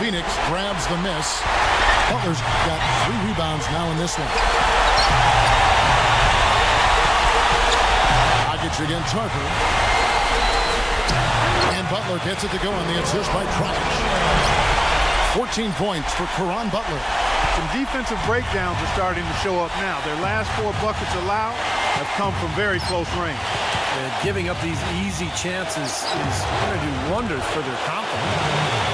Phoenix grabs the miss. Butler's got 3 rebounds now in this one. Dragic against Harper. And Butler gets it to go on the assist by Dragic. 14 points for Caron Butler. Some defensive breakdowns are starting to show up now. Their last 4 buckets allowed have come from very close range. Giving up these easy chances is going to do wonders for their confidence.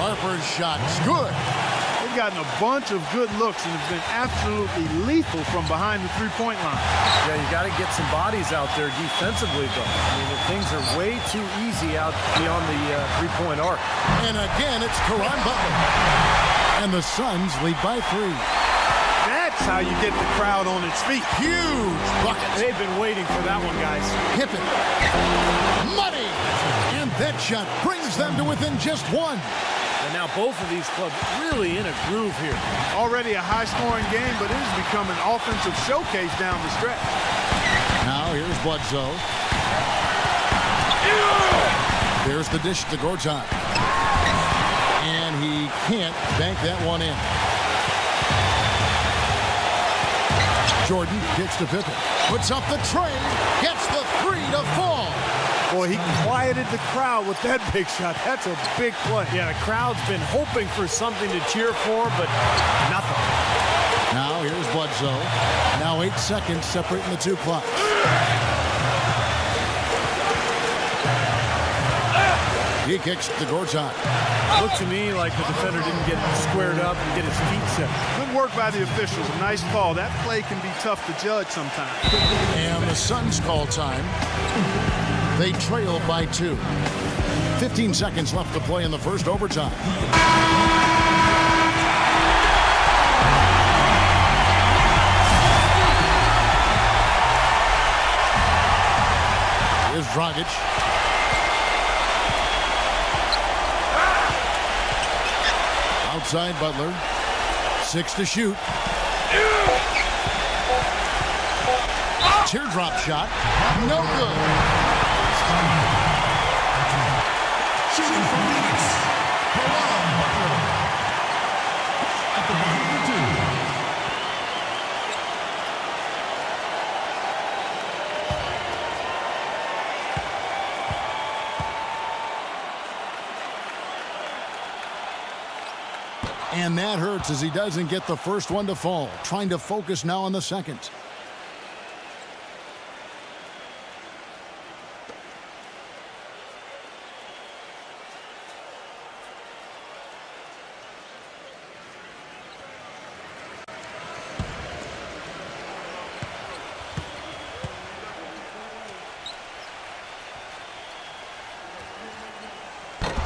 Harper's shot is good. They've gotten a bunch of good looks and have been absolutely lethal from behind the three-point line. Yeah, you got to get some bodies out there defensively, though. I mean, the things are way too easy out beyond the three-point arc. And again, it's Caron Butler. And the Suns lead by 3. That's how you get the crowd on its feet. Huge bucket. They've been waiting for that one, guys. Pippen. Money. And that shot brings them to within just 1. And now both of these clubs really in a groove here. Already a high-scoring game, but it has become an offensive showcase down the stretch. Now here's Bledsoe. There's the dish to Gortat. And he can't bank that one in. Jordan kicks to Pippen. Puts up the tray. Gets the 3 to fall. Boy, he quieted the crowd with that big shot. That's a big play. Yeah, the crowd's been hoping for something to cheer for, but nothing. Now here's Bledsoe. Now 8 seconds separating the 2 clocks. He kicks to Gortat. Looked to me like the defender didn't get squared up and get his feet set. Good work by the officials. A nice call. That play can be tough to judge sometimes. And the Suns call time. They trail by 2. 15 seconds left to play in the first overtime. Here's Dragic. Outside Butler. 6 to shoot. Teardrop shot. No good. Shooting from Phoenix. Caron Butler. At the bottom of 2. And that hurts as he doesn't get the first one to fall. Trying to focus now on the second.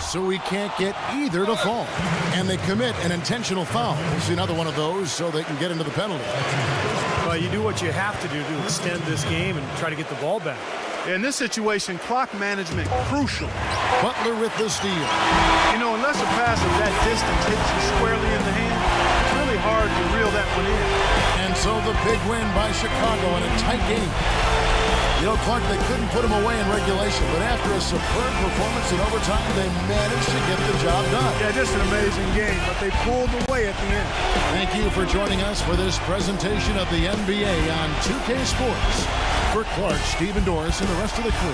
So he can't get either to fall. And they commit an intentional foul. We'll see another one of those so they can get into the penalty. Well, you do what you have to do to extend this game and try to get the ball back. In this situation, clock management crucial. Butler with the steal. You know, unless a pass of that distance hits you squarely in the hand, it's really hard to reel that one in. And so the big win by Chicago in a tight game. You know, Clark, they couldn't put him away in regulation, but after a superb performance in overtime, they managed to get the job done. Yeah, just an amazing game, but they pulled away at the end. Thank you for joining us for this presentation of the NBA on 2K Sports. For Clark, Stephen Doris, and the rest of the crew,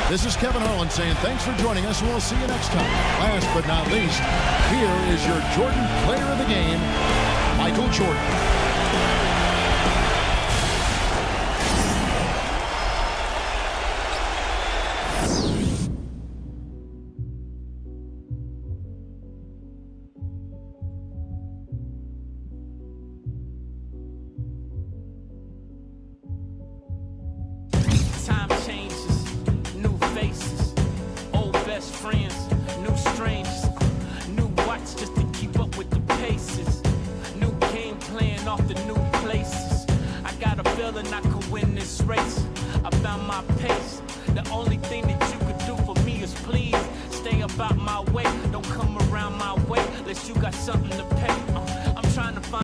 this is Kevin Harlan saying thanks for joining us, and we'll see you next time. Last but not least, here is your Jordan Player of the Game, Michael Jordan. Time changes, new faces, old best friends, new strangers, new watch just to keep up with the paces, new game plan off the new places. I got a feeling I could win this race. I found my pace. The only thing that you could do for me is please stay about my way. Don't come around my way unless you got something to pay.